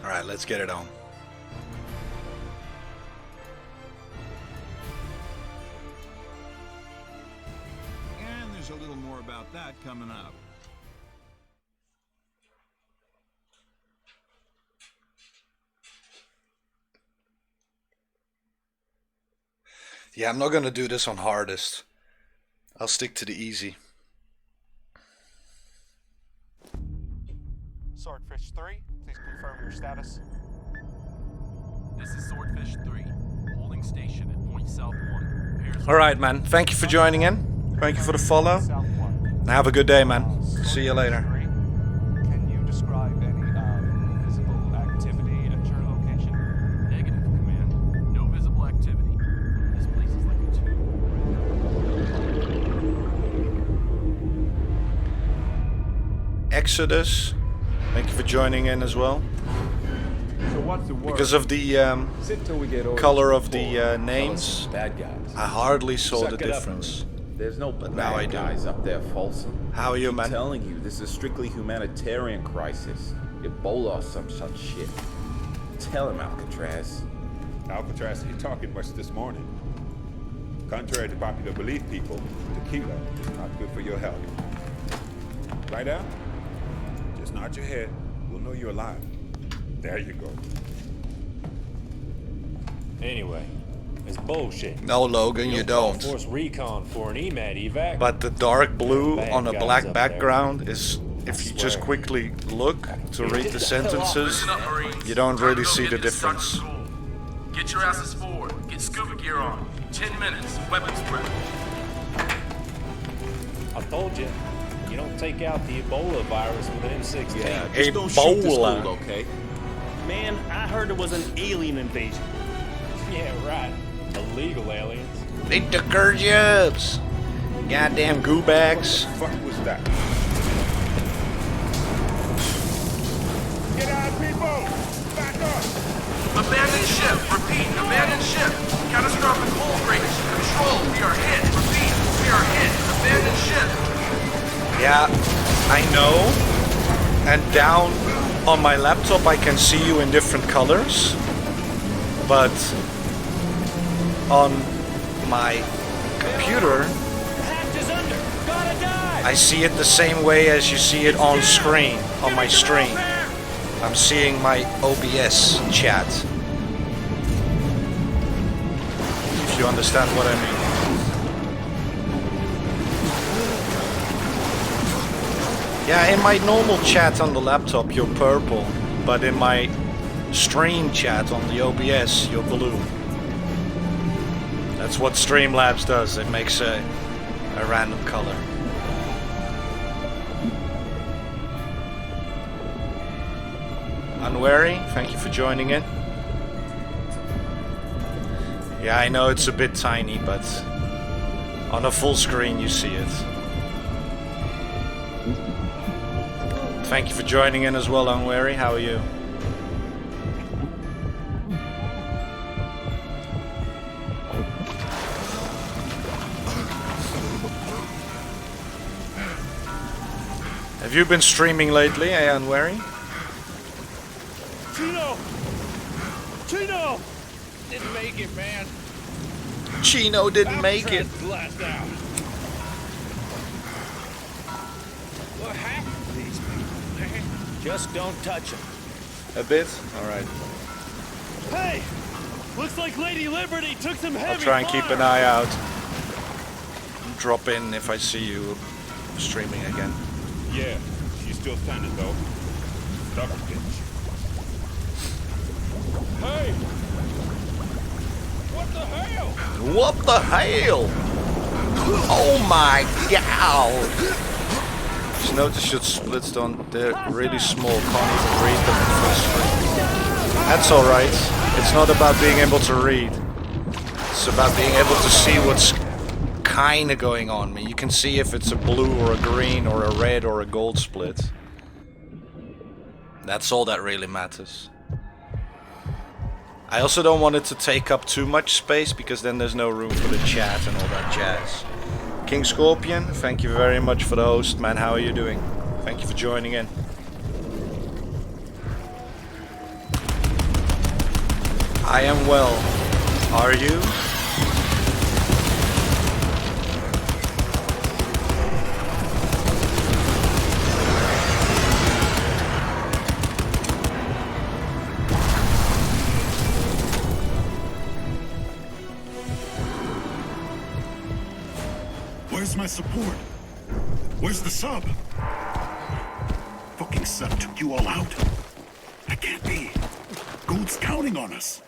Alright, let's get it on. And there's a little more about that coming up. Yeah, I'm not gonna do this on hardest. I'll stick to the easy. Swordfish 3, please confirm your status. This is Swordfish 3, holding station at Point South 1. Alright, man. Thank you for joining in. Thank you for the follow. Have a good day, man. See you later. Can you describe any visible activity at your location? Negative, Command. No visible activity. This place is like a tomb. Exodus. Thank you for joining in as well. So what's the word? Because of the color of the names, bad guys. I hardly saw Suck the it up, difference. There's no But now I bad do. guys up there, Folsom. How are you, I'm man? telling you, this is strictly humanitarian crisis. Ebola or some such shit. Tell him, Alcatraz. Alcatraz ain't talking much this morning. Contrary to popular belief, people, tequila is not good for your health. Lie down. Just nod your head. We'll know you're alive. There you go. Anyway, it's bullshit. No, Logan, you don't. Force recon for an EMAT evac. But the dark blue Bad on a guys black up background is, if you just swear. quickly look to read the sentences, you don't really see the difference. Get your asses forward. Get scuba gear on. 10 minutes. Weapons prep. I told you, you don't take out the Ebola virus with an M16. Yeah, just don't shoot this Ebola. fool, okay? Man, I heard it was an alien invasion. Yeah, right. Illegal aliens. They took our jobs. Goddamn goobags. What the fuck was that? Get out, people! Back up! Abandoned ship. Repeat. Abandoned ship. Catastrophic hull breach. Control. We are hit. Repeat. We are hit. Abandoned ship. Yeah, I know. And down on my laptop I can see you in different colors. But on my computer I see it the same way as you see it on screen, on my stream. I'm seeing my OBS chat. If you understand what I mean. Yeah, in my normal chat on the laptop you're purple, but in my stream chat on the OBS you're blue. That's what Streamlabs does, it makes a random color. Unwary, thank you for joining in. Yeah, I know it's a bit tiny, but on a full screen you see it. Thank you for joining in as well, Unwary. How are you? Have you been streaming lately, Unwary? Chino! Chino! Didn't make it, man. Chino didn't make it. Blast out. What happened to these people, man? Just don't touch them. A bit? Alright. Hey! Looks like Lady Liberty took some heavy I'll try and keep fire. an eye out. Drop in if I see you streaming again. Yeah, she's still standing though. Stuck bitch. Hey! What the hell? What the hell? Oh my god! Just notice your splits don't, they're really small, can't even read them in full screen. That's alright, it's not about being able to read. It's about being able to see what's kinda going on. I mean, you can see if it's a blue or a green or a red or a gold split. That's all that really matters. I also don't want it to take up too much space because then there's no room for the chat and all that jazz. King Scorpion, thank you very much for the host, man. How are you doing? Thank you for joining in. I am well. Are you? Where's my support? Where's the sub? Fucking sub took you all out. That can't be. Gold's counting on us.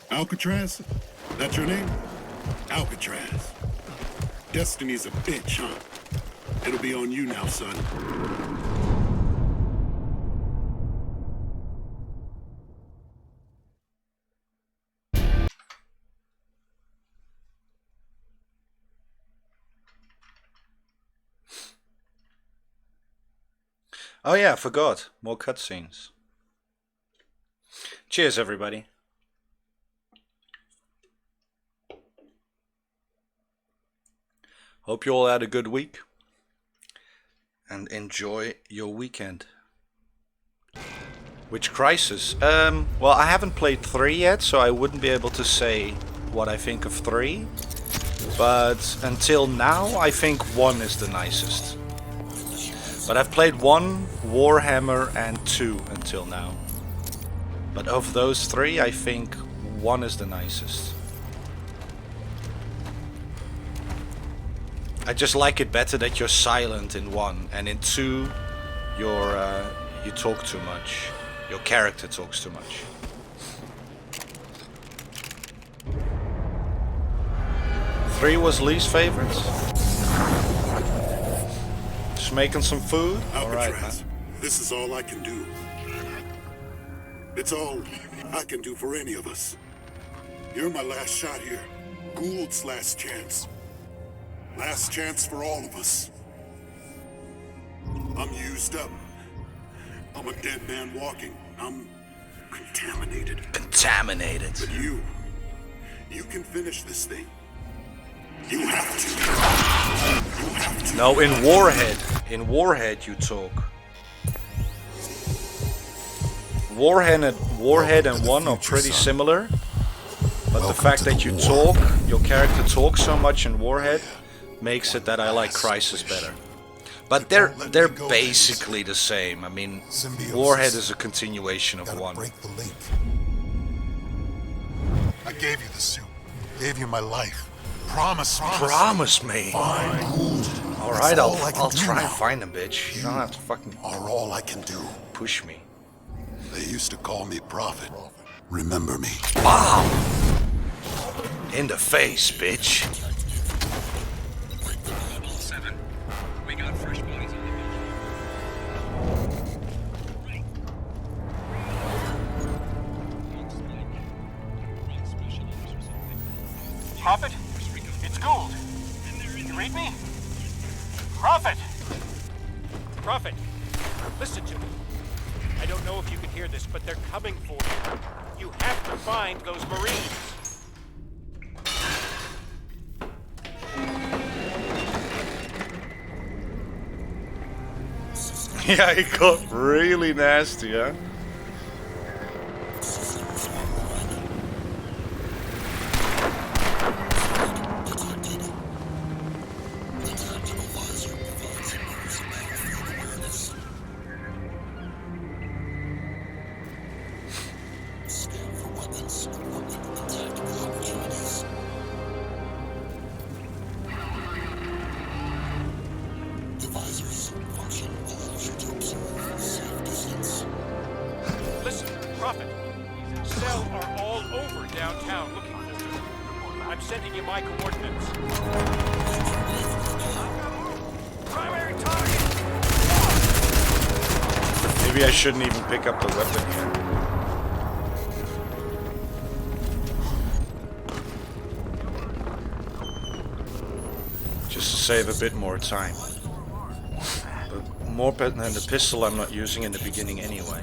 Alcatraz? That's your name? Alcatraz. Destiny's a bitch, huh? It'll be on you now, son. Oh yeah, I forgot. More cutscenes. Cheers, everybody. Hope you all had a good week. And enjoy your weekend. Which Crysis? Well, I haven't played 3 yet, so I wouldn't be able to say what I think of 3. But until now, I think 1 is the nicest. But I've played 1, Warhammer, and 2 until now. But of those 3, I think 1 is the nicest. I just like it better that you're silent in 1, and in 2, you talk too much. Your character talks too much. Three was least favorites. Just making some food. Alright, man. This is all I can do. It's all I can do for any of us. You're my last shot here. Gould's last chance. Last chance for all of us. I'm used up. I'm a dead man walking. I'm contaminated. Contaminated. But you can finish this thing. You have to. You have to. No, in Warhead. In Warhead you talk. Warhead and 1 are pretty similar. But the fact that you talk, your character talks so much in Warhead, makes it that I like Crysis better. But they're basically the same. I mean, Warhead is a continuation of 1. Break the link. I gave you the suit. Gave you my life. Promise me. Fine. Alright, I'll try and find him, bitch. You don't have to fucking are all I can do. push me. They used to call me Prophet. Remember me. Wow! In the face, bitch. We got fresh bodies on the Prophet? It's Gould. You read me? Prophet! Prophet, listen to me. I don't know if you can hear this, but they're coming for you. You have to find those Marines. Yeah, it got really nasty, huh? Listen, Prophet. Cell are all over downtown looking for you. I'm sending you my coordinates. Primary target! Maybe I shouldn't even pick up the weapon here. Just to save a bit more time. But more than the pistol I'm not using in the beginning anyway.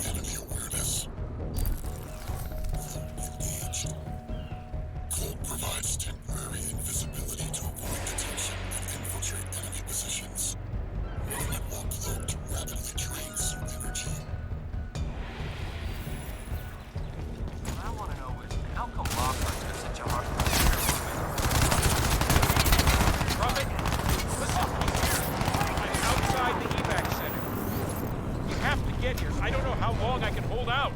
Provides temporary invisibility to avoid detection and infiltrate enemy positions. While cloaked, rapidly drains your energy. get here. I don't know how long I can hold out.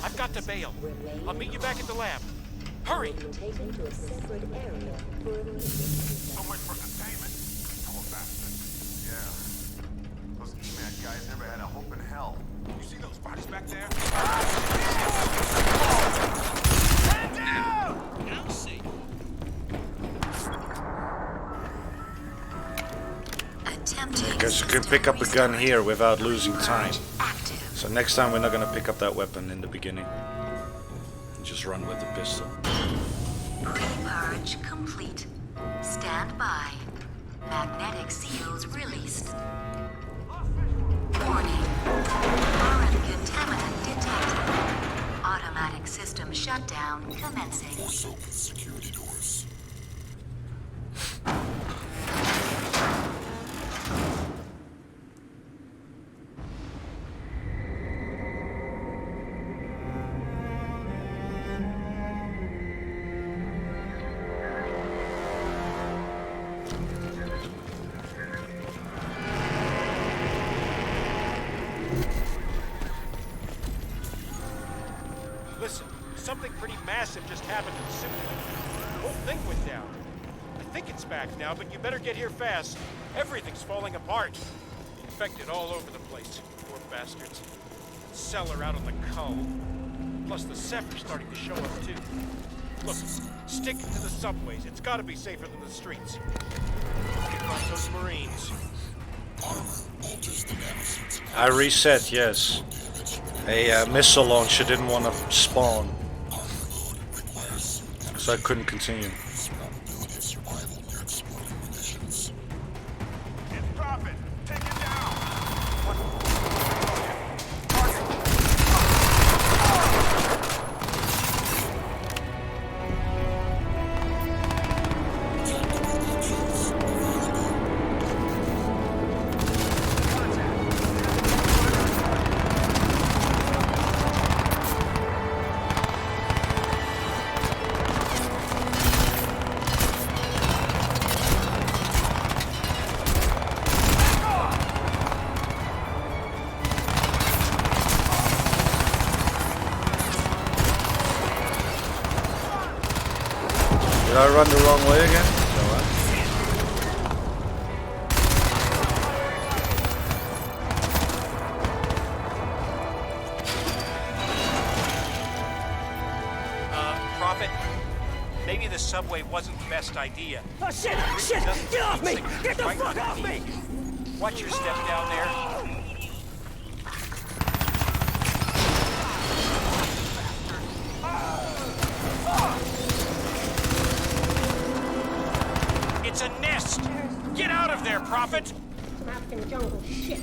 I've got to bail. I'll meet you back at the lab. Hurry! Taken to a separate area for So much for containment. Poor bastard. Yeah. Those EMAT guys never had a hope in hell. You see those bodies back there? Stand down! Now see. I guess you can pick up a gun here without losing time. So next time we're not gonna pick up that weapon in the beginning. Just run with the pistol. Pre-purge complete. Stand by. Magnetic seals released. Warning. Foreign contaminant detected. Automatic system shutdown commencing. Force open security doors. Listen, something pretty massive just happened in Simple. The whole thing went down. I think it's back now, but you better get here fast. Everything's falling apart. Infected all over the place. Poor bastards. Cellar out on the cull. Plus the Zephyr's starting to show up too. Look, stick to the subways. It's gotta be safer than the streets. Get across those Marines. I reset, yes. A missile launcher didn't want to spawn, so I couldn't continue. Prophet, take it down! Did I run the wrong way again? Prophet, maybe the subway wasn't the best idea. Oh shit! Shit! Get off me! Get the fuck off me! Watch your step down there. It's a nest! Get out of there, Prophet! Some African jungle shit.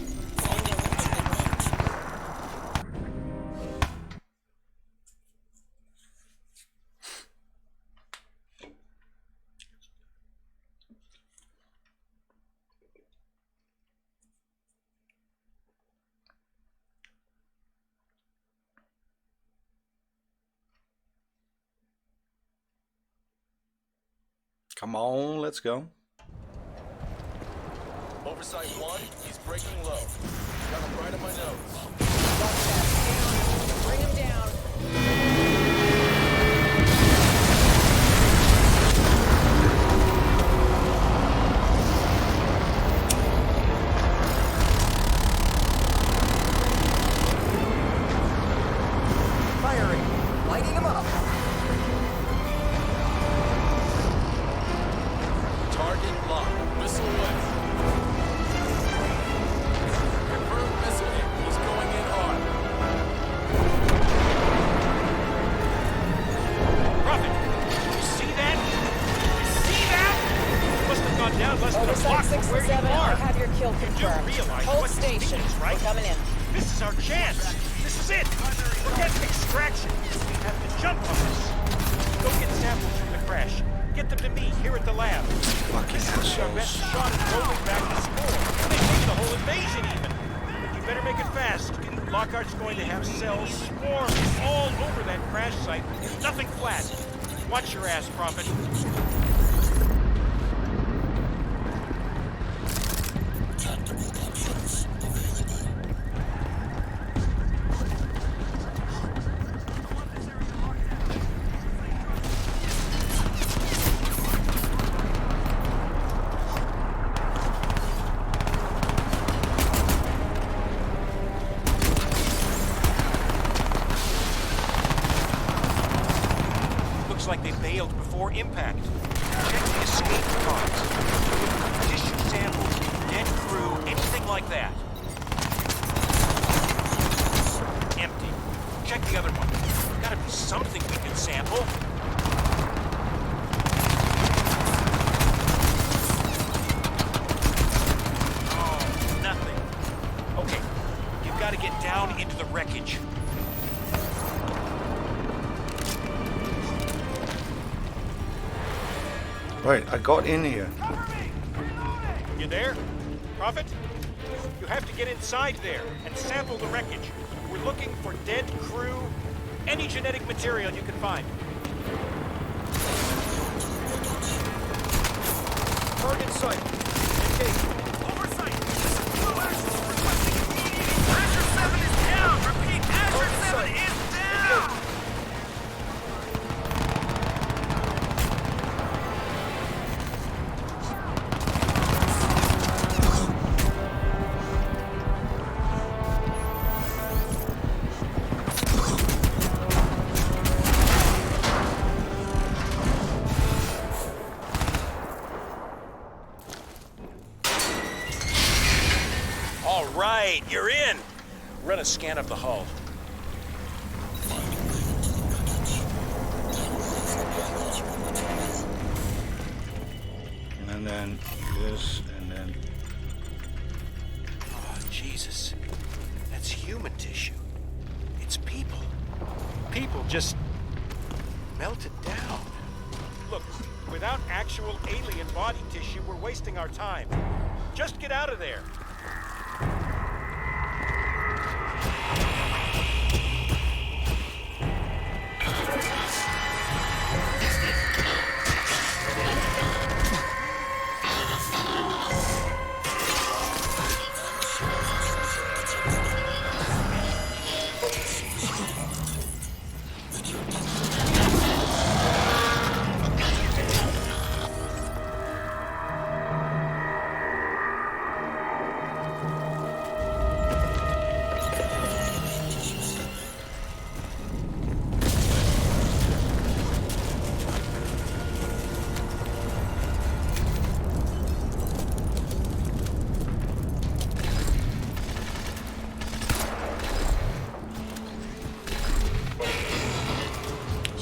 Come on, let's go. Oversight 1, he's breaking low. Got him right on my nose. Bring him down. Firing. Lighting him up. Target locked. Missile away. Confirmed missile coming in. This is our chance. This is it. Forget extraction. We have to jump on this. Go get samples from the crash. Get them to me here at the lab. Fucking This is our best shot at rolling back the score. They take the whole invasion even. But you better make it fast. Lockhart's going to have cells swarm all over that crash site. Nothing flat. Watch your ass, Prophet. Looks like they bailed before impact. Check the escape pods. Tissue samples, dead crew, anything like that. Empty. Check the other one. Gotta be something we can sample. Oh, nothing. Okay, you've got to get down into the wreckage. Right, I got in here. You there? Prophet? You have to get inside there and sample the wreckage. We're looking for dead crew, any genetic material you can find. Target sight. Engage. Oversight! Blue Axis requesting immediate. Azure 7 is down! Repeat, Azure 7 is down! All right, you're in. Run a scan of the hull. And then this, and then... Oh, Jesus. That's human tissue. It's people. People just melted down. Look, without actual alien body tissue, we're wasting our time. Just get out of there.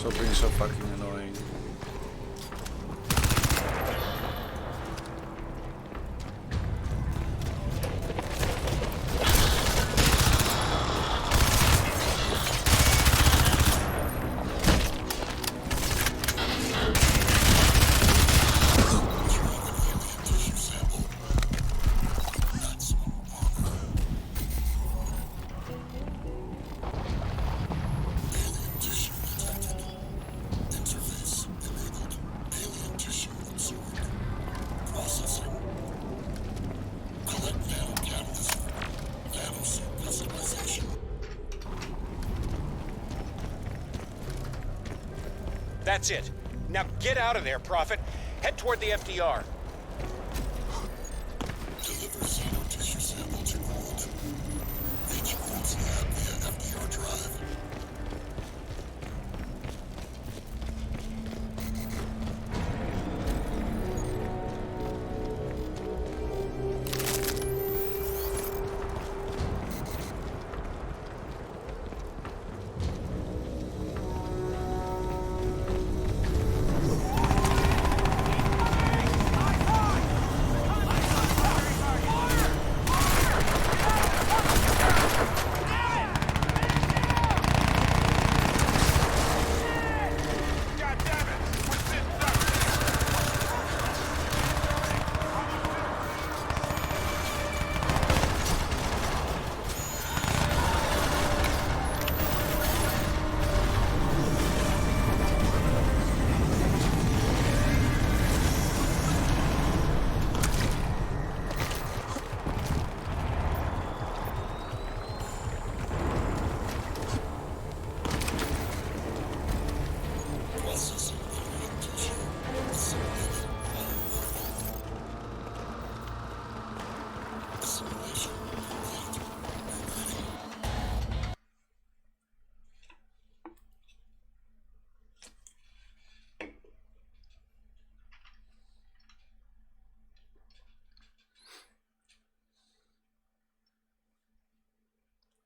So being so fucking annoying. That's it. Now get out of there, Prophet. Head toward the FDR. Deliver zero tissue sample to Gould. Reach Gould's lab via FDR drive.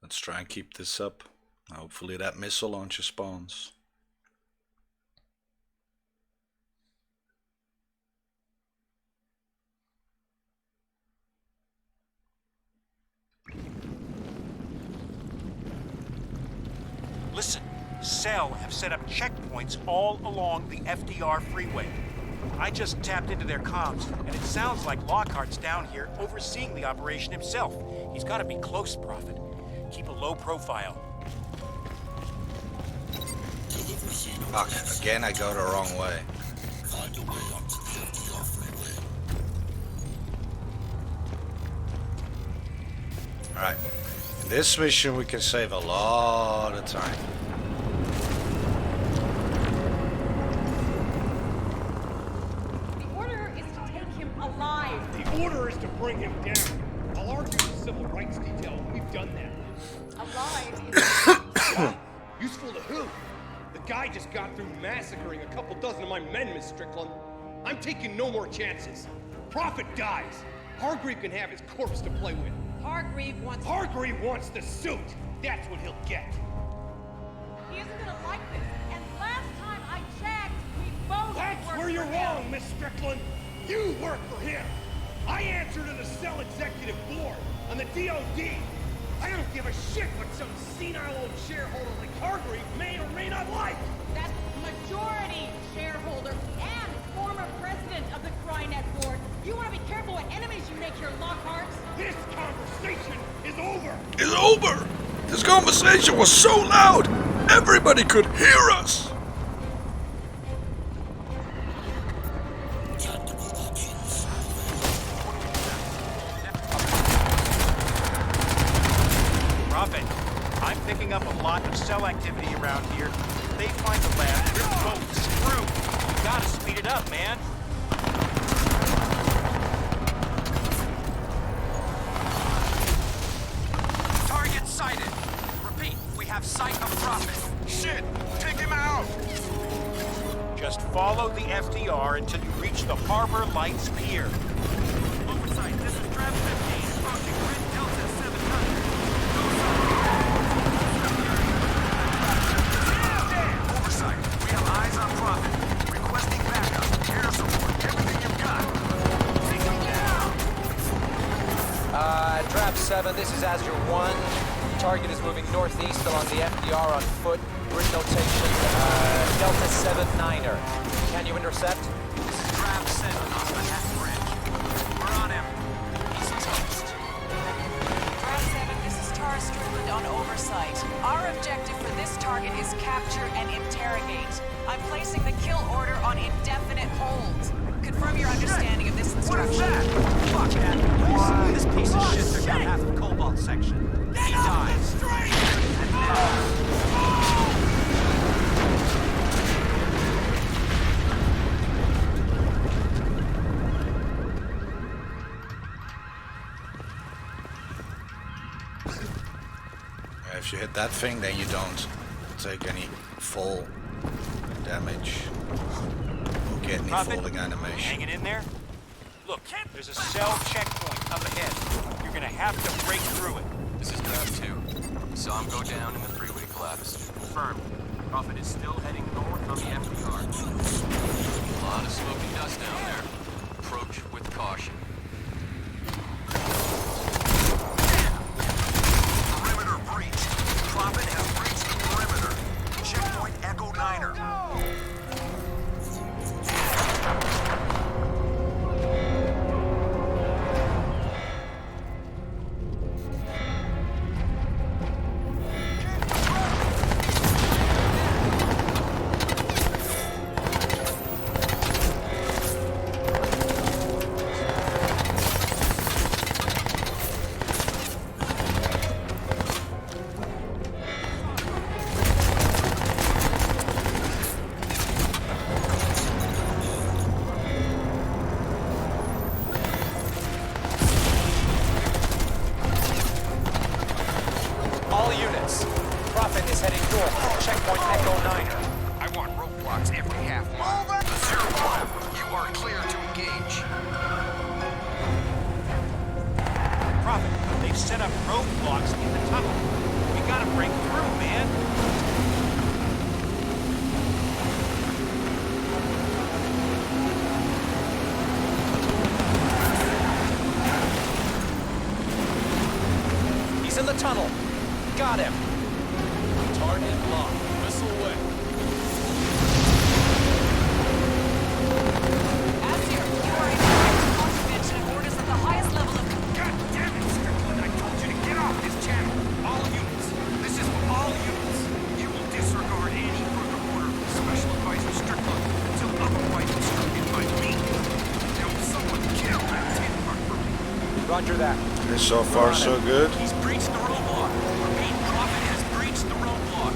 Let's try and keep this up. Hopefully that missile launcher spawns. Listen, Cell have set up checkpoints all along the FDR freeway. I just tapped into their comms, and it sounds like Lockhart's down here overseeing the operation himself. He's got to be close, Prophet. Keep a low profile. Fuck, again I go the wrong way. Alright, in this mission we can save a lot of time. The order is to take him alive. The order is to bring him down. I'll argue the civil rights detail. We've done that. Alive is Useful to who? The guy just got through massacring a couple dozen of my men, Miss Strickland. I'm taking no more chances. Prophet dies. Hargreave can have his corpse to play with. Hargreave wants the suit. That's what he'll get. He isn't gonna like this. And last time I checked, we both That's worked where you're for him. wrong, Miss Strickland. You work for him. I answer to the Cell Executive Board and the DOD. I don't give a shit what some senile old shareholder like Hargreave may or may not like. That's majority shareholder and former president of the Crynet board. You want to be careful what enemies you make here, Lockharts. This conversation is over. It's over! This conversation was so loud, everybody could hear us! Prophet, I'm picking up a lot of cell activity around here. If they find the lab, we're both screwed. You gotta speed it up, man. Target sighted. Repeat, we have sight of Prophet. Shit! Take him out! Just follow the FDR until you reach the Harbor Lights Pier. Oversight, this is Trap 15, approaching Grid Delta 700. Oversight, we have eyes on Prophet. Requesting backup, air support, everything you've got. Take him down! Trap 7, this is Azure 1. Target is moving northeast along the FDR on foot. Grid notation, Delta 7-9er. Can you intercept? This is Trap 7 on Manhattan Bridge. We're on him. He's toast. Trap 7, this is Tara Strickland on oversight. Our objective for this target is capture and interrogate. I'm placing the kill order on indefinite hold. Confirm your understanding of this instruction. What is that? Fuck that. This piece of shit took out half the Cobalt section. He dies. And now... If you hit that thing, then you don't take any fall damage or get any Prophet, falling animation. hanging in there? Look, there's a cell checkpoint up ahead. You're gonna have to break through it. This is Trap 2. Saw him go down and the freeway collapsed. Confirmed. Prophet is still heading north on the FDR. A lot of smoke and dust down there. Approach with caution. Perimeter breached. Prophet has breached the perimeter. Checkpoint Echo 9er. All units. Prophet is heading north. Checkpoint Echo 9er. I want roadblocks every half mile. 0-1. You are clear to engage. Prophet, they've set up roadblocks in the tunnel. break through, man. He's in the tunnel. Got him. Target locked. Missile away. Azir, you are in direct contravention of orders at the highest level of... God damn it, Strickland! I told you to get off this channel. All units. This is for all units. You will disregard any further order from Special Advisor Strickland until otherwise instructed by me. Help someone kill that tin part for me. Roger that. Okay, so far so good. He's breached the roadblock. Repeat, Prophet has breached the roadblock.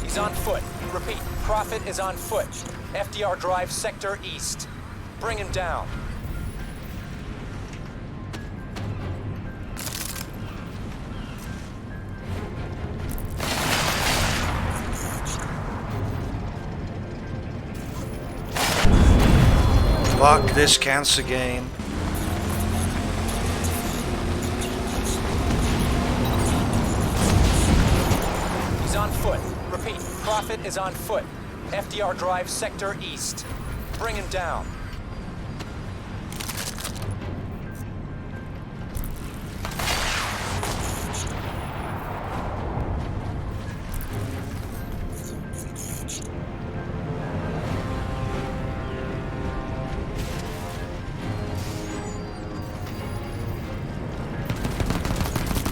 He's on foot. Repeat, Prophet is on foot. FDR Drive, Sector East. Bring him down. Fuck this cancer game. He's on foot. Repeat, Prophet is on foot. FDR Drive, Sector East. Bring him down.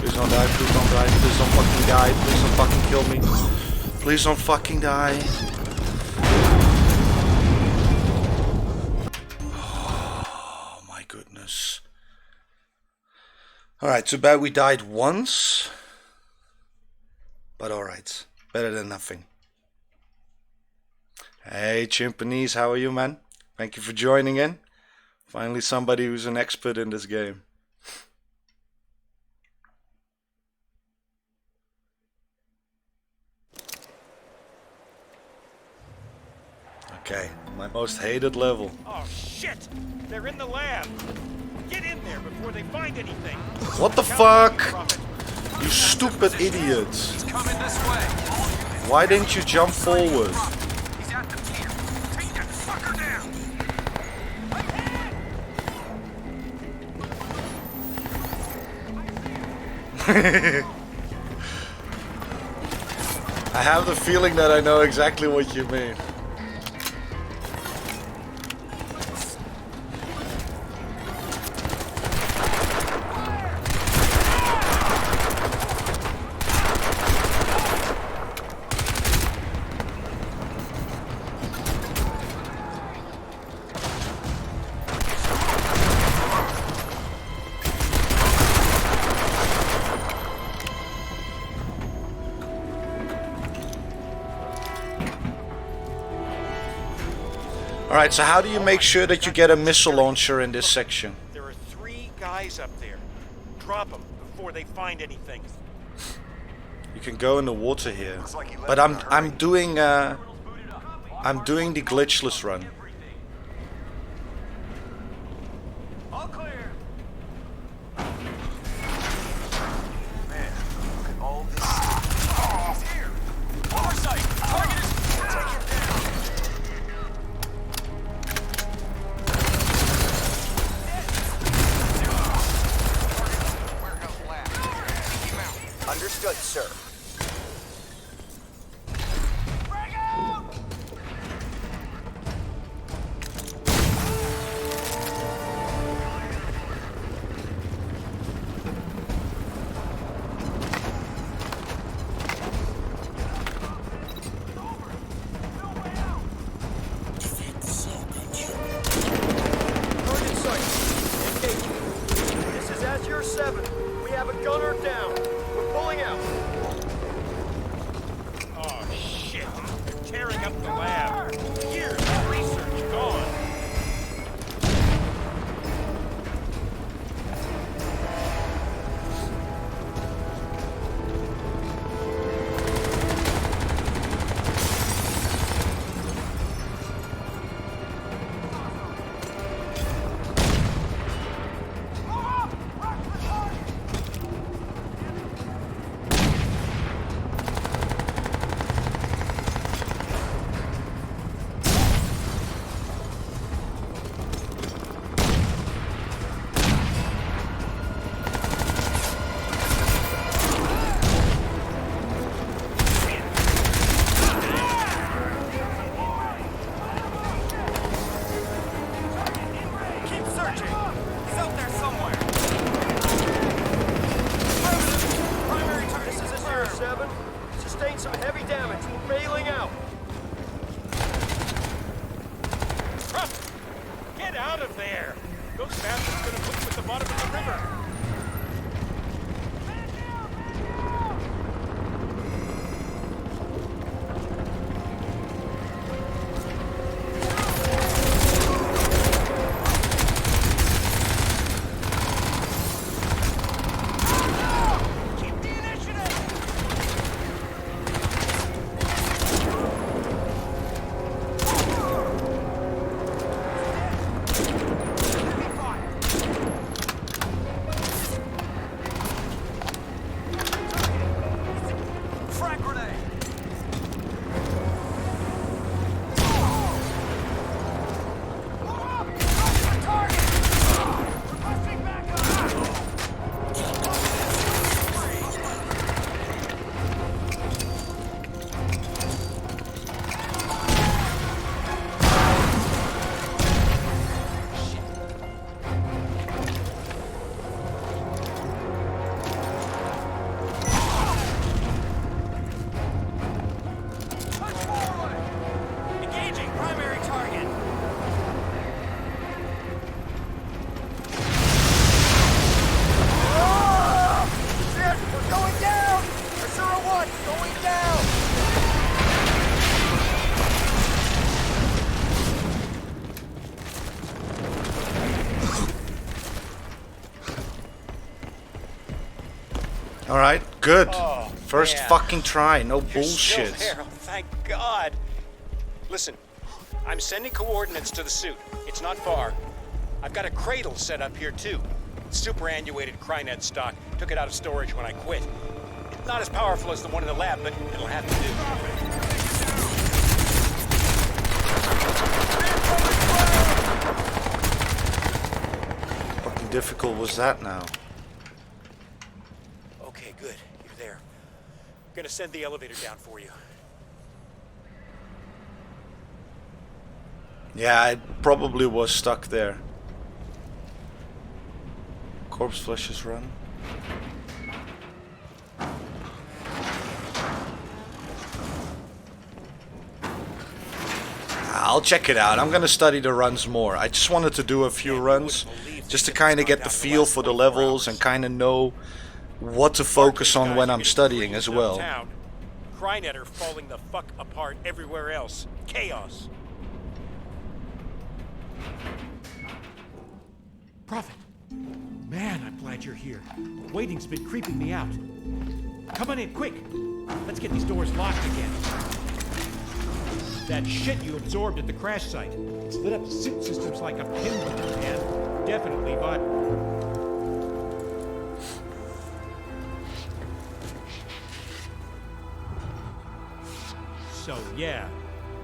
Please don't die, please don't die, please don't fucking die, please don't fucking kill me. Please don't fucking die. Oh my goodness. Alright, too bad we died once. But alright, better than nothing. Hey Chimpanese, how are you, man? Thank you for joining in. Finally somebody who's an expert in this game. Okay, my most hated level. Oh, shit! They're in the lab. Get in there before they find anything. What the fuck? You stupid idiots. He's coming this way. Why didn't you jump forward? He's at the pier. Take that fucker down. I have the feeling that I know exactly what you mean. Alright, so how do you make sure that you get a missile launcher in this section? There are 3 guys up there. Drop them before they find anything. You can go in the water here. But I'm doing the glitchless run. All clear. Man, look at all this stuff. He's here. Oversight. Target is... Take him down. Warehouse lab. Take him out. Understood, sir. This is Azure 7. We have a gunner down. We're pulling out. Oh, shit. They're tearing up the lab. Years of research gone. out of there! Those bastards are gonna put you at the bottom of the river! Alright, good. Oh, First man. fucking try, no You're still bullshit. there. Oh, thank God. Listen, I'm sending coordinates to the suit. It's not far. I've got a cradle set up here too. Superannuated Crynet stock. Took it out of storage when I quit. It's not as powerful as the one in the lab, but it'll have to do. Fucking difficult was that now? Okay, good. You're there. I'm gonna send the elevator down for you. Yeah, it probably was stuck there. Corpse flushes run. I'll check it out. I'm gonna study the runs more. I just wanted to do a few runs just to kind of get the feel for the levels and kind of know what to focus on when I'm studying as well. Crynet are falling the fuck apart everywhere else. Chaos. Prophet! Man, I'm glad you're here. Waiting's been creeping me out. Come on in, quick! Let's get these doors locked again. That shit you absorbed at the crash site. It's lit up suit systems like a pinball, man. Definitely, but... So, yeah.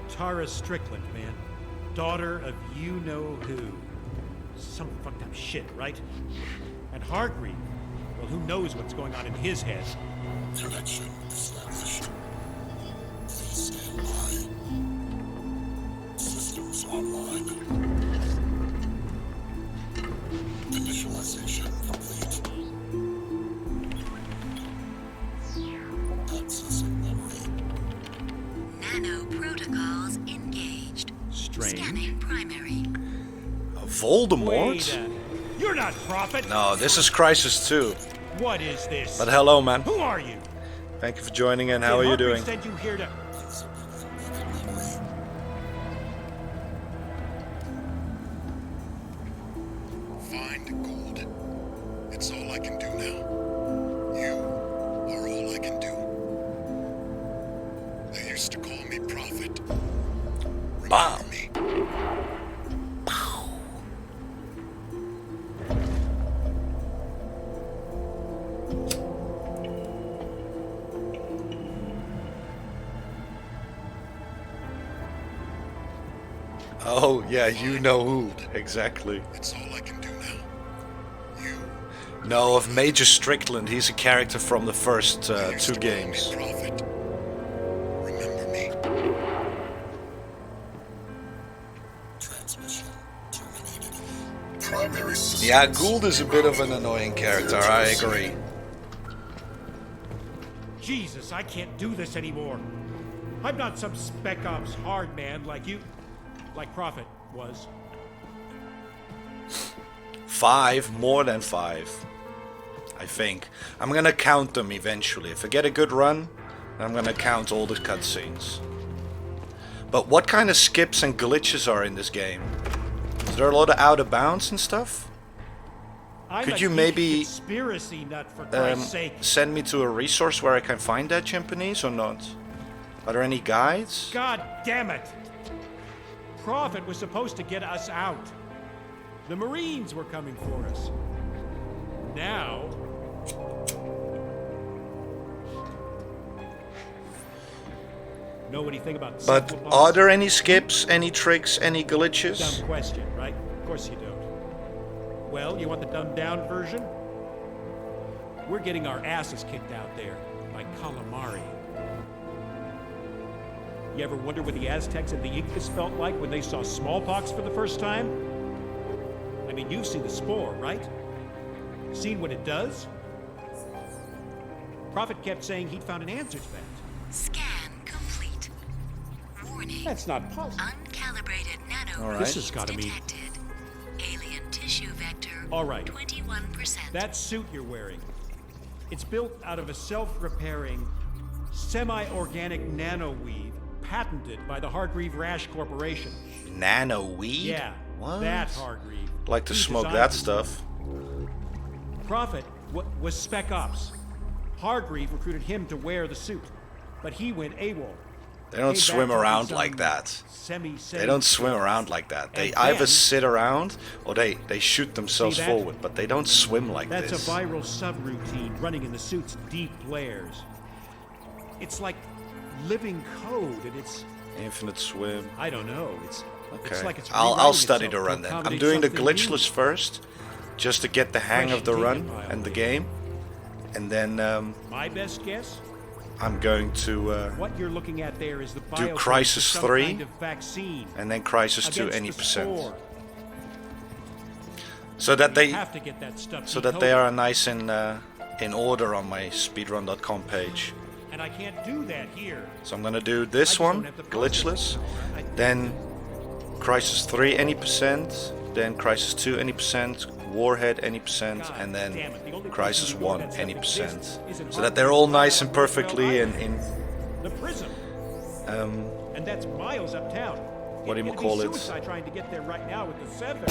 Tara Strickland, man. Daughter of you-know-who. Some fucked up shit, right? And Hargreave, well, who knows what's going on in his head? Connection established. Please stand by. Systems online. Initialization complete. Accessing memory. Nano protocols engaged. Strange. Scanning primary. Voldemort? You're not Prophet! No, this is Crysis 2. What is this? But hello, man. Who are you? Thank you for joining in. How are you doing? Sent you here to... Find gold. It's all I can do now. You are all I can do. They used to call me Prophet. Bomb. Me. Oh, yeah, you know who. Exactly. It's all I can do now. You. No, of Major Strickland. He's a character from the first two games. Prophet. Remember me. Transmission terminated. Primary system. Yeah, Gould is a bit of an annoying character, I agree. Jesus, I can't do this anymore. I'm not some Spec Ops hard man like you... like Prophet was. 5, more than 5. I think. I'm gonna count them eventually. If I get a good run, I'm gonna count all the cutscenes. But what kind of skips and glitches are in this game? Is there a lot of out of bounds and stuff? Could you maybe conspiracy nut, for Christ's sake. send me to a resource where I can find that, Chimpanese, or not? Are there any guides? God damn it! Prophet was supposed to get us out. The Marines were coming for us. Now... Know anything about... But are there any skips, any tricks, any glitches? Dumb question, right? Of course you don't. Well, you want the dumbed down version? We're getting our asses kicked out there by calamari. You ever wonder what the Aztecs and the Incas felt like when they saw smallpox for the first time? I mean, you've seen the spore, right? Seen what it does? Prophet kept saying he'd found an answer to that. Scan complete. Warning. That's not possible. Uncalibrated nano. All right. This has got to mean... Alien tissue vector. All right. 21%. That suit you're wearing, it's built out of a self-repairing, semi-organic nanoweave patented by the Hargreave Rash Corporation. Nanoweed? Yeah, what? That Hargreave. Like to He smoke designed that it. stuff. Prophet was Spec Ops. Hargreave recruited him to wear the suit, but he went AWOL. They don't swim around like that. They don't swim around like that. They either sit around or they shoot themselves forward, but they don't swim like this. this. That's a viral subroutine running in the suit's deep layers. It's like living code, and it's infinite swim. I don't know. It's like it's I'll study the itself run to then. I'm accommodate doing the something new. glitchless first, just to get the hang Fresh of the run violation. and the game, and then my best guess. I'm going to What you're looking at there is the do biofilm Crysis of some 3, kind of vaccine and then Crysis 2 against any the percent, spore. so that You they have to get that stuff so that they decoded. are nice in order on my speedrun.com page. And I can't do that here. So I'm gonna do this one, glitchless, then Crysis 3 any percent, then Crysis 2 any percent, Warhead any percent, and then Crysis 1 any percent. So that they're all nice and perfectly in The prism. And that's miles uptown. what do you It'd be call it? suicide trying to get there right now with the 7.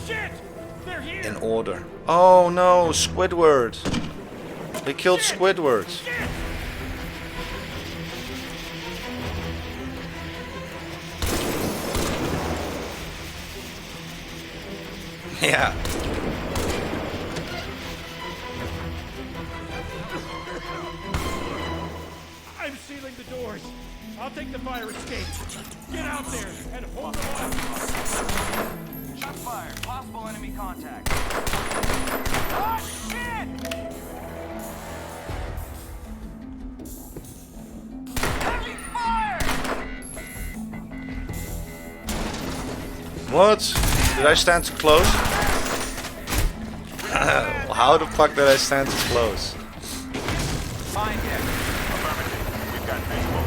Shit! They're here! In order. Oh no, Squidward! They killed Squidward. Yeah. I'm sealing the doors. I'll take the fire escape. Get out there and hold them off. Shot fired. Possible enemy contact. Oh, shit! Heavy fire! What? Did I stand too close? How the fuck did I stand too close? Find him. Affirmative. We've got visual.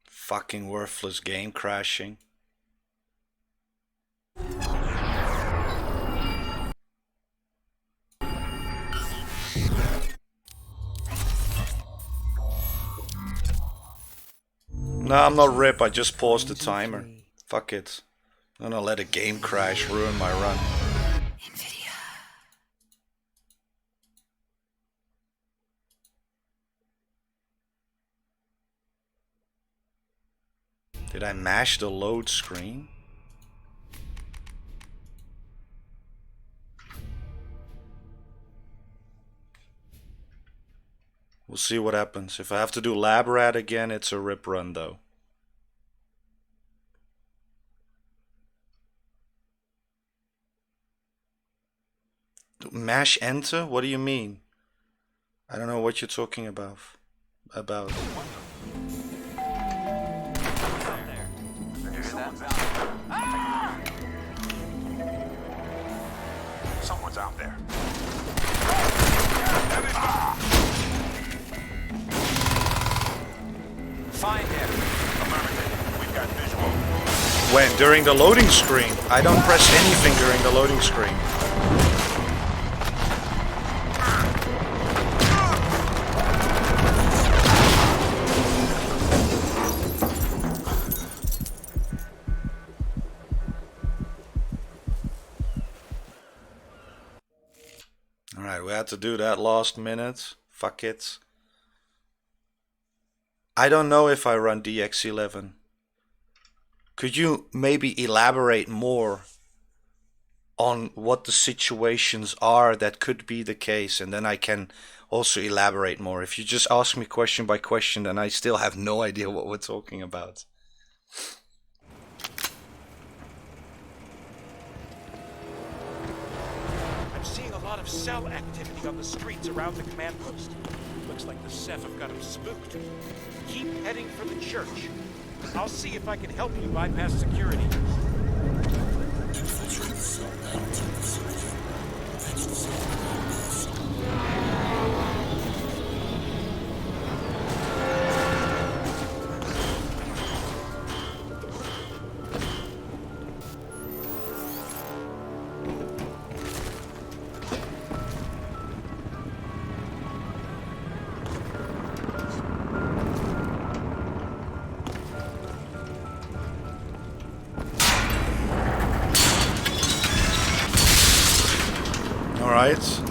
Fucking worthless game crashing. No, I'm not RIP, I just paused the timer. Fuck it. I'm gonna let a game crash ruin my run. Did I mash the load screen? We'll see what happens. If I have to do lab rat again, it's a rip run though. Mash enter? What do you mean? I don't know what you're talking about. Someone's out there. Find him. Affirmative. We've got visual. When? During the loading screen. I don't press anything during the loading screen. Alright, we had to do that last minute. Fuck it. I don't know if I run DX11. Could you maybe elaborate more on what the situations are that could be the case, and then I can also elaborate more. If you just ask me question by question, then I still have no idea what we're talking about. I'm seeing a lot of cell activity on the streets around the command post. Looks like the Ceph have got them spooked. Keep heading for the church. I'll see if I can help you bypass security.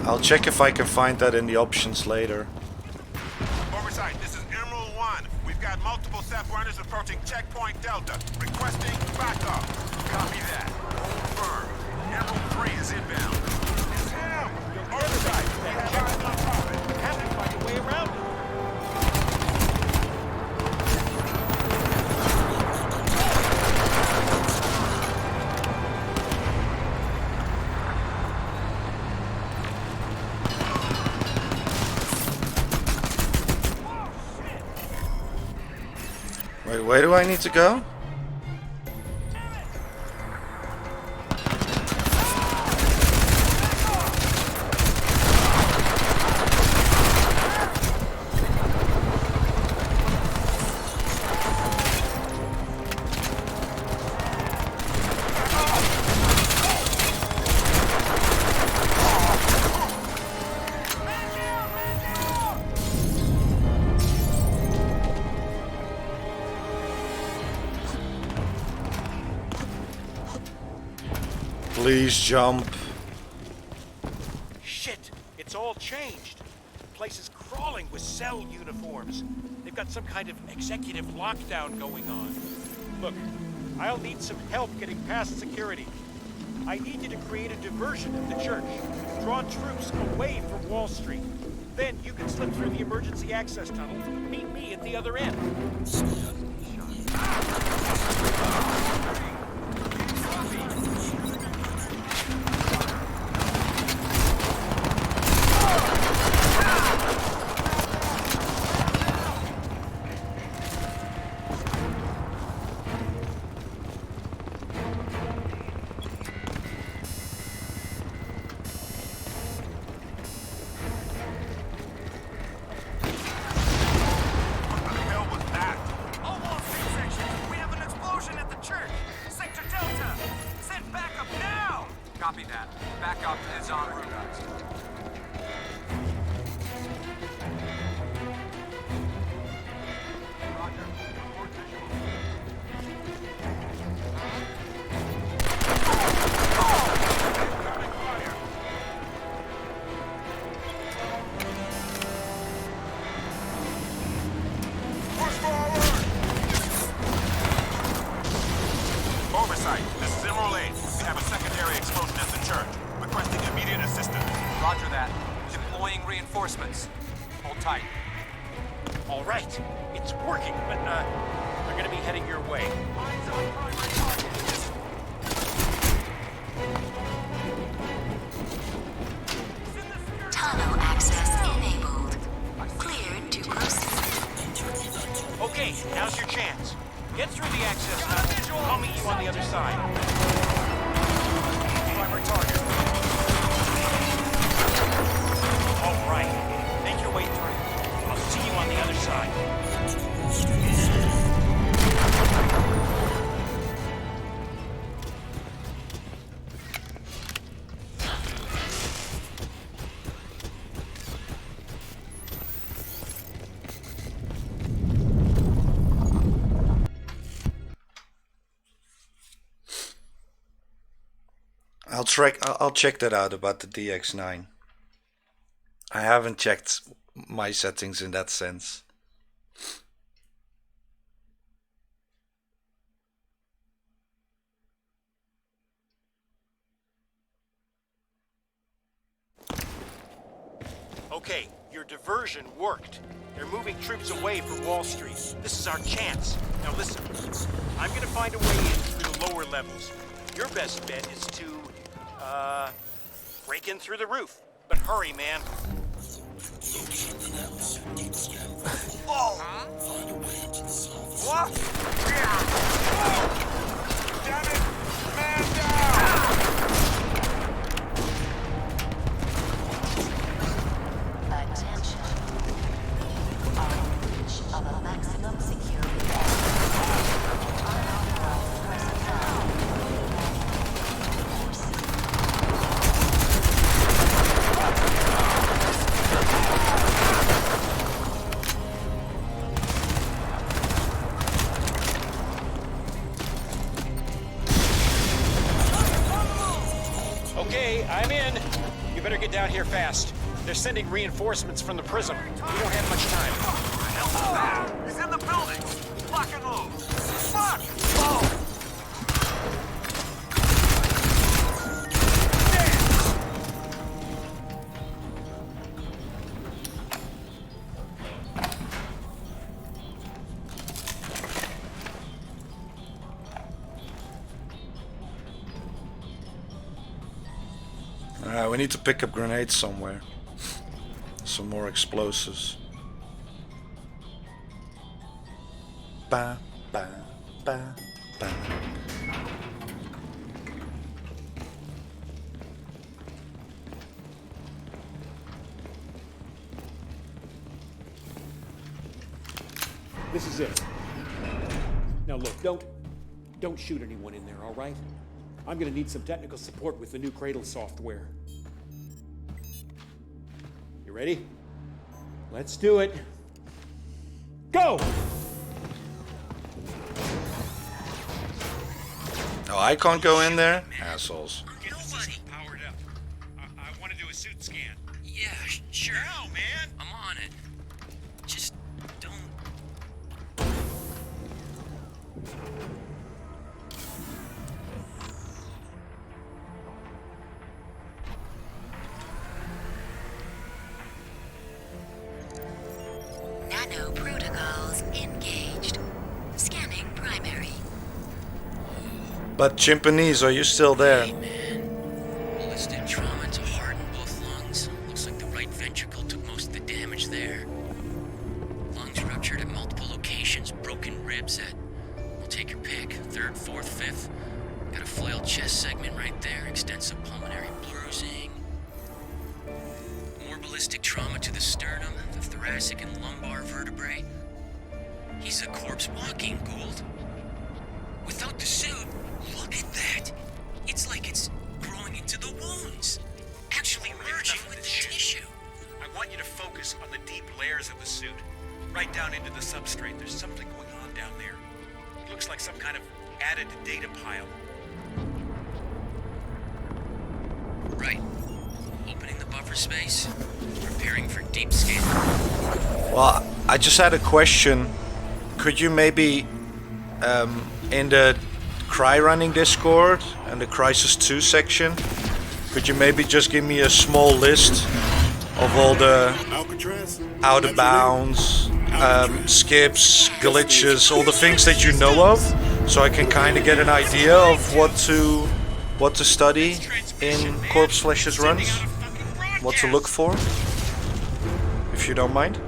I'll check if I can find that in the options later. Oversight, this is Emerald 1. We've got multiple Ceph runners approaching checkpoint Delta. Requesting backup. Copy that. Hold firm. Emerald 3 is inbound. It's him! Oversight, we have our nonprofit. Have to find a way around it. Wait, where do I need to go? Please jump. Shit, it's all changed. The place is crawling with cell uniforms. They've got some kind of executive lockdown going on. Look, I'll need some help getting past security. I need you to create a diversion at the church. Draw troops away from Wall Street. Then you can slip through the emergency access tunnel. Meet me at the other end. Copy that. Backup is en route. Roger. Report Push forward! Roger that. Deploying reinforcements. Hold tight. All right, it's working, but they're gonna be heading your way. Eyes on primary target. Tunnel access enabled. Cleared to proceed. Okay, now's your chance. Get through the access tunnel. I'll meet you on the other side. Primary target. All right, make your way through. I'll see you on the other side. I'll check that out about the DX9. I haven't checked my settings in that sense. Okay, your diversion worked. They're moving troops away from Wall Street. This is our chance. Now listen, I'm gonna find a way in through the lower levels. Your best bet is to, break in through the roof. But hurry, man. Whoa! What? Damn it! Man down! Attention. On reach of a maximum security area. Unauthorized personnel. Okay, I'm in. You better get down here fast. They're sending reinforcements from the prism. We don't have much time. He's in the building! Lock and load! Fuck! Oh! Alright, we need to pick up grenades somewhere. Some more explosives. Ba, ba, ba, ba. This is it. Now look, don't shoot anyone in there, all right? I'm gonna need some technical support with the new Cradle software. You ready? Let's do it. Go! Oh, I can't go in there? Assholes. Get the system powered up. I want to do a suit scan. Yeah, sure. Now, man! I'm on it. Just don't... Nano protocols engaged. Scanning primary. But Chimpanese, are you still there? Hey, man. Ballistic trauma to heart and both lungs. Looks like the right ventricle took most of the damage there. Lungs ruptured at multiple locations. Broken ribs at... Well, take your pick. 3rd, 4th, 5th. Got a flailed chest segment right there. Extensive pulmonary bruising. More ballistic trauma to the sternum, the thoracic and lumbar vertebrae. He's a corpse walking, Gould. Without the suit, look at that. It's like it's growing into the wounds. Actually merging with the tissue. I want you to focus on the deep layers of the suit. Right down into the substrate. There's something going on down there. It looks like some kind of added data pile. Right. Opening the buffer space. Preparing for deep scan. Well, I just had a question. Could you maybe, in the Cry Running Discord and the Crysis 2 section, Could you maybe just give me a small list of all the out of bounds, skips, glitches, all the things that you know of, so I can kind of get an idea of what to study in Corpse Flesh's runs, what to look for, if you don't mind.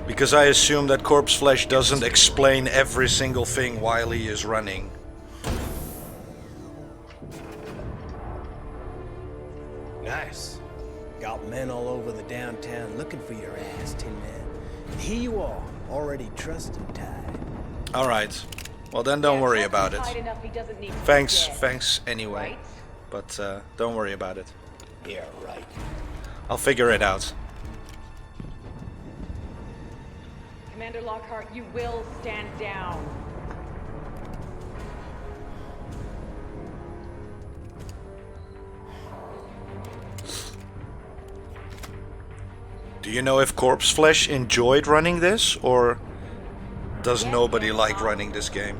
Because I assume that Corpse Flesh doesn't explain every single thing while he is running. Nice. Got men all over the downtown looking for your ass, Tin Man. And here you are, already trusted tied. Alright. Well then don't worry about it. Thanks anyway. But don't worry about it. Yeah, right. I'll figure it out. Commander Lockhart, you will stand down. Do you know if Corpse Flesh enjoyed running this, or does nobody like running this game?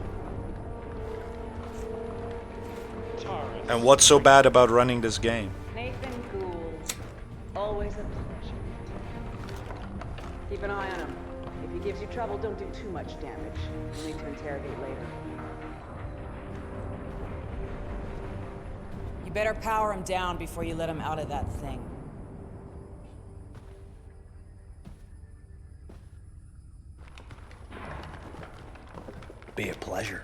And what's so bad about running this game? Nathan Gould, always a pleasure. Keep an eye on him. If he gives you trouble, don't do too much damage. You'll need to interrogate later. You better power him down before you let him out of that thing. Be a pleasure.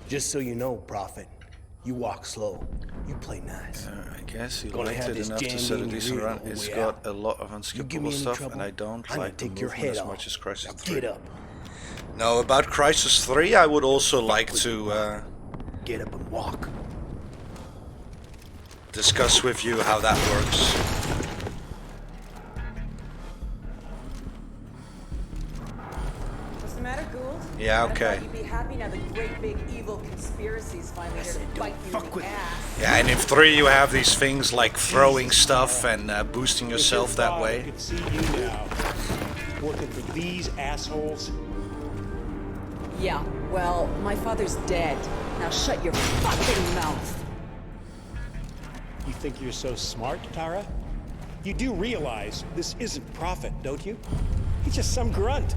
Just so you know, Prophet, you walk slow. You play nice. I guess he Gonna liked have it this enough to jammed set a in decent your run. rear It's way got out. a lot of You give unskippable me any stuff, trouble, and I don't I'm like the gonna take your movement head as off. much as Crysis Now 3. get up. No, about Crysis 3, I would also like to get up and walk. Discuss with you how that works. What's the matter, Gould? Yeah, I okay. thought you'd be happy now the great big evil conspiracy's finally here to bite you in the ass. Yeah, and in 3 you have these things like throwing stuff and boosting yourself that I way. could see you now, working for these assholes. Yeah, well, my father's dead. Now shut your fucking mouth. You think you're so smart, Tara? You do realize this isn't Prophet, don't you? He's just some grunt.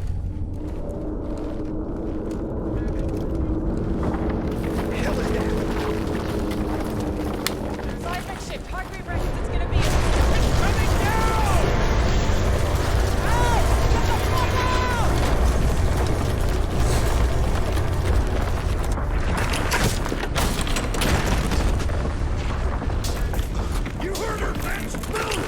Seismic shift. Hargreave reckons it's gonna be coming down! Hey! Get the fuck out! You heard her, Vance! Move!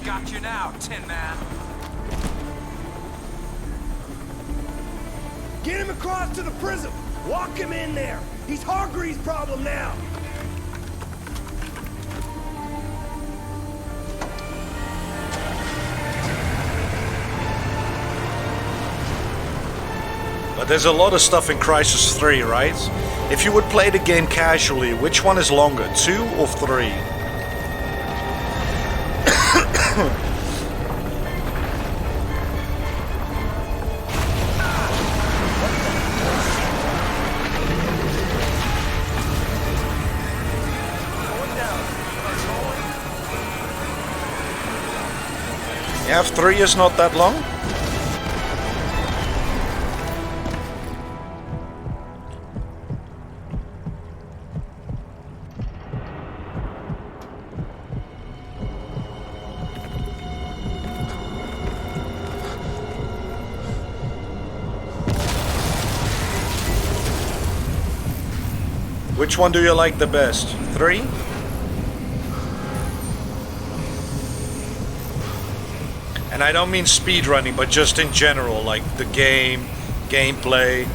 Got you now, Tin Man. Get him across to the prism! Walk him in there! He's Hargreaves' problem now! But there's a lot of stuff in Crysis 3, right? If you would play the game casually, which one is longer, 2 or 3? Yeah, 3 is not that long. Which one do you like the best? 3? And I don't mean speedrunning, but just in general, like the game, gameplay,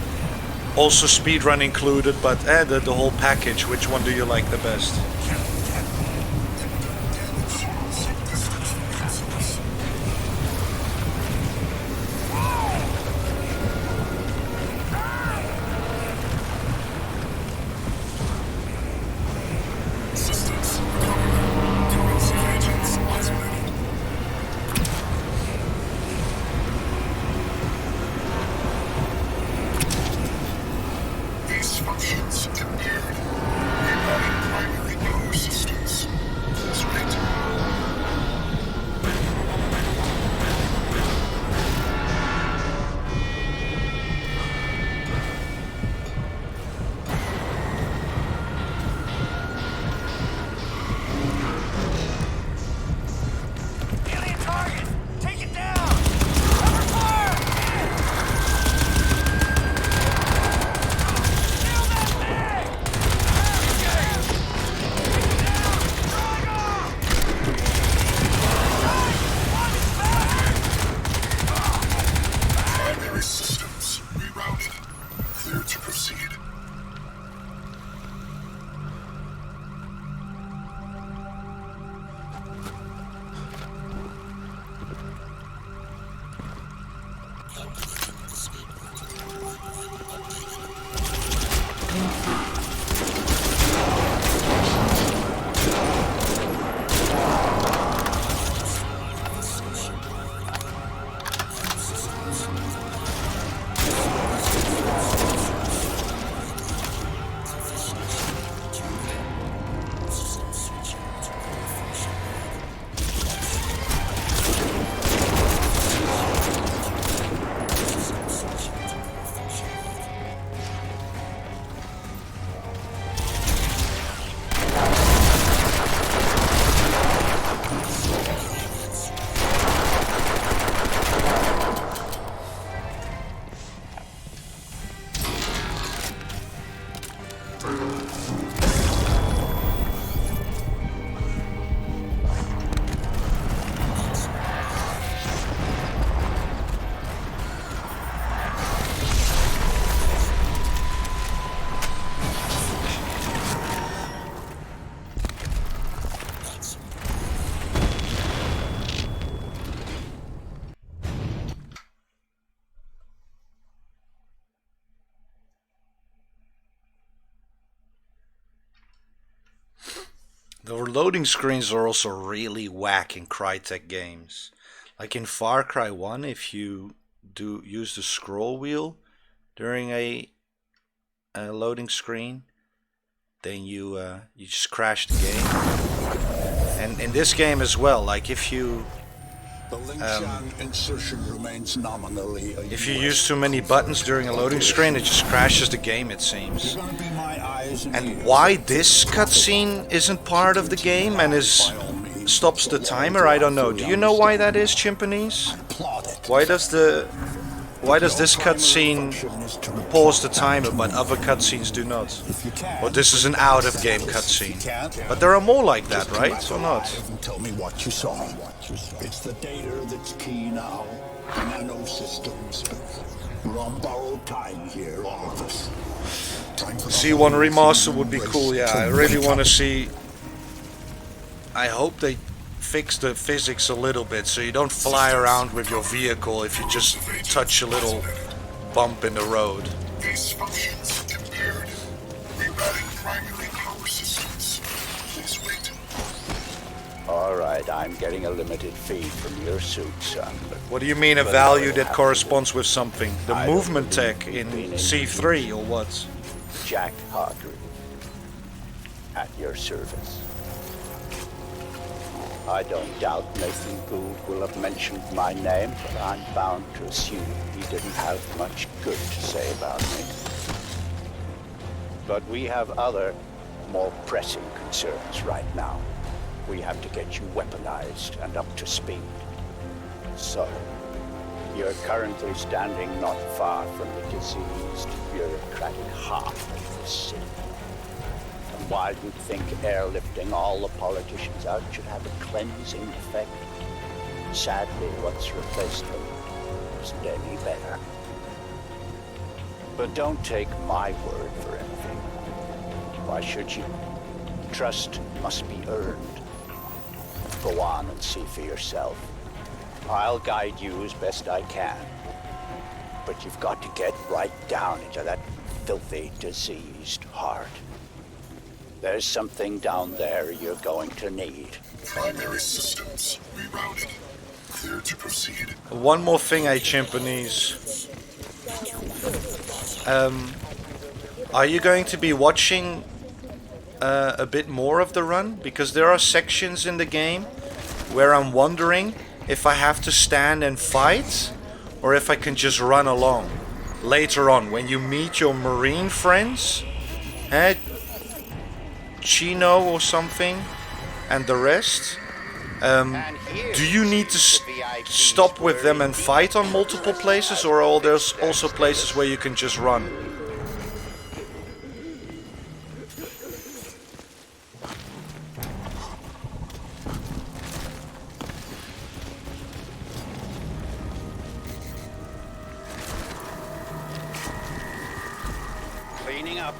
also speedrun included, but the whole package. Which one do you like the best? The loading screens are also really whack in Crytek games. Like in Far Cry 1, if you use the scroll wheel during a loading screen, then you just crash the game. And in this game as well, like if you insertion remains nominally if you use too many buttons during a loading screen, it just crashes the game, it seems. And why this cutscene isn't part of the game and stops the timer, I don't know. Do you know why that is, Chimpanese? Why does this cutscene pause the timer, but other cutscenes do not? Or this is an out-of-game cutscene. But there are more like that, right? Or not? Tell me what you saw. It's the data that's key now. Nano systems. We're on borrowed time here, all of us. C1 remaster would be cool, yeah. I really want to see. I hope they fix the physics a little bit so you don't fly around with your vehicle if you just touch a little bump in the road. These functions impaired. Rerouting primary power systems. Please wait. Alright, I'm getting a limited feed from your suit, son. What do you mean a value that corresponds with something? The movement tech in C3 or what? Jack Hargrave. At your service. I don't doubt Nathan Gould will have mentioned my name, but I'm bound to assume he didn't have much good to say about me. But we have other, more pressing concerns right now. We have to get you weaponized and up to speed. So, you're currently standing not far from the diseased, bureaucratic heart of this city. And while you'd think airlifting all the politicians out should have a cleansing effect, sadly what's replaced them isn't any better. But don't take my word for anything. Why should you? Trust must be earned. Go on and see for yourself. I'll guide you as best I can. But you've got to get right down into that filthy, diseased heart. There's something down there you're going to need. Primary systems rerouted. Clear to proceed. One more thing, Chimpanese. Are you going to be watching a bit more of the run? Because there are sections in the game where I'm wondering if I have to stand and fight or if I can just run along. Later on, when you meet your marine friends, Chino or something, and the rest, do you need to stop with them and fight on multiple places, or are there also places where you can just run? Cleaning up.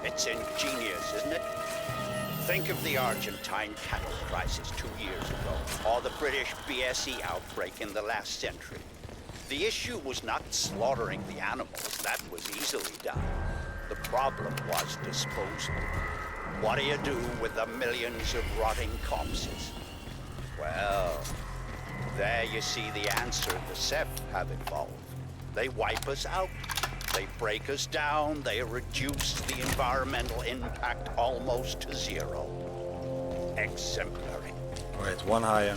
It's ingenious, isn't it? Think of the Argentine cattle crisis 2 years ago, or the British BSE outbreak in the last century. The issue was not slaughtering the animals, that was easily done. The problem was disposal. What do you do with the millions of rotting corpses? Well, there you see the answer the SEP have evolved. They wipe us out. They break us down, they reduce the environmental impact almost to zero. Exemplary. Alright, one higher.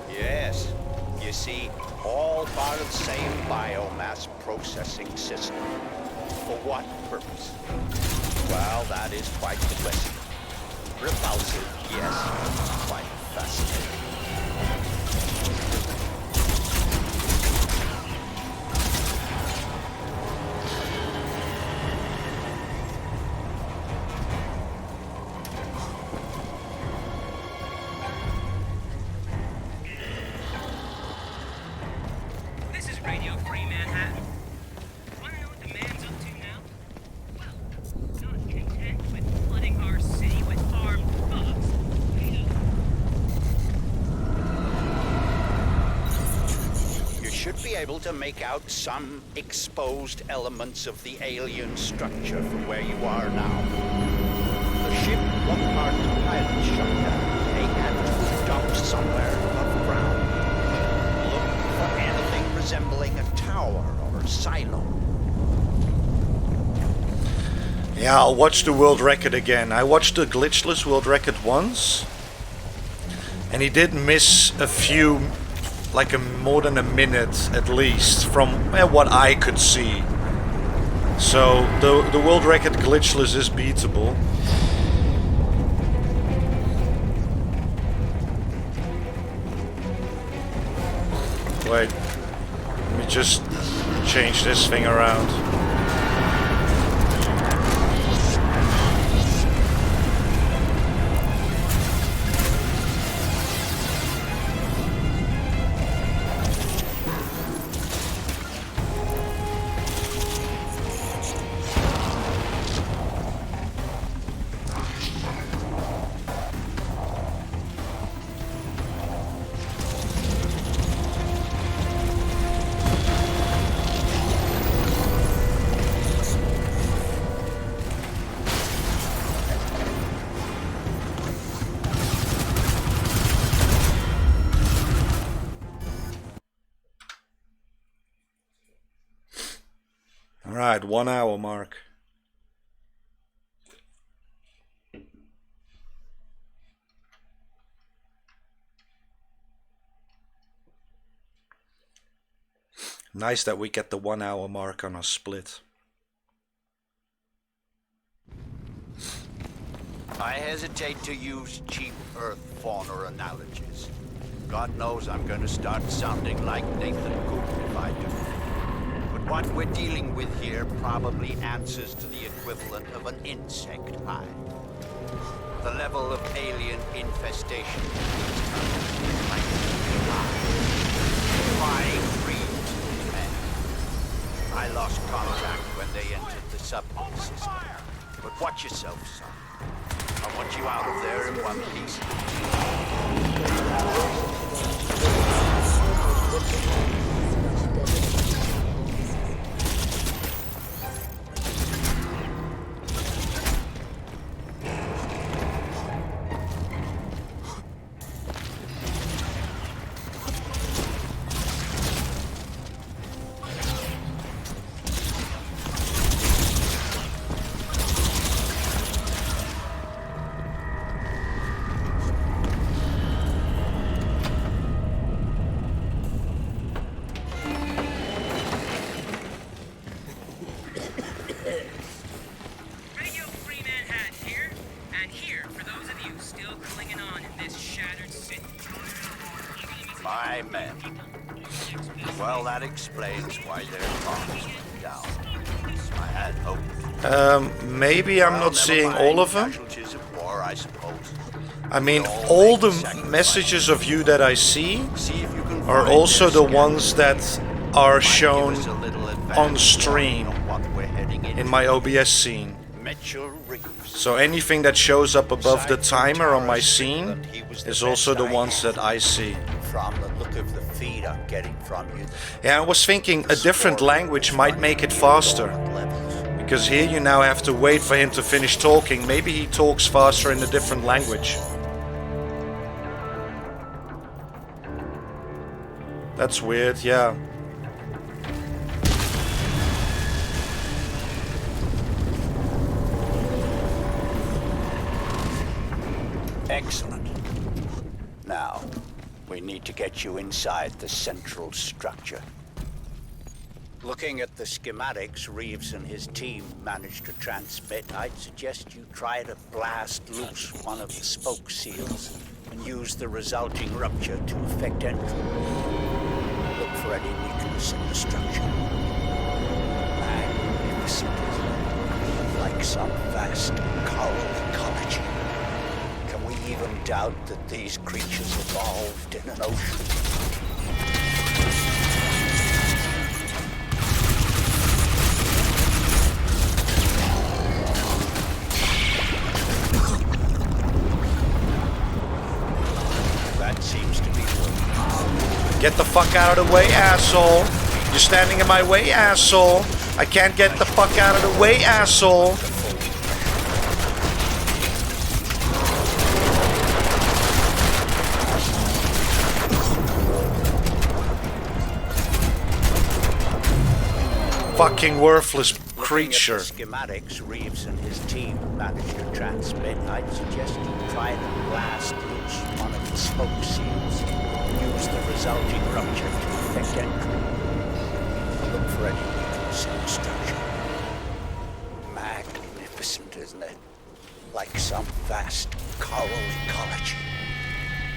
Yes, you see, All part of the same biomass processing system. For what purpose? Well, that is quite the question. Repulsive, yes. Quite fascinating. This is Radio Free Manhattan. Wanna know what the man's up to now? Well, not content with flooding our city with armed thugs. You should be able to make out some exposed elements of the alien structure from where you are now. The ship Lockhart pilot shot down may have to be dumped somewhere above ground. Look for anything resembling a tower or silo. Yeah, I'll watch the world record again. I watched the Glitchless world record once, and he did miss a few, like more than a minute at least, from what I could see. So the world record Glitchless is beatable. Wait, let me just change this thing around. Alright, 1 hour mark. Nice that we get the 1 hour mark on our split. I hesitate to use cheap Earth fauna analogies. God knows I'm going to start sounding like Nathan Cook if I do. But what we're dealing with here probably answers to the equivalent of an insect hive. The level of alien infestation in these tunnels is likely to be high. Defying dreams, men. I lost contact when they entered the subway system. But watch yourself, son. I want you out of there in one piece. My men. Well, that explains why their bombs went down. I had hoped. Maybe I'm not seeing all of them. Casualties of war, I suppose. I mean, all the messages of you that I see are also the ones that are shown on stream in my OBS scene. So anything that shows up above the timer on my scene is also the ones that I see. From the look of the feed I'm getting from you. Yeah, I was thinking a different language might make it faster. Because here you now have to wait for him to finish talking. Maybe he talks faster in a different language. That's weird, yeah. Excellent. Now, We need to get you inside the central structure. Looking at the schematics Reeves and his team managed to transmit, I'd suggest you try to blast loose one of the spoke seals and use the resulting rupture to effect entry. Look for any weakness in the structure. Magnificent, like some vast coral ecology. Can we even doubt that these creatures evolved in an ocean? Get the fuck out of the way, asshole. You're standing in my way, asshole. I can't get the fuck out of the way, asshole. Fucking worthless creature. Schematics Reeves and his team managed to transmit. I'd suggest you try to blast loose one of the spoke seals. Use the resulting rupture to effect entry. Look for any weakness in the structure. Magnificent, isn't it? Like some vast coral ecology.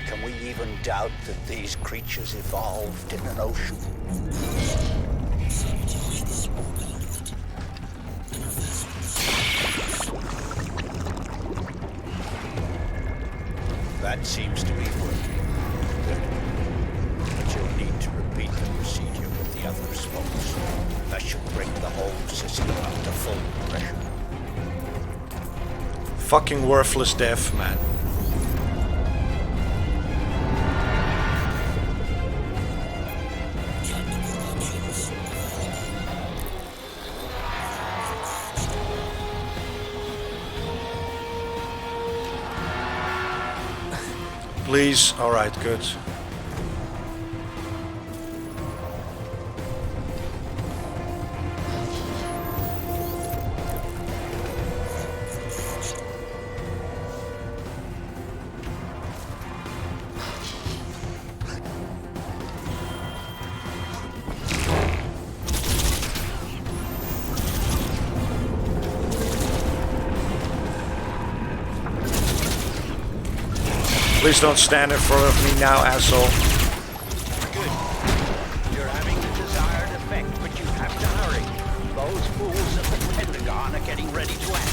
Can we even doubt that these creatures evolved in an ocean? That seems to be working. But you'll need to repeat the procedure with the other spokes. That should bring the whole system up to full pressure. Fucking worthless death, man. Please. Alright, good. Please don't stand in front of me now, asshole. Good. You're having the desired effect, but you have to hurry. Those fools at the Pentagon are getting ready to act.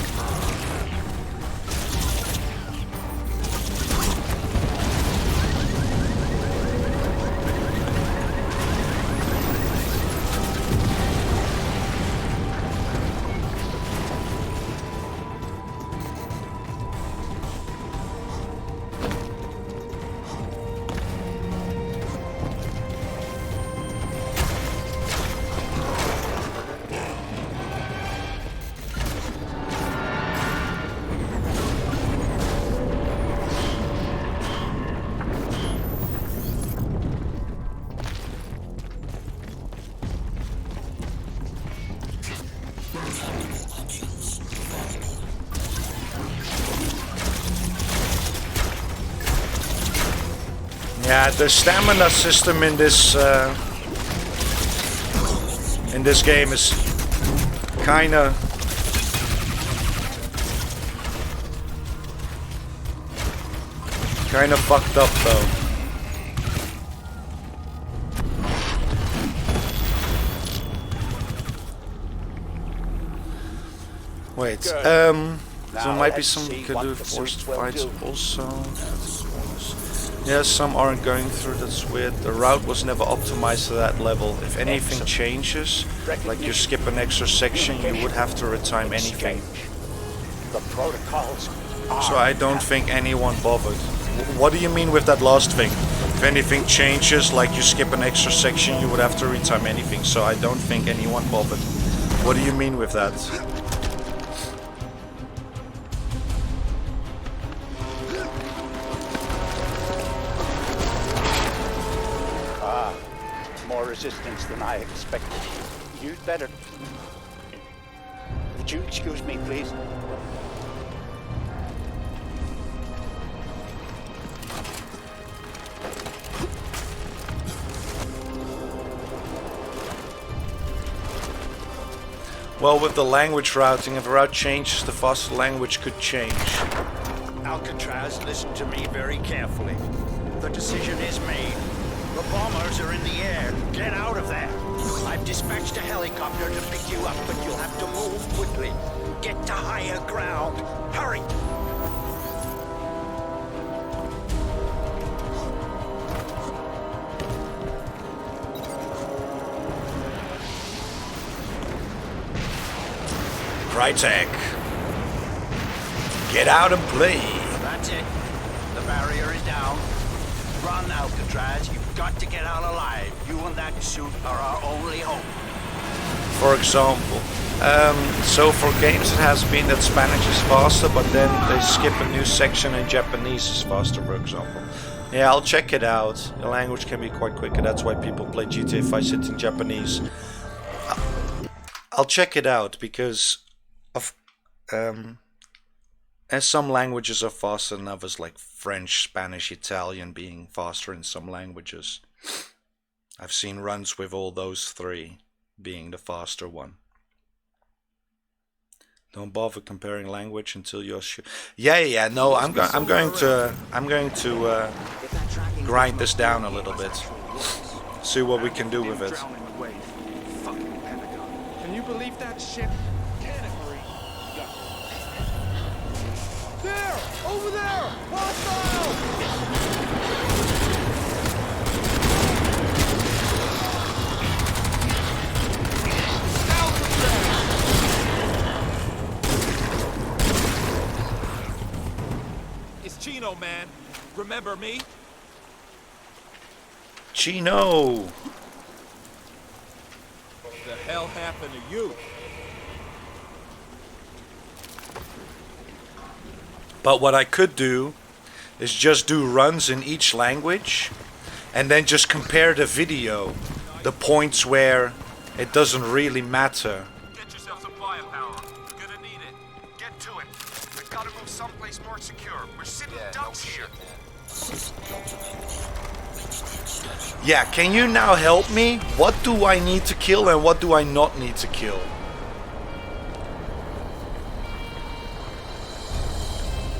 Yeah, the stamina system in this game is kinda fucked up though. Wait, there might be some we could do forced fights also. Yes, some aren't going through, that's weird. The route was never optimized to that level. If anything changes, like you skip an extra section, you would have to retime anything. So I don't think anyone bothered. What do you mean with that last thing? If anything changes, like you skip an extra section, you would have to retime anything. So I don't think anyone bothered. What do you mean with that? Resistance than I expected. You'd better... Would you excuse me, please? Well, with the language routing, if a route changes, the faster language could change. Alcatraz, listen to me very carefully. The decision is made. The bombers are in the air. Get out of there. I've dispatched a helicopter to pick you up, but you'll have to move quickly. Get to higher ground. Hurry! Crytek. Get out and play. That's it. The barrier is down. Run, Alcatraz. You've got to get out alive. You and that suit are our only hope. For example. So for games it has been that Spanish is faster, but then they skip a new section and Japanese is faster, for example. Yeah, I'll check it out. The language can be quite quick, and that's why people play GTA 5 City in Japanese. I'll check it out because of as some languages are faster than others, like French, Spanish, Italian being faster in some languages. I've seen runs with all those three being the faster one. Don't bother comparing language until you're sure. Yeah. No, I'm going to grind this down a little bit. See what we can do with it. Can you believe that shit? Can it, Marie? There! Over there! Hostile! It's Chino, man. Remember me? Chino! What the hell happened to you? But what I could do is just do runs in each language and then just compare the video, the points where it doesn't really matter. Get yourself some firepower. You're gonna need it. Get to it. We've got to move someplace more secure. We're sitting ducks here. Yeah, can you now help me? What do I need to kill and what do I not need to kill?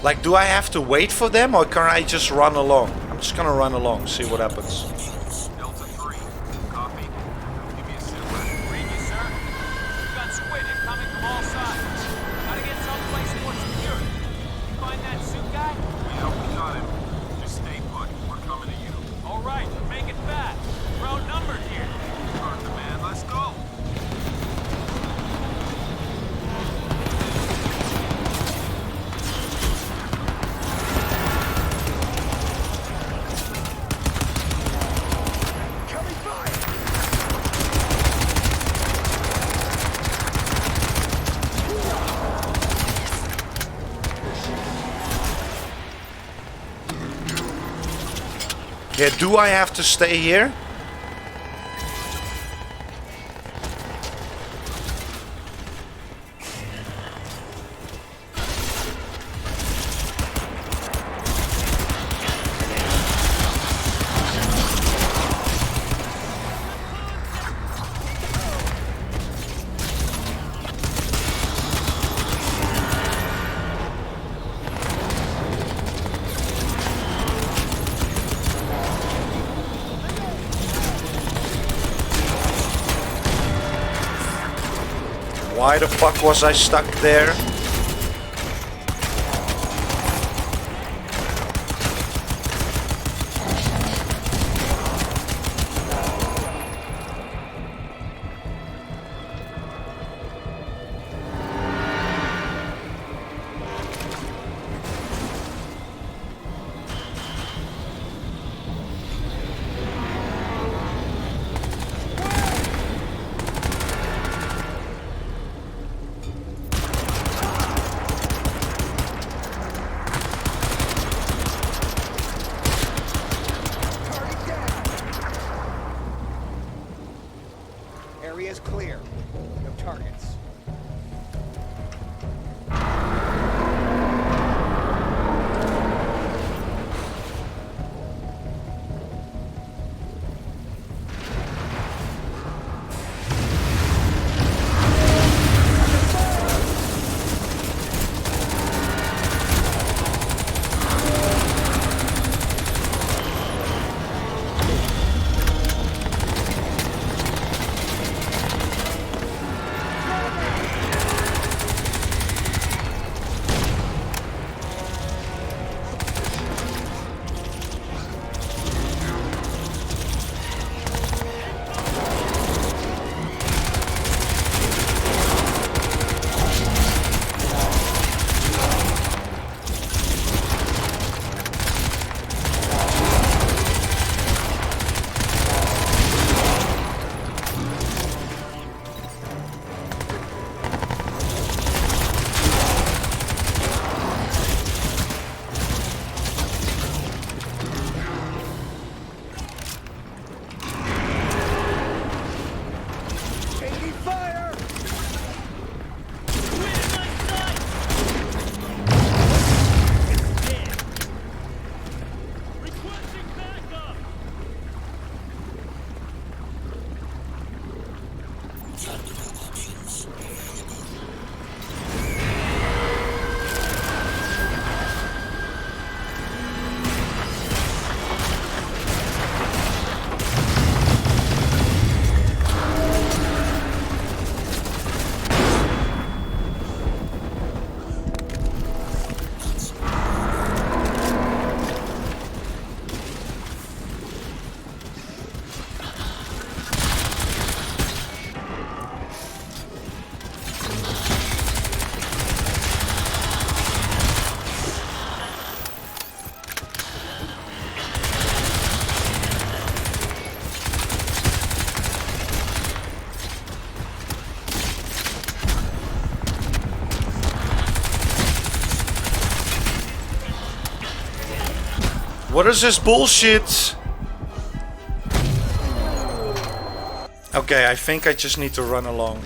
Like, do I have to wait for them or can I just run along? I'm just gonna run along, see what happens. Delta 3. Copy. Give me a sit rep. Read you, sir. We've got squid incoming from all sides. Gotta get someplace more secure. You find that suit guy? We got him. Just stay put. We're coming to you. All right, make it fast. We're outnumbered here. Arthur, man, let's go. Yeah, do I have to stay here? Why the fuck was I stuck there? Area's clear. No targets. What is this bullshit? Okay, I think I just need to run along.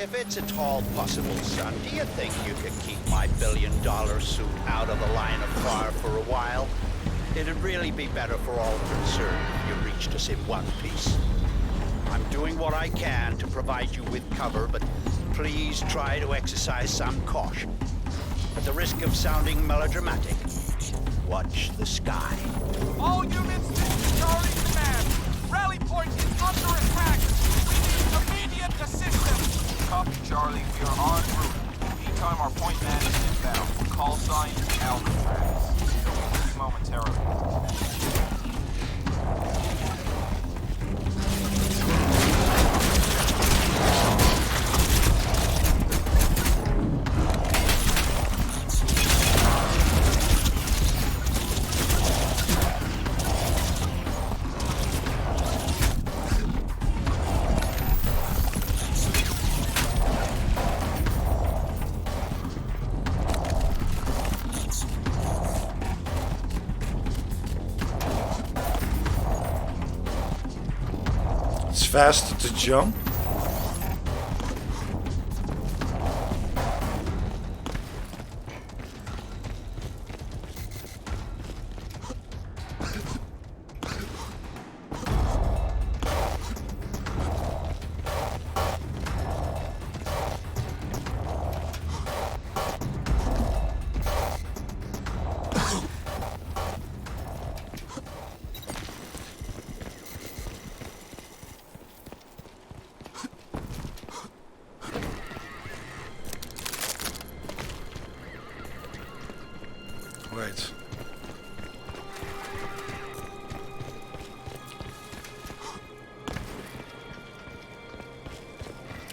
If it's at all possible, son, do you think you could keep my billion-dollar suit out of the line of fire for a while? It'd really be better for all concerned if you reached us in one piece. I'm doing what I can to provide you with cover, but please try to exercise some caution. At the risk of sounding melodramatic, watch the sky. All units, this is Charlie Command. Rally point is under attack. We need immediate assistance. Copy, Charlie. We are en route. Meantime, our point man is inbound. Call sign Alcatraz. See you momentarily. Faster to jump. Wait.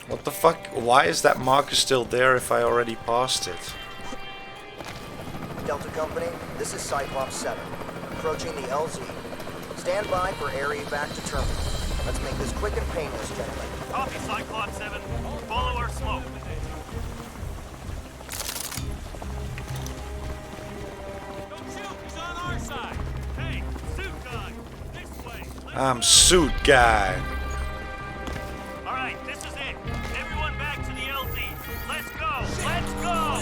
What the fuck? Why is that marker still there if I already passed it? Delta Company, this is Cyclops 7. Approaching the LZ. Stand by for area back to terminal. Let's make this quick and painless, gentlemen. Copy, Cyclops 7. Follow our smoke. Hey, suit guy, this way. I'm suit guy. All right, this is it. Everyone back to the LZ. Let's go. Let's go.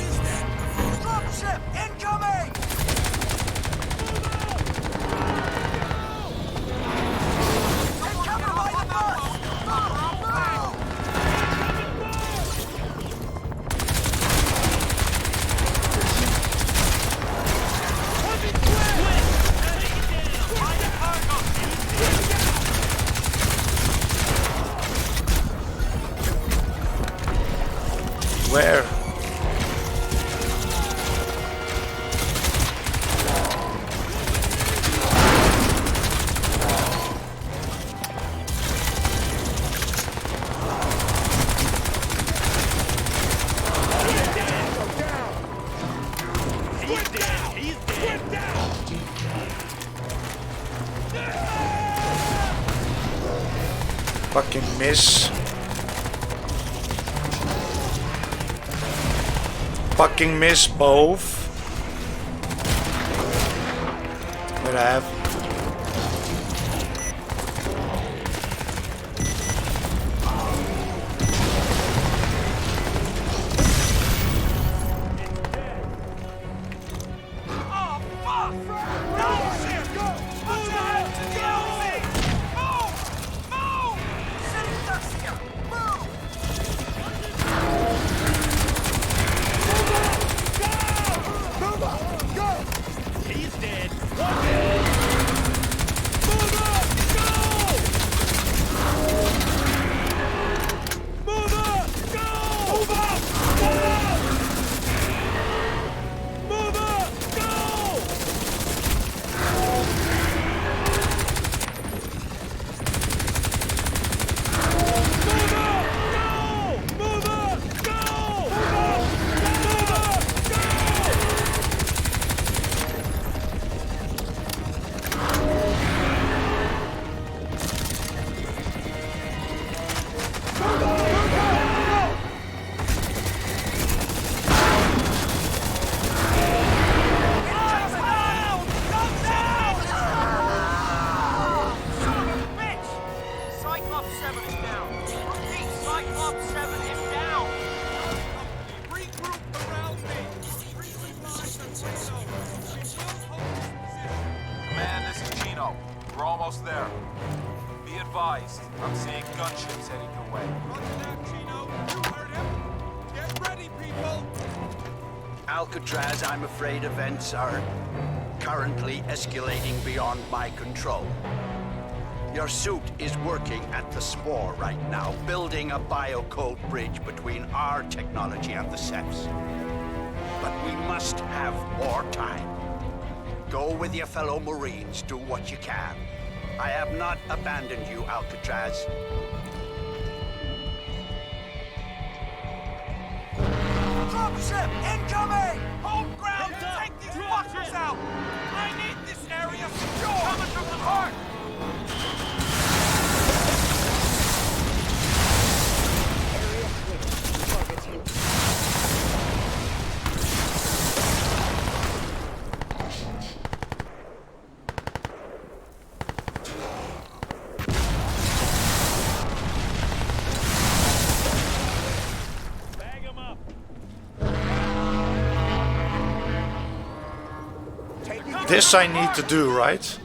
Dropship incoming! Take cover by the bus! Where? Fucking miss. Fucking miss both. What I have. He's dead. Almost there. Be advised, I'm seeing gunships heading your way. Roger that, Chino. You heard him. Get ready, people. Alcatraz, I'm afraid events are currently escalating beyond my control. Your suit is working at the spore right now, building a biocode bridge between our technology and the Cephs. But we must have more time. Go with your fellow Marines, do what you can. I have not abandoned you, Alcatraz. Dropship incoming! Hold ground and take these fuckers out! I need this area secure! Coming from the heart! This I need to do, right?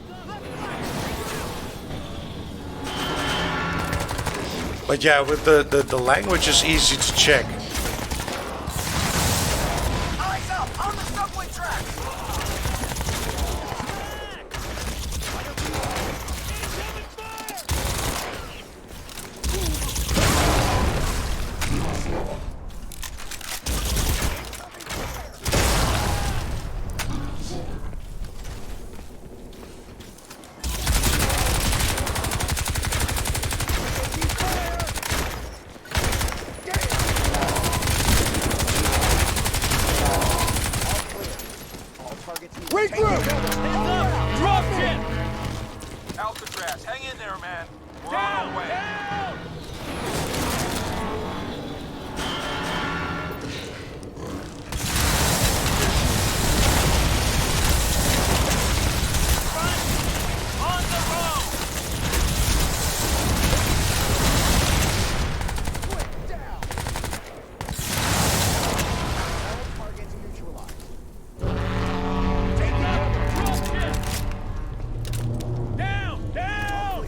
But yeah, with the language is easy to check. Eyes up! On the subway track! Alcatraz, hang in there, man. We're on our way. On the road! Quick, down! All targets neutralized. Take cover! Dropship! Down! Down!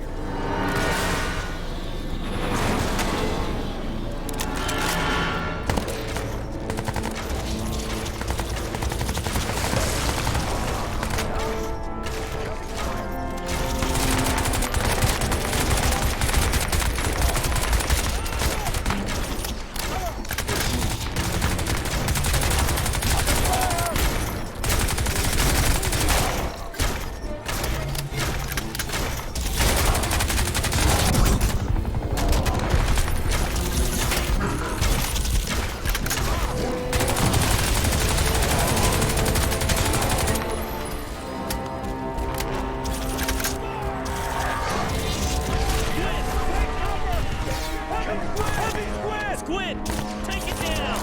Squid! Take it down!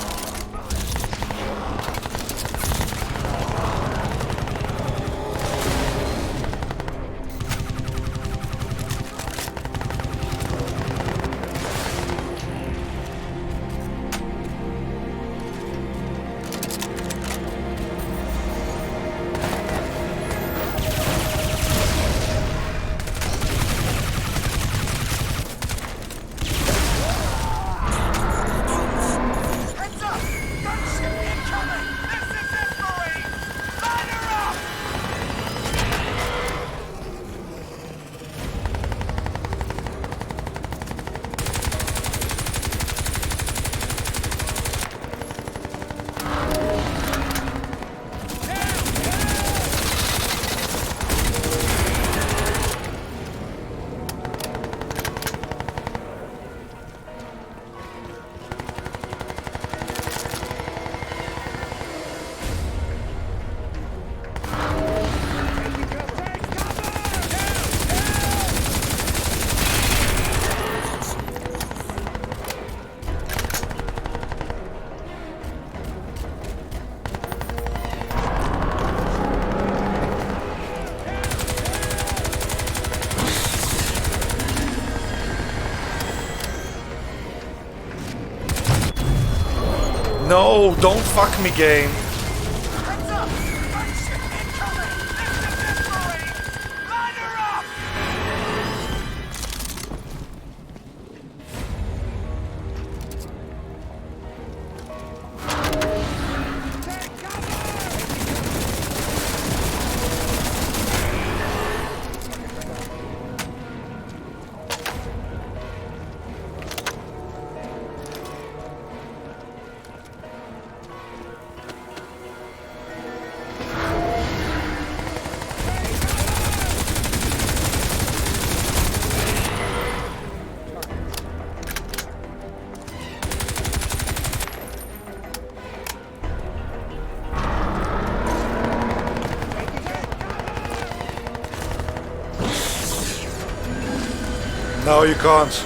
Heads up! Gunship incoming! This is it, Marine! Line her up! No, don't fuck me, game. Heads up! Gunship incoming! This is it, Marine! Line her up! No, you can't.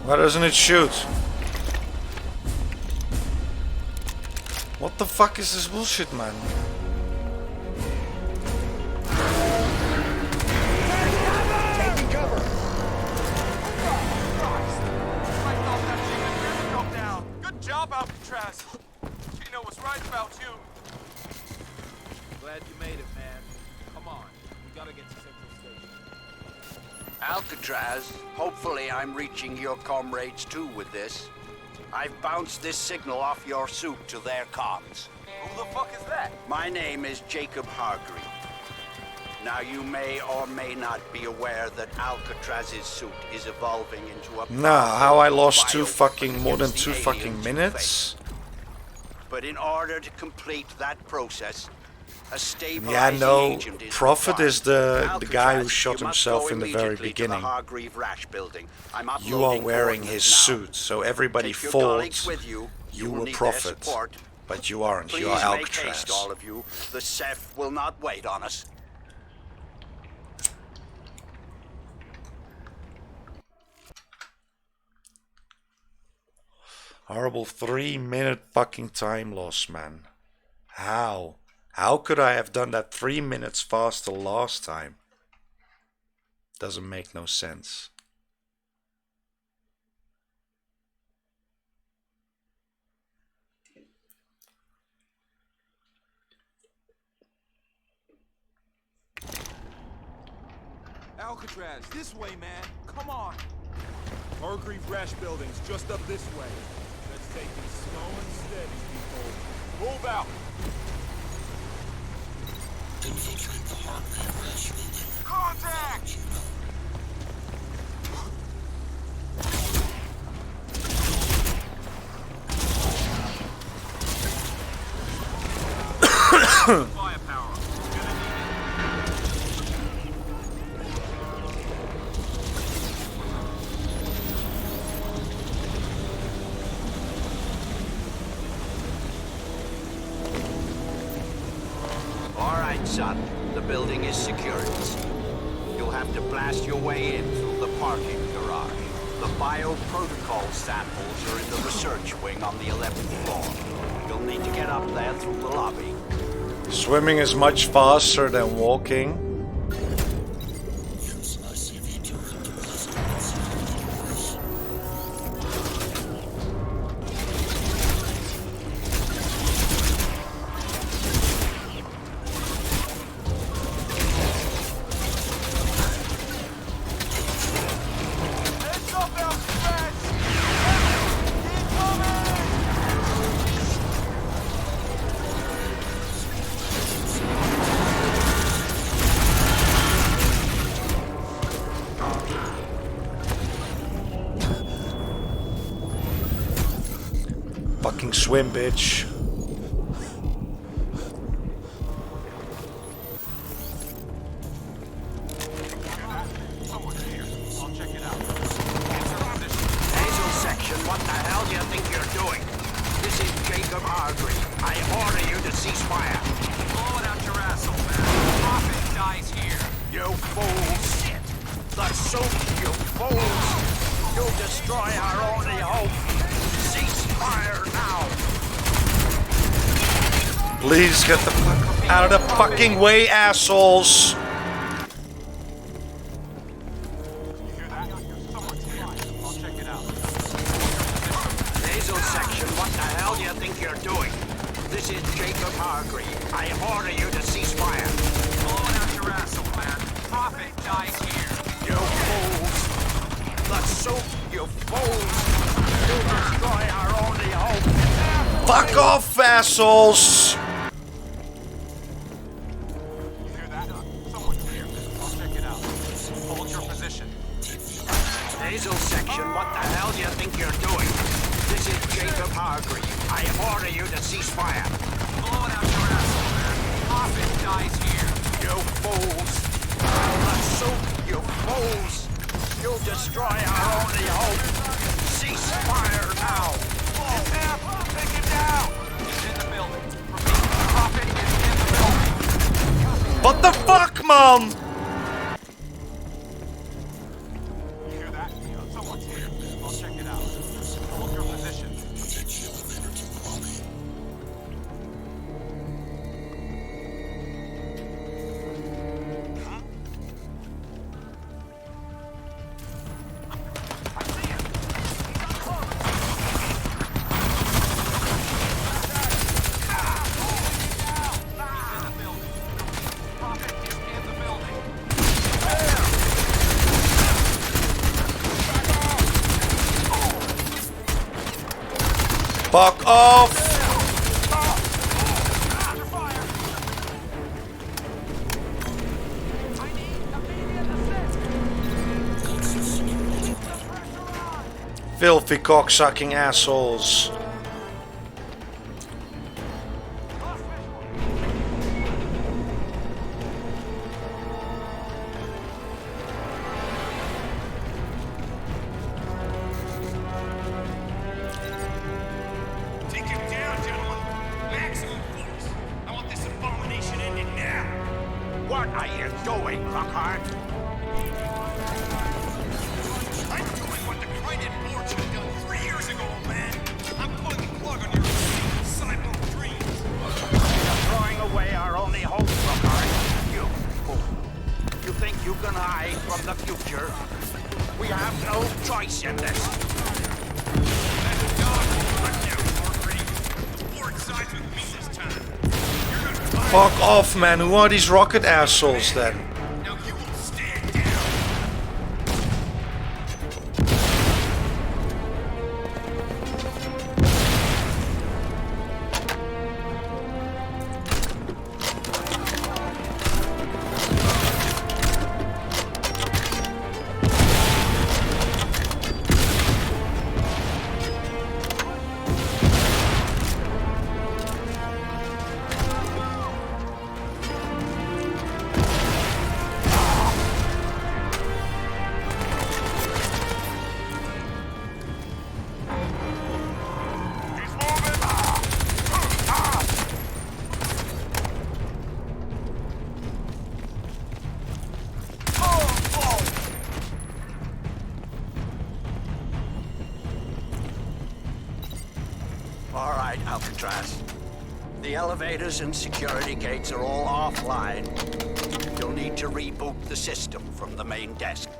Why doesn't it shoot? What the fuck is this bullshit, man? Taking cover! Good job, Alcatraz. Gino was right about you. Glad you made it, man. Come on, we gotta get to Central Station. Alcatraz, hopefully I'm reaching your comrades too with this. I've bounced this signal off your suit to their comms. Who the fuck is that? My name is Jacob Hargreave. Now you may or may not be aware that Alcatraz's suit is evolving into a... Nah, how I lost more than two fucking minutes? But in order to complete that process, a stabilizing yeah, no, agent is Prophet required. is the guy who Alcatraz, shot you must himself go in the very immediately to beginning. the Hargreave Rash building. I'm You are uploading wearing his coordinates now. suit, so everybody Take your thought colleagues with you. you will were need their Prophet. support. But you aren't, Please you are make haste, Alcatraz. all of you. The Ceph will not wait on us. Horrible 3-minute fucking time loss, man. How? How could I have done that 3 minutes faster last time? Doesn't make no sense. Alcatraz, this way, man. Come on. Hargreave Rash building's just up this way. Let's take it slow and steady, people. Move out. Infiltrate the Hargreave Rash building. Contact! Firepower. All right, son. The building is secured. You'll have to blast your way in through the parking garage. The bioprotocol samples are in the research wing on the 11th floor. You'll need to get up there through the lobby. Swimming is much faster than walking. Yes, ICV turret deposit inside the doors. Heads up, Alcatraz! Incoming! fucking swim, bitch. Hazel section, what the hell do you think you're doing? This is Jacob Hargreave. I order you to cease fire. Blow it out your asshole, man. Prophet dies here. You fools! Shit! The soup, you fools! You'll destroy our only hope. Cease fire now! Please get the fuck out of the fucking way, assholes. Hazel section, what the hell do you think you're doing? This is Jacob Hargreave. I order you to cease fire. Blow it out your asshole, man. Prophet dies here. You fools! The soup, you fools! You'll destroy our only hope. Fuck off, assholes. Hazel section, what the hell do you think you're doing? This is Jacob Hargreave. I order you to cease fire. Blow it out your asshole, man. Prophet dies here. You fools! The soup, you fools! You'll destroy our only hope. Cease fire now! Take him down! He's in the building. Repeat, Prophet is in the building. What the fuck, man? Someone's here. I'll check it out. Hold your position. Fuck off! Filthy cocksucking assholes. Take him down, gentlemen. Maximum force. I want this abomination ended now. What are you doing, Lockhart? I'm doing what the Crysis board should have done 3 years ago, man. I'm pulling the plug on your cyborg dreams. You're throwing away our only hope, Lockhart. You fool. You think you can hide from the future? We have no choice in this. Fuck off, man. Who are these rocket assholes then? All right, Alcatraz. The elevators and security gates are all offline. You'll need to reboot the system from the main desk.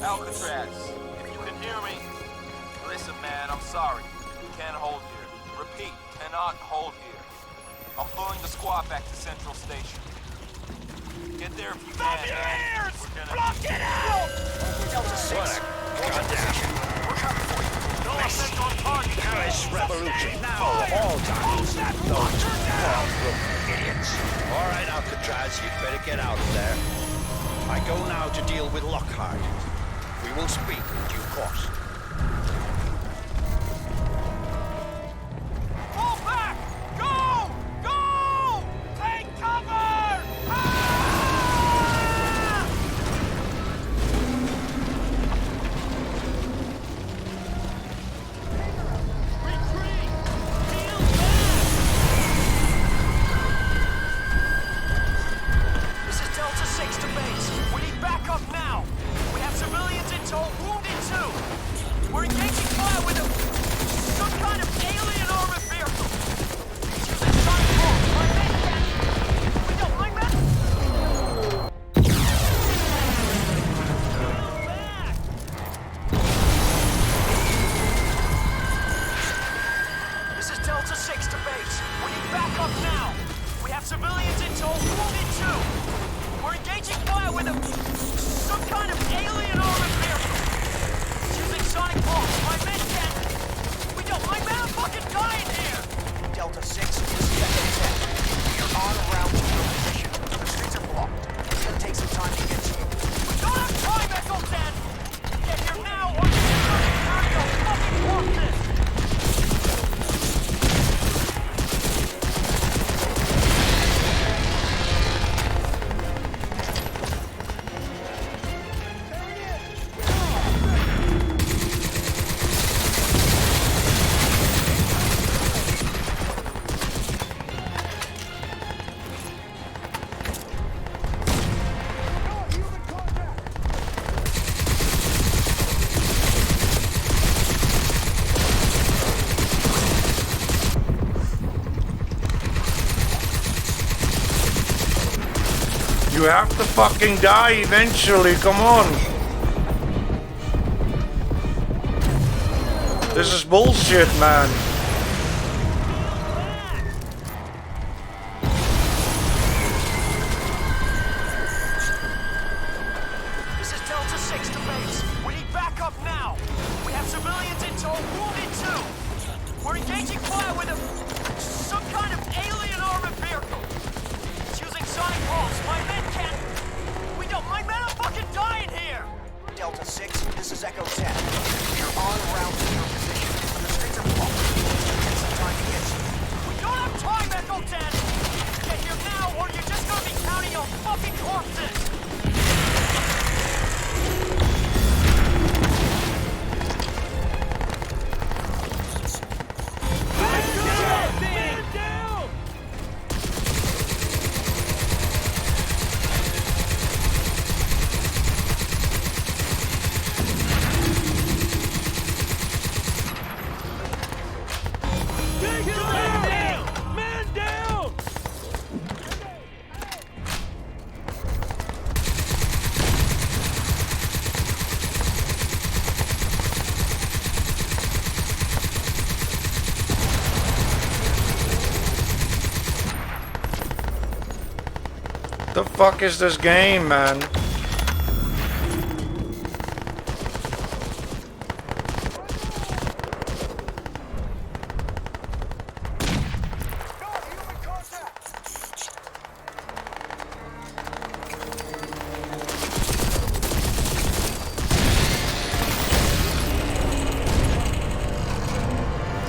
Alcatraz, if you can hear me, listen, man, I'm sorry. Can't hold here. Repeat, cannot hold here. I'm pulling the squad back to Central Station. Get there if you can. Stop your ears! Block it out! Delta 6. We're coming for you. No effect on target. Paris Revolution. Now of all times. Those broken idiots. All right, Alcatraz, you'd better get out of there. I go now to deal with Lockhart. We will speak in due course. Fall back! Go! Go! Take cover! Retreat! Heel back! This is Delta 6 to base. We need backup now. We have civilians in tow, wounded too. We're engaging fire with some kind of alien armored vehicle. It's using sonic bombs. My men can't. We don't mind that. This is Delta 6 to base. We need backup now. We have civilians in tow, wounded too. We're engaging fire with some kind of alien armored vehicle. It's using sonic bombs. My men can't. We don't. My men are fucking dying here. Delta 6, this is Echo 10. We are on route to your position. The streets are blocked. It's gonna take some time to get to you. We don't have time, Echo 10. Get here now, or you're gonna carry your fucking corpses. You have to fucking die eventually, come on! This is bullshit, man. This is Delta 6 to base. We need backup now. We have civilians in tow, wounded too. We're engaging fire with some kind of alien armored vehicle. It's using sonic bombs. My men can't. We don't. My men are fucking dying here. Delta 6, this is Echo 10. We are on route to your position. The streets are blocked. It's gonna take some time to get to you. We don't have time, Echo 10. Get here now, or you're just gonna be counting your fucking corpses. The fuck is this game, man?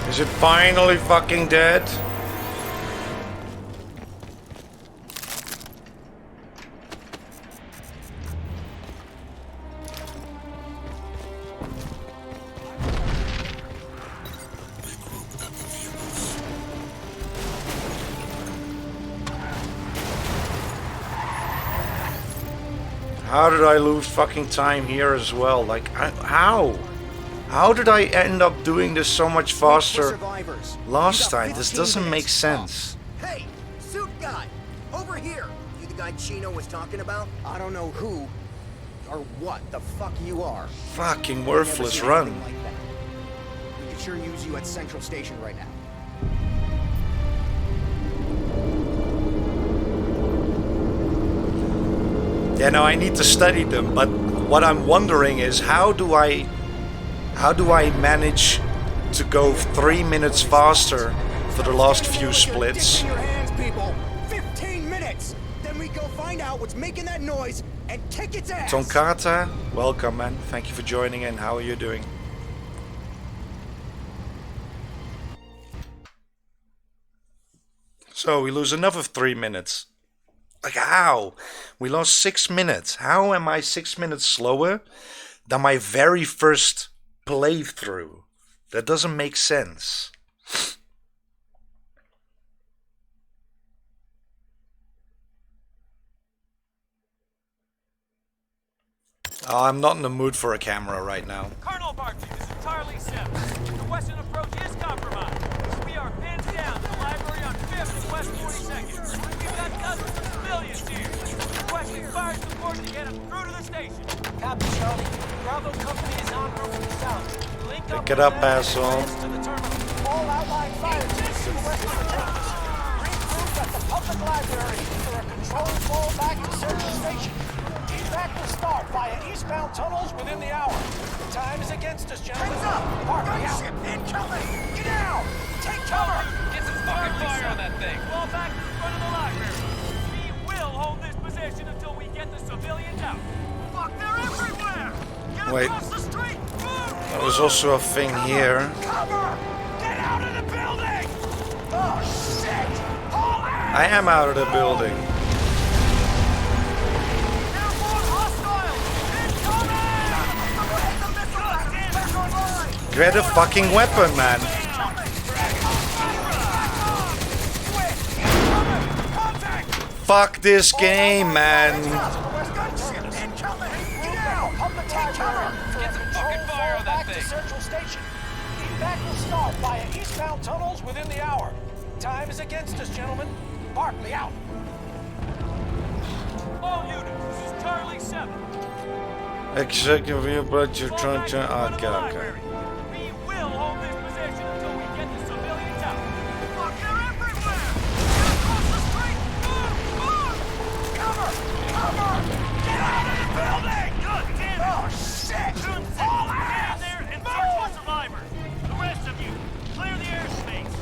Is it finally fucking dead? How did I lose fucking time here as well? Like, how? How did I end up doing this so much faster last time? This doesn't make sense. Hey, suit guy! Over here! You the guy Chino was talking about? I don't know who or what the fuck you are. Fucking worthless run. Like that. We could sure use you at Central Station right now. Yeah, no, I need to study them, but what I'm wondering is how do I manage to go 3 minutes faster for the last few splits? In your hands, people. 15 minutes. Then we go find out what's making that noise and kick its ass. Tonkata, welcome, man. Thank you for joining in. How are you doing? So we lose another 3 minutes. Like how? We lost 6 minutes. How am I 6 minutes slower than my very first playthrough? That doesn't make sense. Oh, I'm not in the mood for a camera right now. Colonel Barkley, this is Charlie 7. The western approach is compromised. We are pinned down to the library on 5th and West 42nd. We've got dozens of civilians here. Requesting fire support to get them through to the station. Copy, Charlie. Bravo Company is en route to the south. Link Pick it up, asshole. to the terminal. All outlying fires to the west of the terminus. Regroup at the public library for a controlled fall back to Central Station. Evac will start via eastbound tunnels within the hour. Time is against us, gentlemen. Heads up! Parkley out. Incoming! Get down! Take cover! Get some fucking fire on that thing. Fall back in front of the library. We will hold this position until we get the civilians out. Fuck, they're everywhere! Get Wait. across the street! Move! There was also a thing here. Cover! Get out of the building! Oh, shit! Haul ass! I am out of the building. Get a fucking weapon, man. Fuck this game, man. Get some fucking fire on that thing. Central Station. Evac will start via eastbound tunnels within the hour. Time is against us, gentlemen. Barkley out. All units, this is Charlie 7. Executive budget Okay. okay. We will hold this position until we get the civilians out. Fuck, they're everywhere! Get across the street! Move! Move! Cover! Cover! Get out of the building! Good, damn it! Oh, shit! Soon All stand ass! there and search for survivors. The rest of you, clear the airspace.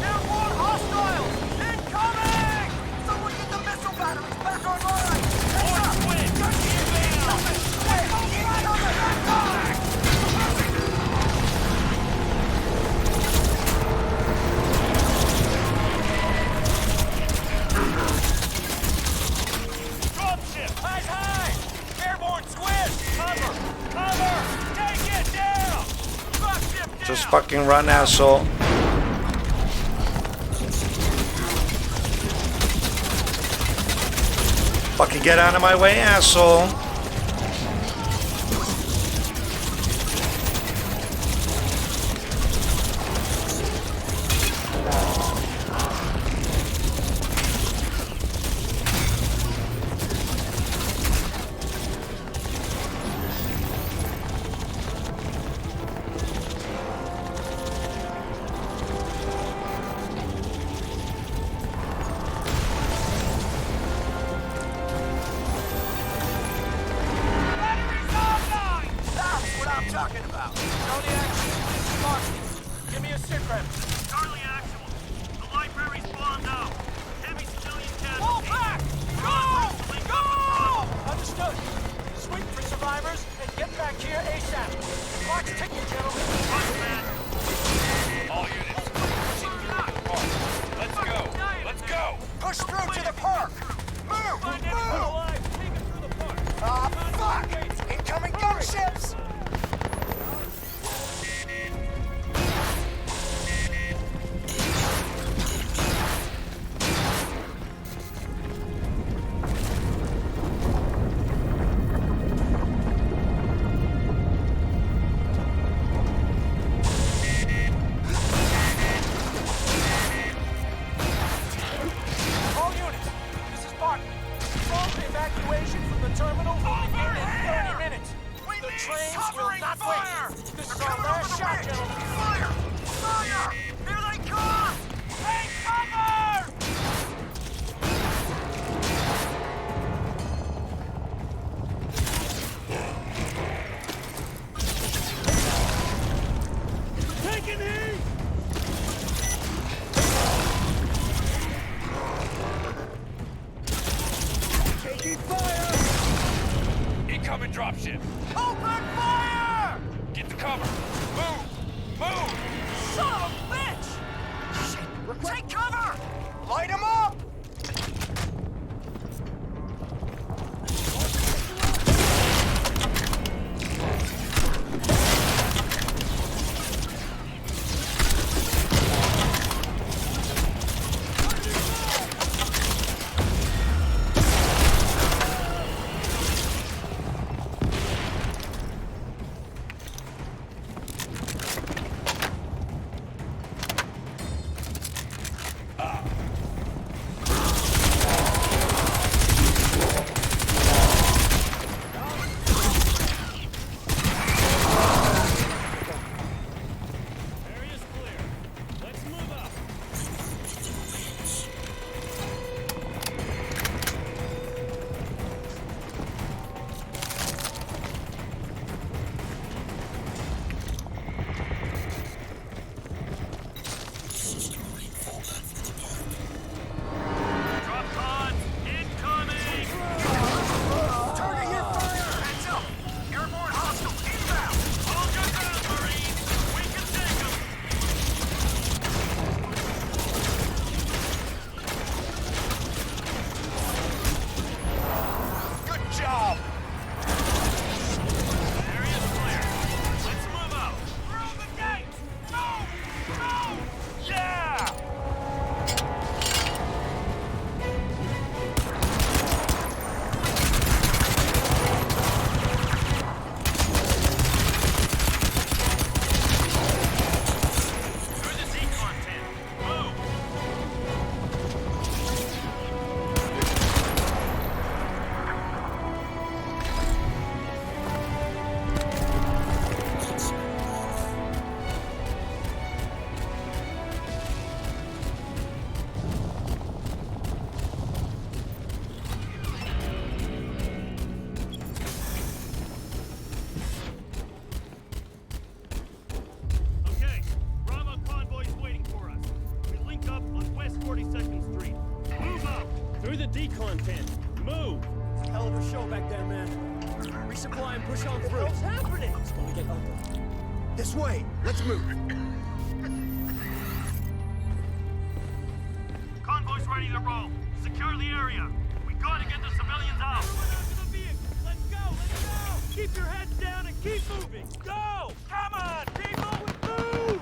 Airborne hostiles! Incoming! Someone get the missile batteries back online! Heads up! Dropship, high, high! Airborne Swiss! Cover! Cover! Take it down! Dropship down! Just fucking run, asshole. Fucking get out of my way, asshole. That's what I'm talking about! Tony Action, Barkley, give me a sit rep. Charlie Actual. The library's bombed out. Heavy civilian Fall casualties. back! Go! Go! Understood. Sweep for survivors and get back here ASAP. Clock's ticking, gentlemen. All units, proceed to the park. Let's go. Let's go. Push through to the park! Move! Find anyone alive. Take them through the park. Fuck! Incoming James will not win. This is our last shot, gentlemen. Fire! Fire! Here they come! Take cover! Taking heat! Taking fire! Incoming dropship. Open fire! Get the cover. Move! Move! Son of a bitch! Shit! Take cover! Light him up! Content. Move! It's a hell of a show back there, man. Resupply and push on through. What's happening? It's gonna get ugly. This way. Let's move. Convoy's ready to roll. Secure the area. We gotta get the civilians out. Everyone out to the vehicle. Let's go. Let's go. Keep your heads down and keep moving. Go! Come on, people. Move!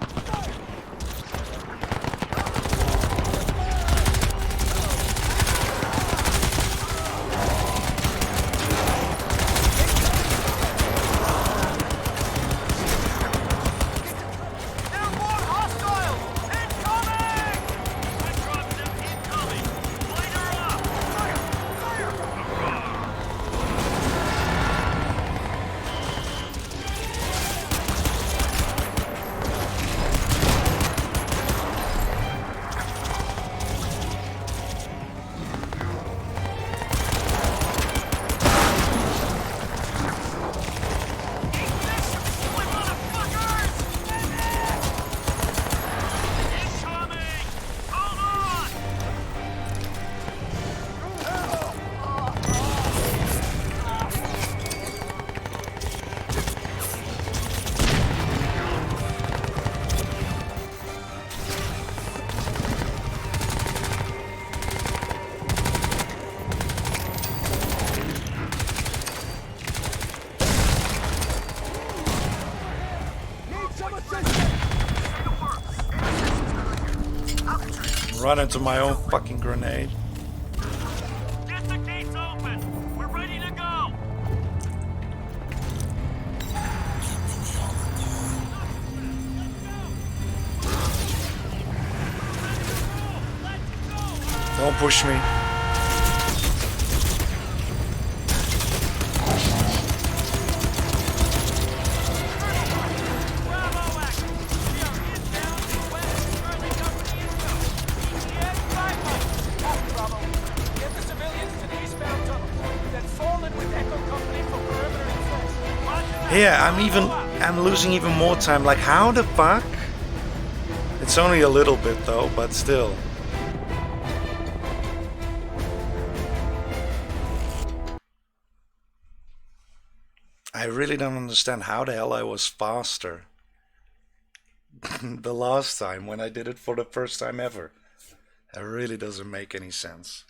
Run into my own fucking grenade. Get the gates open. We're ready to go. Don't push me. Yeah, I'm losing even more time. Like, how the fuck? It's only a little bit though, but still. I really don't understand how the hell I was faster the last time when I did it for the first time ever. It really doesn't make any sense.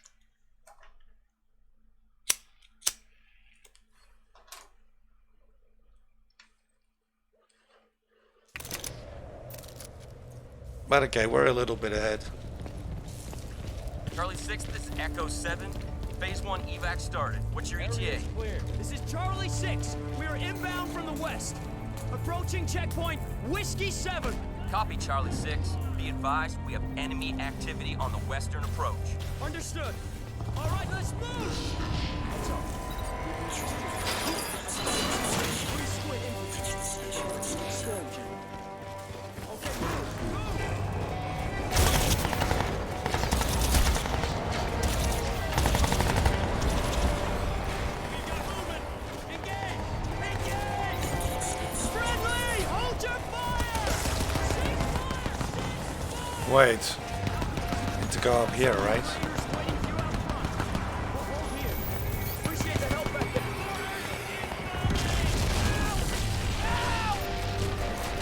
But okay, we're a little bit ahead. Charlie 6, this is Echo 7. Phase 1 evac started. What's your ETA? Clear. This is Charlie 6. We are inbound from the west. Approaching checkpoint Whiskey 7. Copy, Charlie 6. Be advised, we have enemy activity on the western approach. Understood. All right, let's move. What's up? Okay, move. Wait. Need to go up here, right?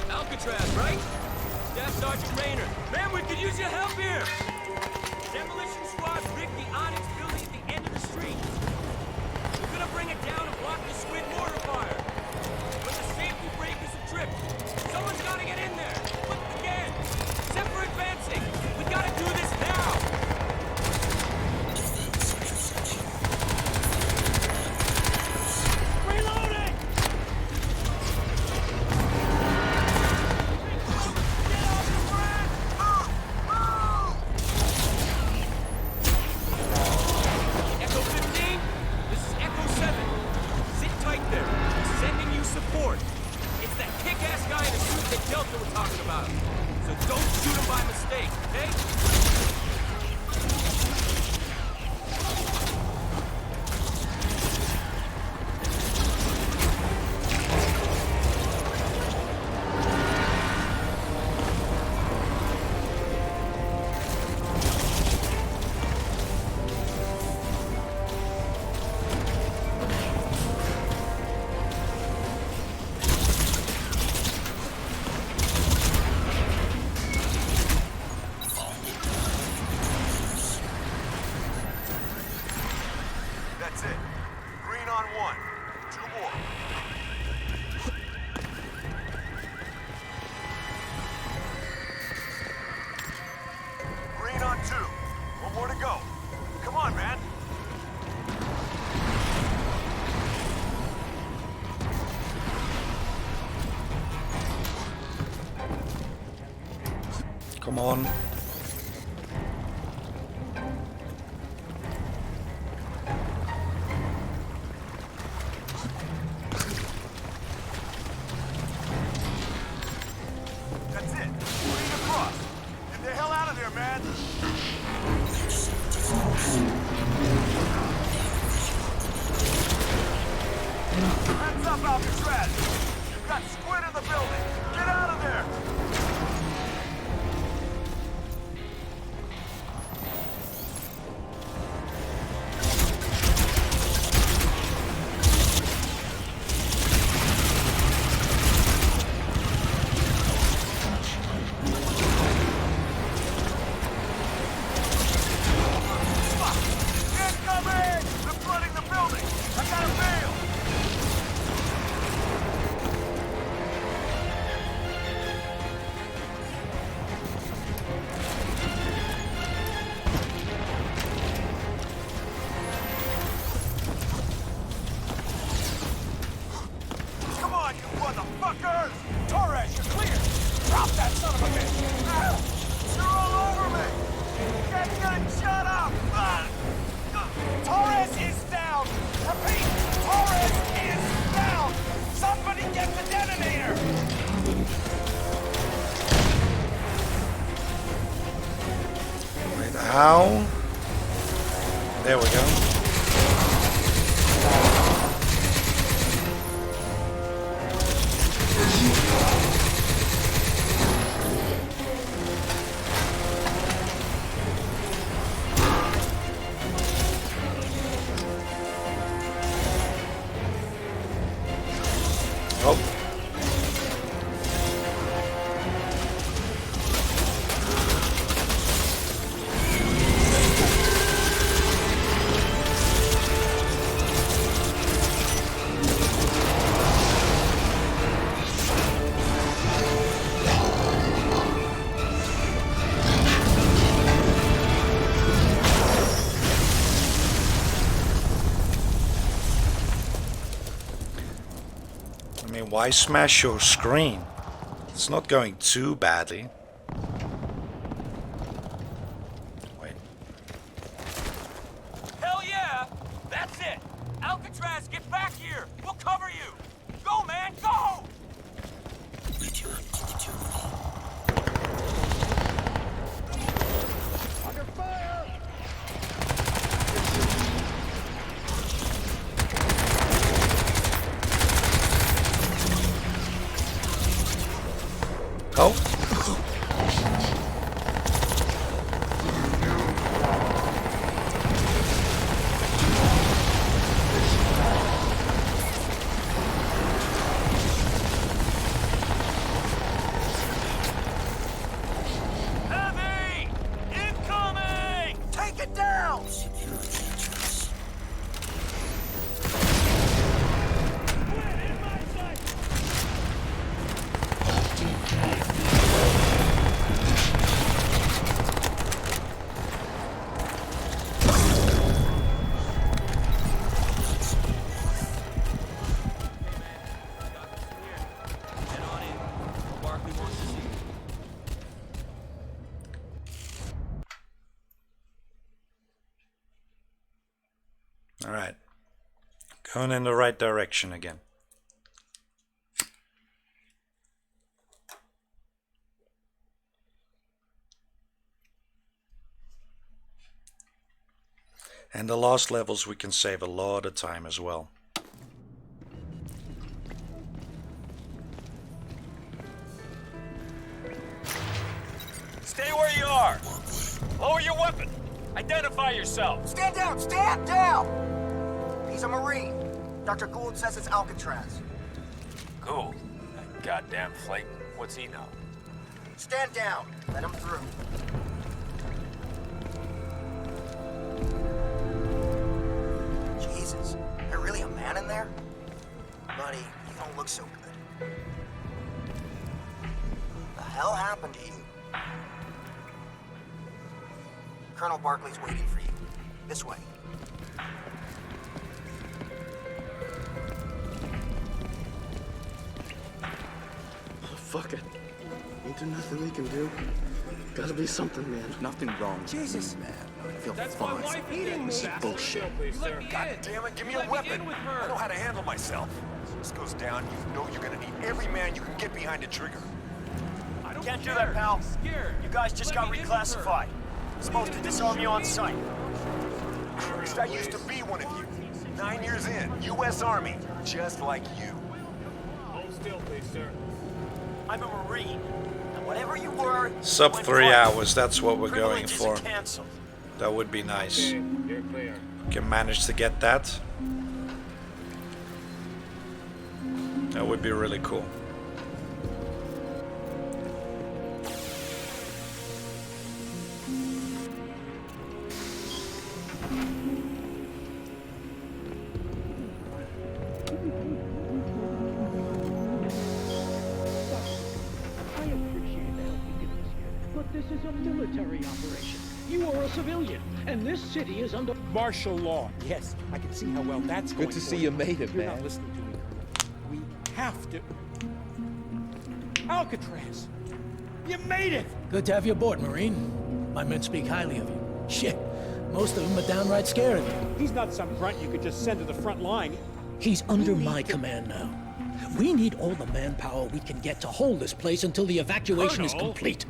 Alcatraz, right? Staff Sergeant Rayner. Man, we could use your help here. Demolition squad rigged the Onyx building at the end of the street. We're gonna bring it down and block the squid mortar fire. But the safety breakers are tripped. Someone's gotta get in there. Look again. Except for advancing. We gotta do this now. Reloading! Echo 15, this is Echo 7. Sit tight there. Sending you support. It's that kick-ass guy in the suit that Delta was talking about. So don't shoot him by mistake, okay? That's it. Green on 1. 2 more. Green on 2. 1 more to go. Come on, man. Come on. That's it. Green across. Get the hell out of there, man. Hands up, Alcatraz. You've got squid in the building. Get out of there. Incoming! They're flooding the building! I gotta bail! Come on, you motherfuckers! Torres, you're clear! Drop that son of a bitch! Ah, you're all over me! Can't get it shut up! Torres is down! Repeat! Torres is down! Somebody get the detonator! Wait, how? There we go. Oh. Why smash your screen? It's not going too badly. Wait. Hell yeah! That's it! Alcatraz, get back here! We'll cover you! Go, man, go! Under fire! Oh. Heavy! Incoming! Take it down! All right. Going in the right direction again. And the last levels we can save a lot of time as well. Stay where you are! Lower your weapon! Identify yourself! Stand down! Stand down! He's a Marine. Dr. Gould says it's Alcatraz. Gould? That goddamn flake. What's he know? Stand down. Let him through. Jesus. There really a man in there? Buddy, you don't look so good. The hell happened to you? Colonel Barkley's waiting for you. This way. Fuck it. Ain't there nothing we can do? Gotta be something, man. Nothing wrong. Jesus, man. I feel That's fine. my wife eating me. Bullshit. God damn it, give me a weapon. I know how to handle myself. This goes down, you know you're gonna need every man you can get behind the trigger. Can't do that, pal. You guys just got reclassified. Supposed to disarm you on sight. Christ, I used to be one of you. 9 years in, U.S. Army, just like you. Hold still, please, sir. I'm a Marine. And whatever you were, Sub went 3 quiet. hours, that's what we're going Privileges for. are canceled. That would be nice. You're clear. Can manage to get that. That would be really cool. I appreciate the help you give us here, but this is a military operation. You are a civilian, and this city is under Martial law. Yes, I can see how well that's going. Good to see for you made it, You're man. not listening to me, Colonel. We have to. Alcatraz! You made it! Good to have you aboard, Marine. My men speak highly of you. Shit, most of them are downright scared of you. He's not some grunt you could just send to the front line. He's under my command now. We need all the manpower we can get to hold this place until the evacuation is Colonel? complete.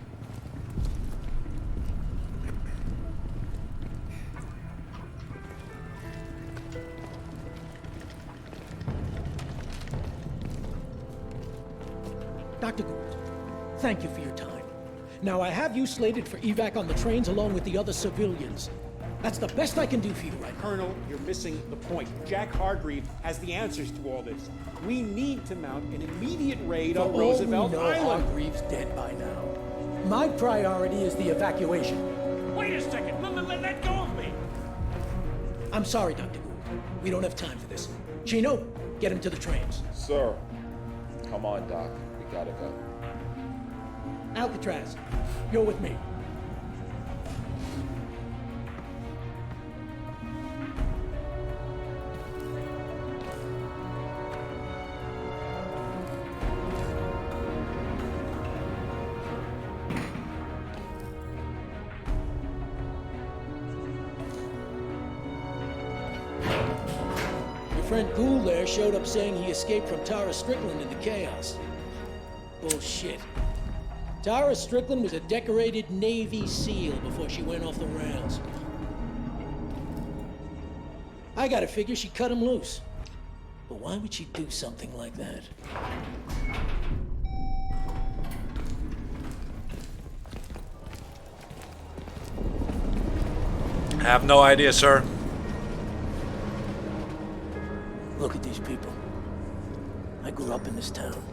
Dr. Gould, thank you for your time. Now, I have you slated for evac on the trains along with the other civilians. That's the best I can do for you right now. Colonel, you're missing the point. Jack Hargreave has the answers to all this. We need to mount an immediate raid on Roosevelt Island. Hargreave's dead by now. My priority is the evacuation. Wait a second! Let go of me! I'm sorry, Dr. Gould. We don't have time for this. Chino, get him to the trains. Sir. Come on, Doc. We gotta go. Alcatraz, you're with me. Friend Gould there showed up saying he escaped from Tara Strickland in the chaos. Bullshit. Tara Strickland was a decorated Navy SEAL before she went off the rails. I gotta figure she cut him loose. But why would she do something like that? I have no idea, sir. Look at these people. I grew up in this town.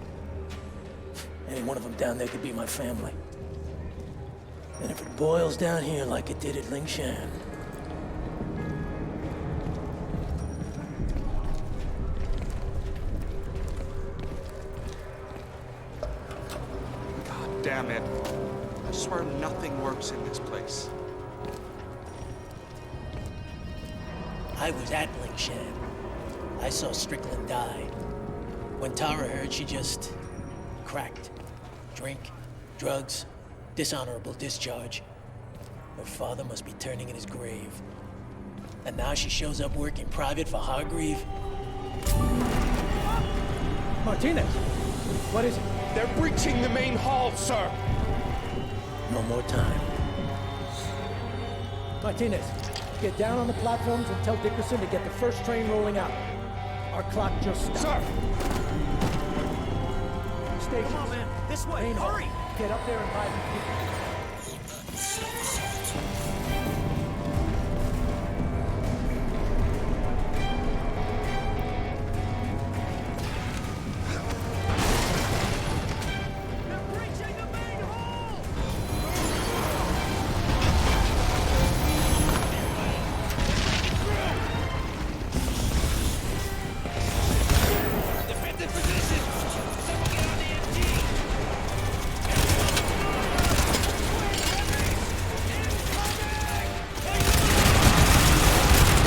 Any one of them down there could be my family. And if it boils down here like it did at Lingshan... God damn it. I swear nothing works in this place. I was at Lingshan. I saw Strickland die. When Tara heard, she just cracked. Drink, drugs, dishonorable discharge. Her father must be turning in his grave. And now she shows up working private for Hargreave. Martinez, what is it? They're breaching the main hall, sir. No more time. Martinez, get down on the platforms and tell Dickerson to get the first train rolling out. Our clock just stopped. Sir! Stations. Come on, man. This way. Hurry! Get up there and buy them people.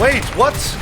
Wait, what?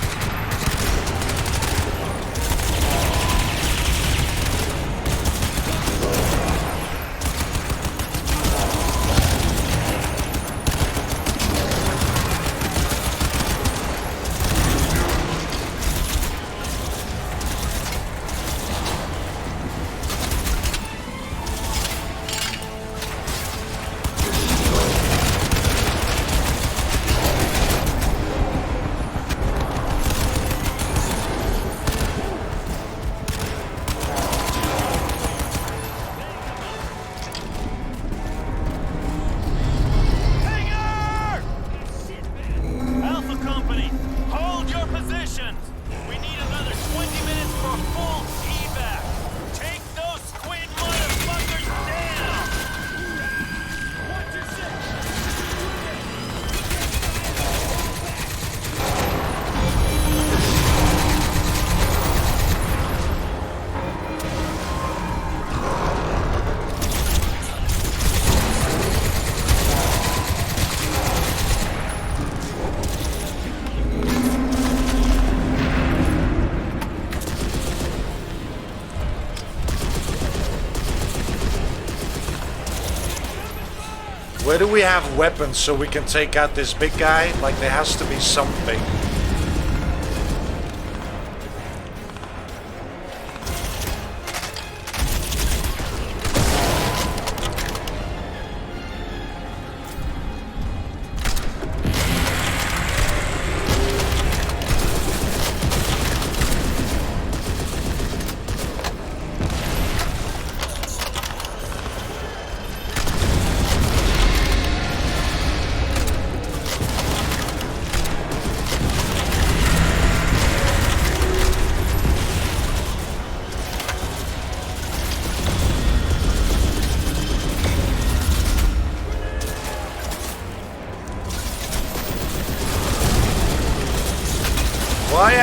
Where do we have weapons so we can take out this big guy? Like, there has to be something.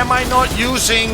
am I not using?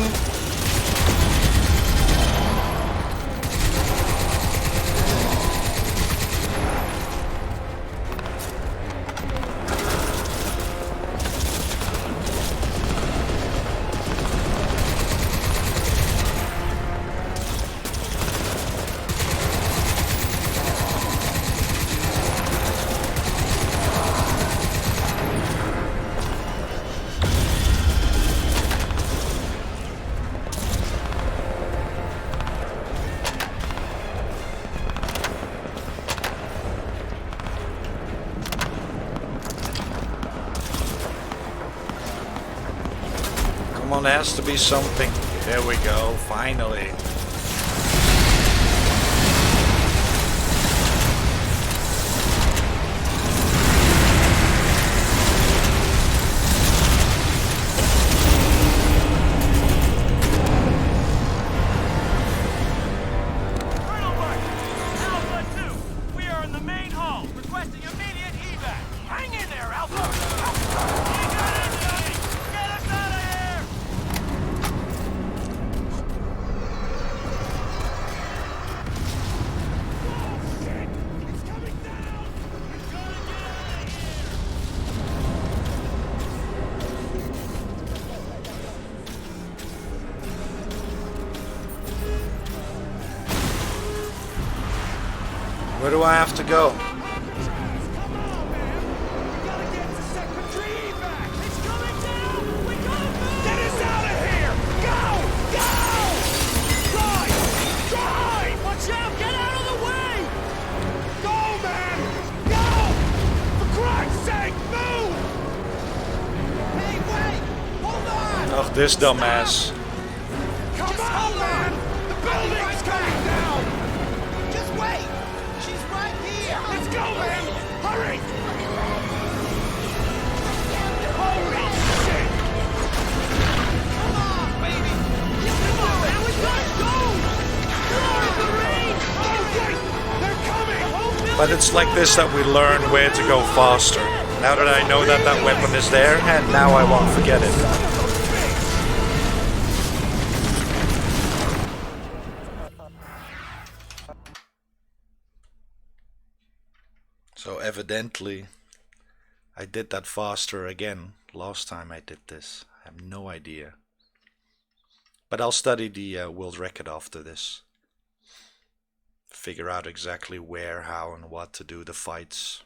There has to be something. There we go, finally. Where do I have to go? Ugh, this dumbass. Come on, man! The building's coming down! Just wait! She's right here! Let's go, man! Hurry! Holy shit! Come on, baby! Come on, man! We gotta go! You're in the rain! Oh, wait! They're coming! But it's like this that we learn where to go faster. Now that I know that that weapon is there, and now I won't forget it. So evidently, I did that faster again last time I did this. I have no idea. But I'll study the world record after this. Figure out exactly where, how, and what to do the fights.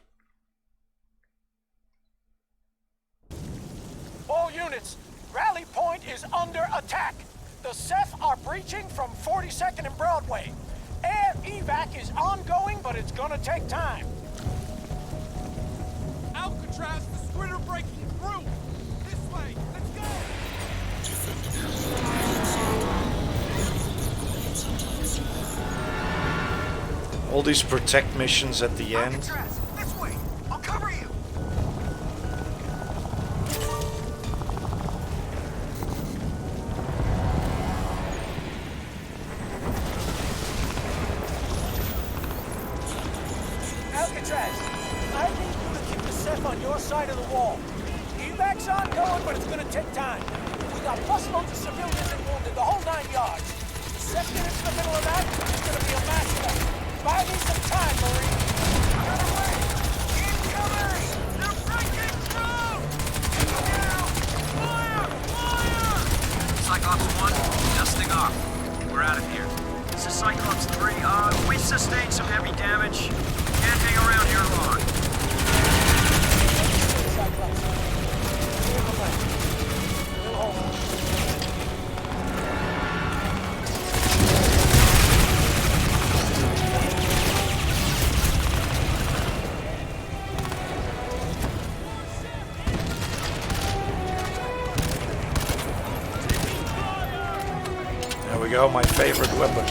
All units, Rally Point is under attack. The Ceph are breaching from 42nd and Broadway. Air evac is ongoing, but it's gonna take time. Alcatraz, the squid are breaking through! This way! Let's go! All these protect missions at the end. Alcatraz, this way! I'll cover you! Alcatraz, I need you to keep the Ceph on your side of the wall. Evac's ongoing, but it's gonna take time. We got busloads of civilians and wounded, the whole 9 yards. The Ceph get into the middle of that, it's gonna be a massacre. Buy me some time, Marine. Run away! Incoming! They're breaking through! Now! Fire! Fire! Cyclops 1, dusting off. We're out of here. This is Cyclops 3. We sustained some heavy damage. Can't hang around here long. There we go, my favorite weapon.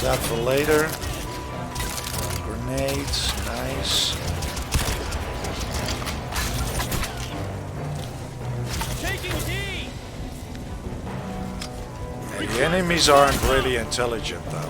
that for later. Grenades, nice. And the enemies aren't really intelligent though.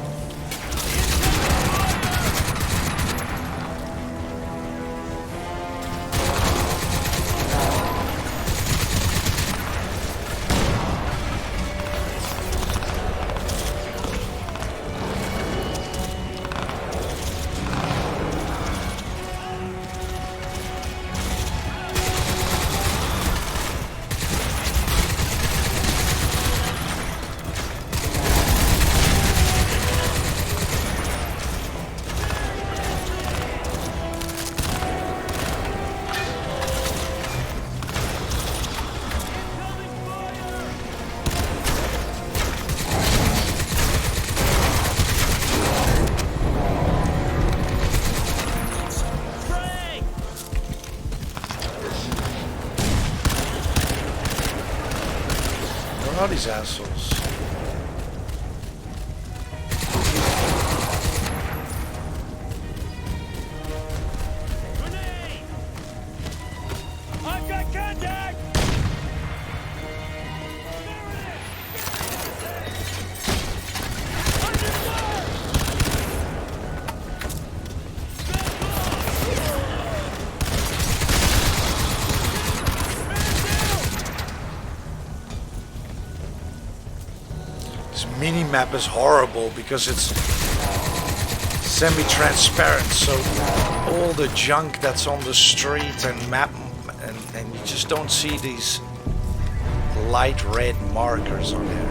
Where are these assholes? I've got contact! This mini-map is horrible because it's semi-transparent, so all the junk that's on the street and map, and you just don't see these light red markers on there.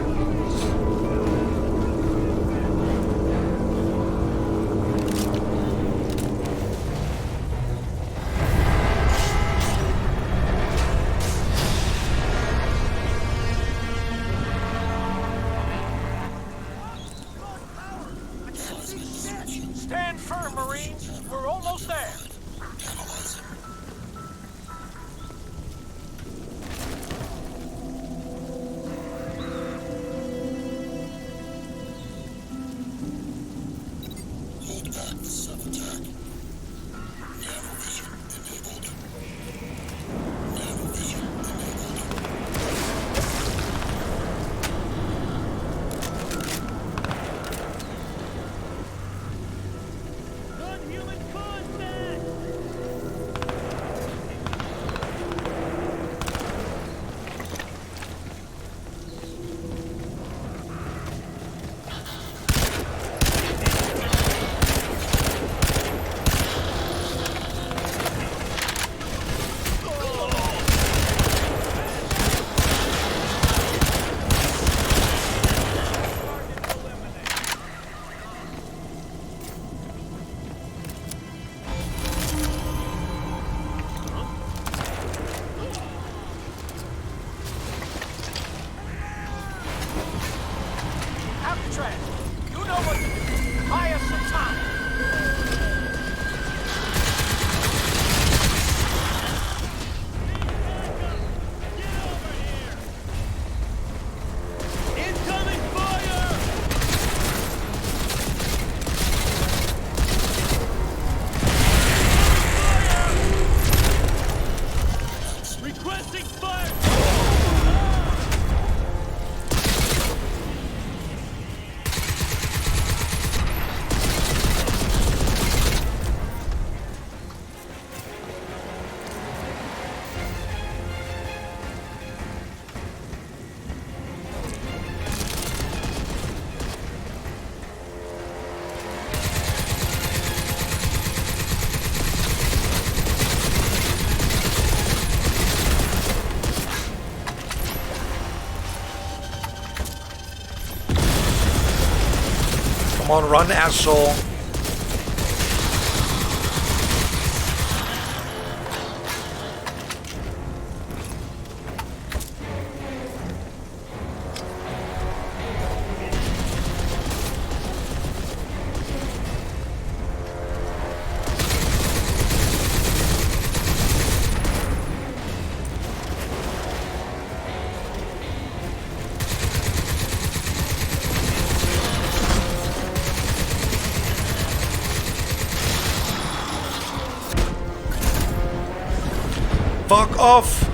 Stand firm, Marines. We're almost there. Hold back the sub-attack. Nanovision enabled. Nanovision Non-human contact! Alcatraz, you know what to do. Buy us some time. Incoming fire! Requesting fire! Come on, run, asshole. off!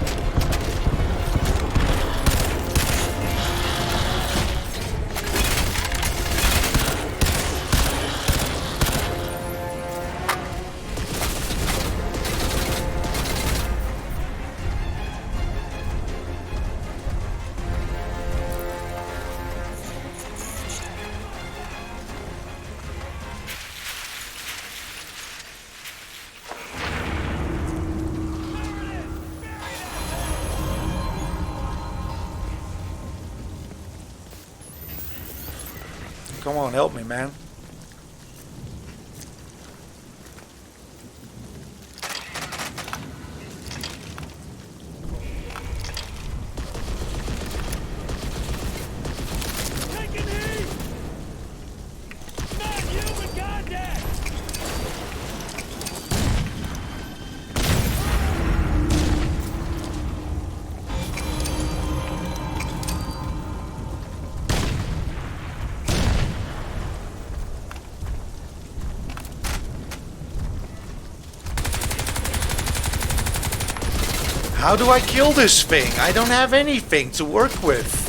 Come on, help me, man. How do I kill this thing? I don't have anything to work with.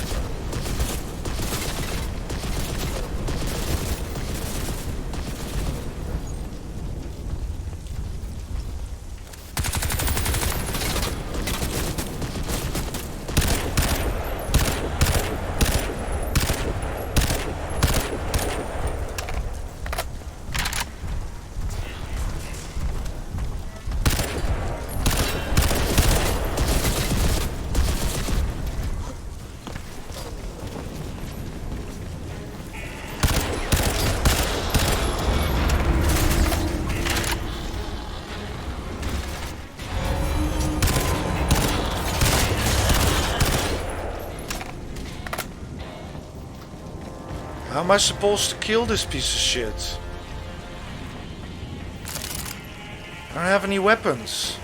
How am I supposed to kill this piece of shit? I don't have any weapons.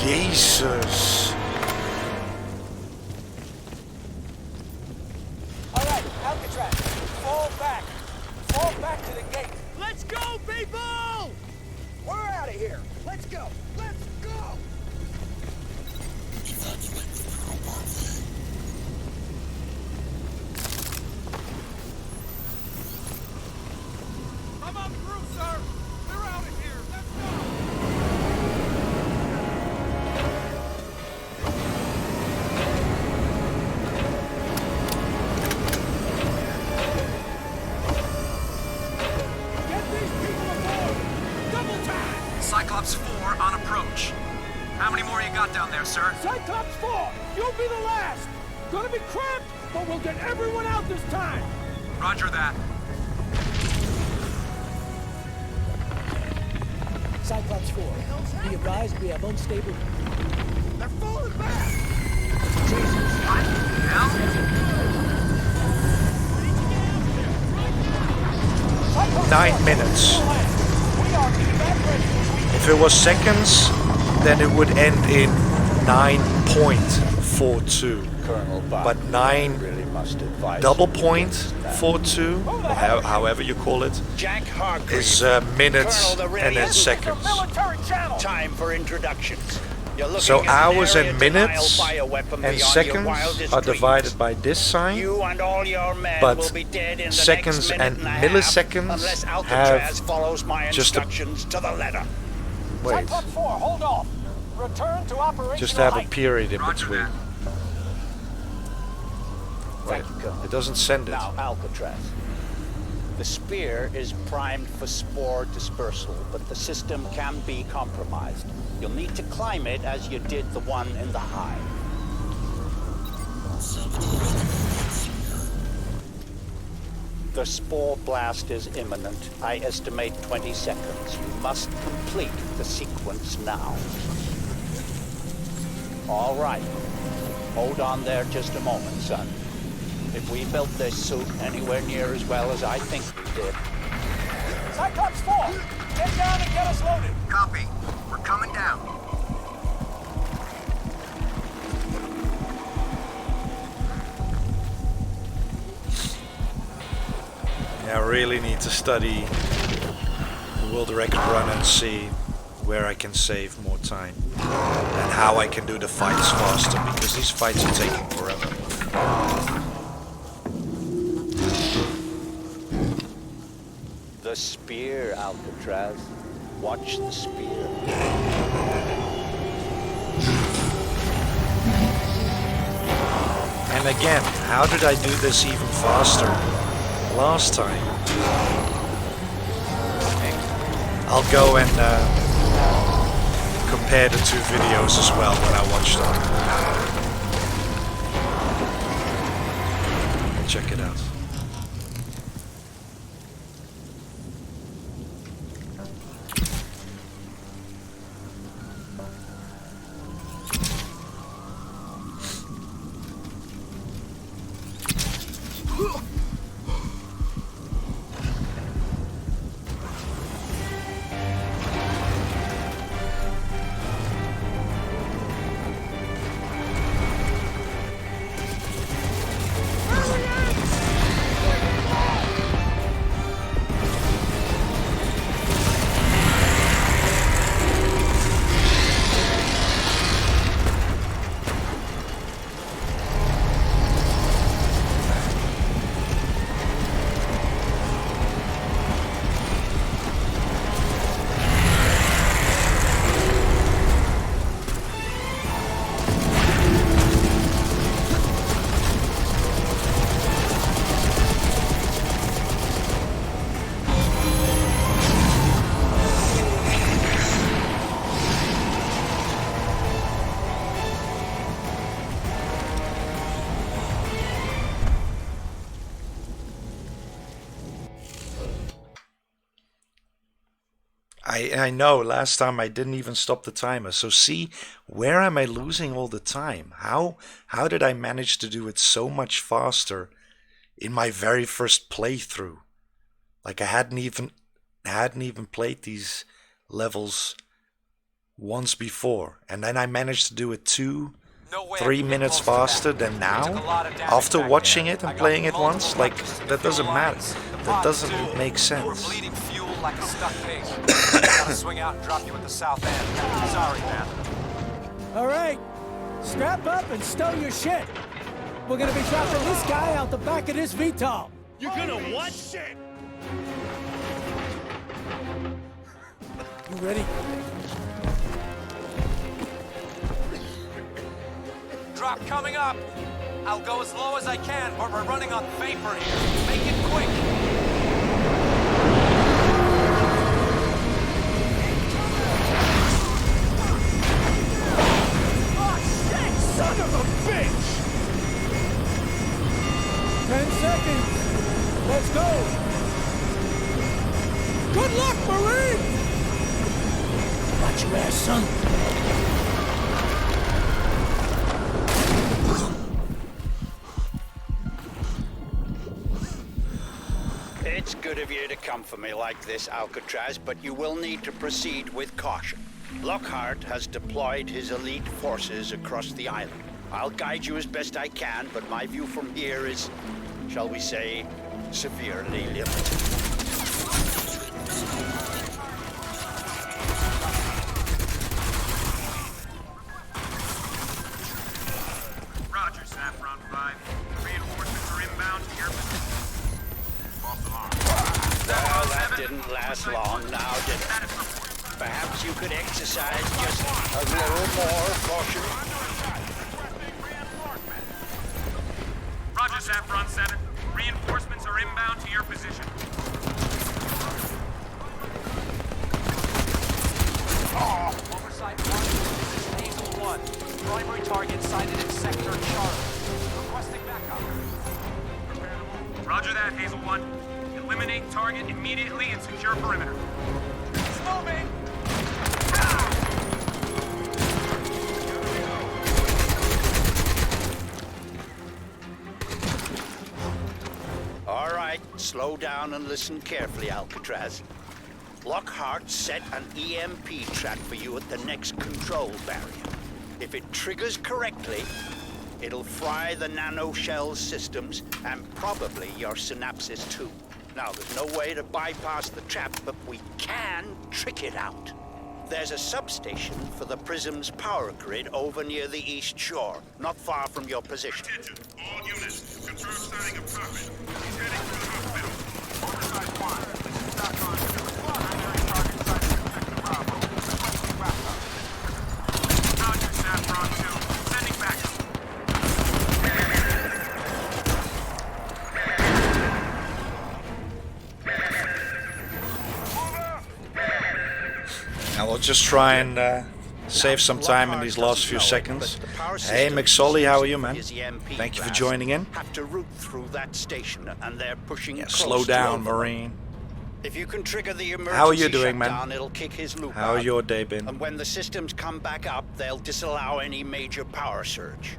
Jesus. All right, Alcatraz, fall back. Fall back to the gate. Let's go, people! We're out of here. Let's go. Let's go. Come on through, sir. We're out of here. Let's go. 4 on approach. How many more you got down there, sir? Cyclops 4! You'll be the last! Gonna be cramped, but we'll get everyone out this time! Roger that. Cyclops 4, be advised we have unstable... They're falling back! Jesus! What the hell? Cyclops 9 minutes. If it was seconds, then it would end in 9.42. But 9 double point 42, or however you call it, is minutes and then seconds. Time for introductions. So hours and minutes and seconds are divided by this sign, but seconds and milliseconds have just a wait. Hold off. Return to operation. Just have a period in between. Wait, it doesn't send it. Now, Alcatraz. The spear is primed for spore dispersal, but the system can be compromised. You'll need to climb it as you did the one in the hive. The spore blast is imminent. I estimate 20 seconds. You must complete the sequence now. All right. Hold on there just a moment, son. If we built this suit anywhere near as well as I think we did... Cyclops 4! Get down and get us loaded! Copy. We're coming down. Yeah, I really need to study the world record run and see where I can save more time and how I can do the fights faster, because these fights are taking forever. The spear, Alcatraz. Watch the spear. And again, how did I do this even faster last time? I'll go and compare the two videos as well when I watch them. Check it out. I know last time I didn't even stop the timer. So see, where am I losing all the time? How did I manage to do it so much faster in my very first playthrough? Like I hadn't even played these levels once before, and then I managed to do it 2-3 minutes faster than now after watching it and playing it once. Like, that doesn't matter. That doesn't make sense. Like a stuck pig. Gotta swing out and drop you at the south end. Sorry, man. All right, strap up and stow your shit. We're gonna be dropping this guy out the back of this VTOL. You're gonna what? Shit! You ready? Drop coming up. I'll go as low as I can, but we're running on vapor here. Make it quick. Son of a bitch! 10 seconds. Let's go. Good luck, Marine! Watch your ass, son. It's good of you to come for me like this, Alcatraz, but you will need to proceed with caution. Lockhart has deployed his elite forces across the island. I'll guide you as best I can, but my view from here is, shall we say, severely limited. Roger, Saffron 5. Reinforcements are inbound to your position. False alarm. Well, that didn't last long now, did it? Perhaps you could exercise just a little more caution. Roger, Saffron 7. Reinforcements are inbound to your position. Oversight 1, this is Hazel 1. Primary target sighted in Sector Charlie. Requesting backup. Roger that, Hazel 1. Eliminate target immediately and secure perimeter. He's moving! Slow down and listen carefully, Alcatraz. Lockhart set an EMP track for you at the next control barrier. If it triggers correctly, it'll fry the nanoshell's systems and probably your synapses too. Now, there's no way to bypass the trap, but we can trick it out. There's a substation for the Prism's power grid over near the east shore, not far from your position. Attention, all units. Confirm signing of Prophet. He's heading for the hospital. Oversight 1. This is Stockholm. Primary target sighted in Sector Bravo. Requesting backup. Roger, Saffron 2. Sending backup. Now we'll just try and save some time in these last few seconds. Hey McSolly, how are you, man? Thank you for joining in. Have to route through that station, and they're pushing Slow down, Marine. If you can trigger the emergency How are you doing, shutdown, man? it'll kick his loop How's out. your day been? And when the systems come back up, they'll disallow any major power surge.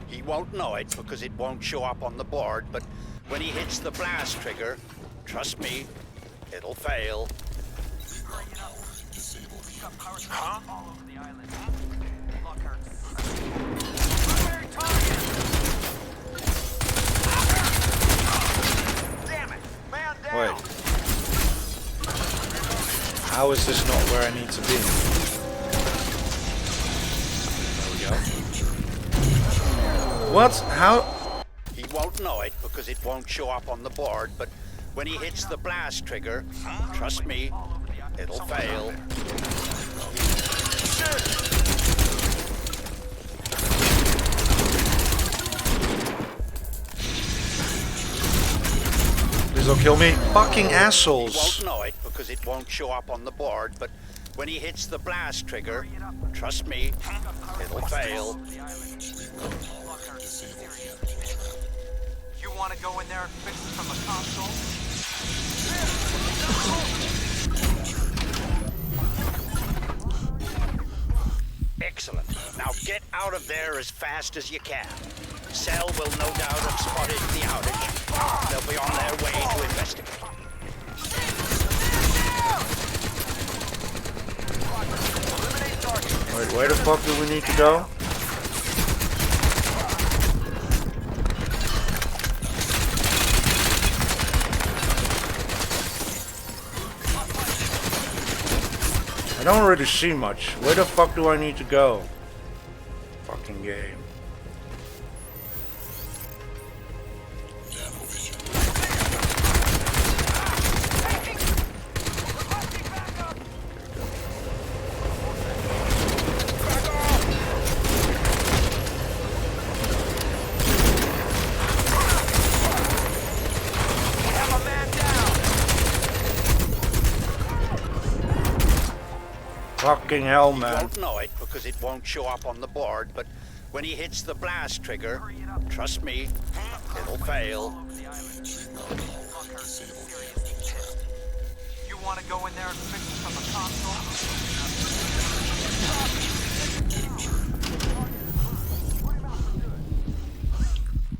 He won't know it because it won't show up on the board, but when he hits the blast trigger, trust me, it'll fail. Huh? Damn it! Man down! Wait. How is this not where I need to be? There we go. What? How? He won't know it because it won't show up on the board, but when he hits the blast trigger, trust me, it'll fail. Please don't kill me. Fucking assholes. He won't know it because it won't show up on the board, but when he hits the blast trigger, trust me, it'll fail. You want to go in there and fix it from the console? Excellent. Now get out of there as fast as you can. Cell will no doubt have spotted the outage. They'll be on their way to investigate. Wait, where the fuck do we need to go? I don't really see much. Where the fuck do I need to go? Fucking game. Fucking hell, man. He won't know it because it won't show up on the board, but when he hits the blast trigger, trust me, it'll fail. You want to go in there and fix it from the console?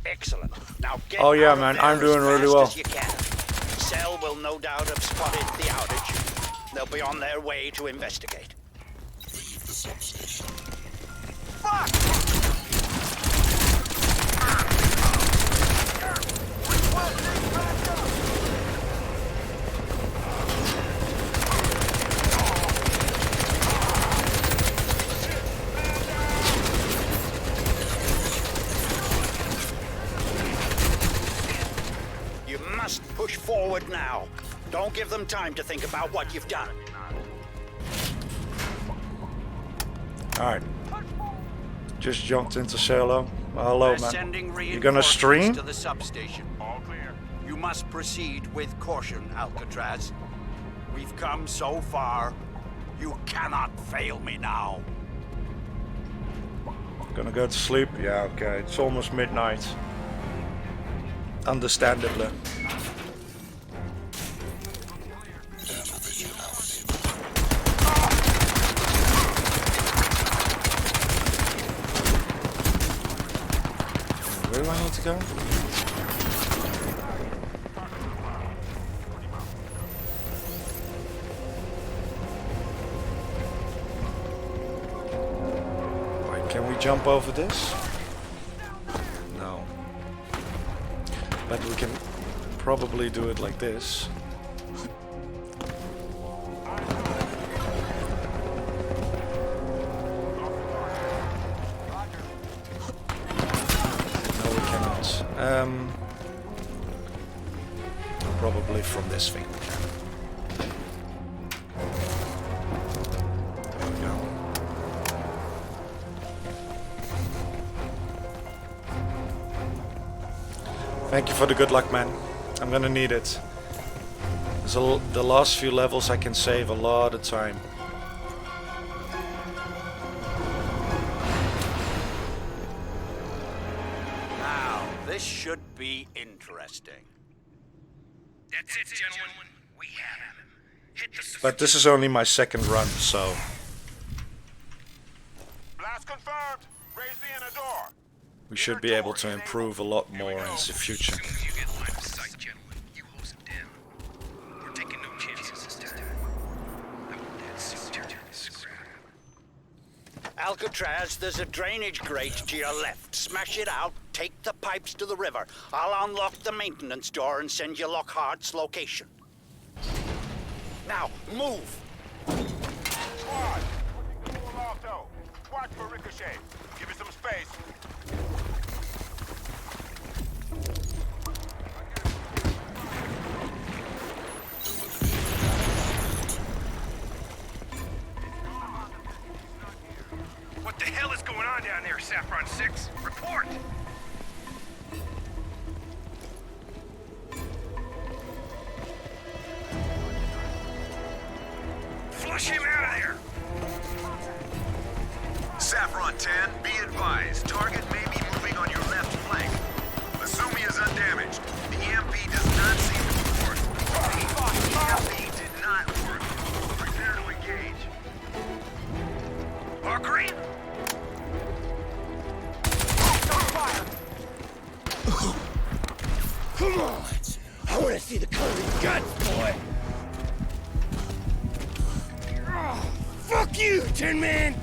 Excellent. Now get Oh yeah, out of man, there I'm doing as really fast well. as you can. Cell will no doubt have spotted the outage. They'll be on their way to investigate. Leave the substation. Fuck! You must push forward now. Don't give them time to think about what you've done. Alright. Just jumped into solo. Well, hello, We're man. sending You gonna reinforcements stream? to the substation. All clear. You must proceed with caution, Alcatraz. We've come so far. You cannot fail me now. Gonna go to sleep? Yeah, okay. It's almost midnight. Understandably. Where do I need to go? jump over this? No. But we can probably do it like this. No, we cannot. Probably from this thing we can. There we go. Thank you for the good luck, man. I'm gonna need it. The last few levels I can save a lot of time. Now, this should be interesting. That's it, gentlemen. We have him. Hit the... But this is only my second run, so... Blast confirmed. Raise the inner door. we should be able to improve a lot more in the future. Alcatraz, there's a drainage grate to your left. Smash it out, take the pipes to the river. I'll unlock the maintenance door and send you Lockhart's location. Now, move! Squad, pushing the full alto. Watch for ricochet. Give it some space. What the hell is going on down there, Saffron 6? Report! Flush him out of there! Saffron 10, be advised. Target may be moving on your left flank. Assume he is undamaged. The EMP does not seem to work. The EMP did not work. Prepare to engage. Agreed? Come on! I want to see the color of your guts, boy! Fuck you, Tin Man!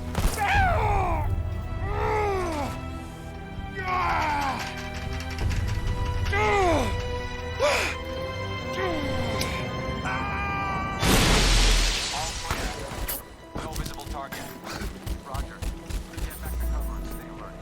No visible target. Roger. Get back to cover and stay alert.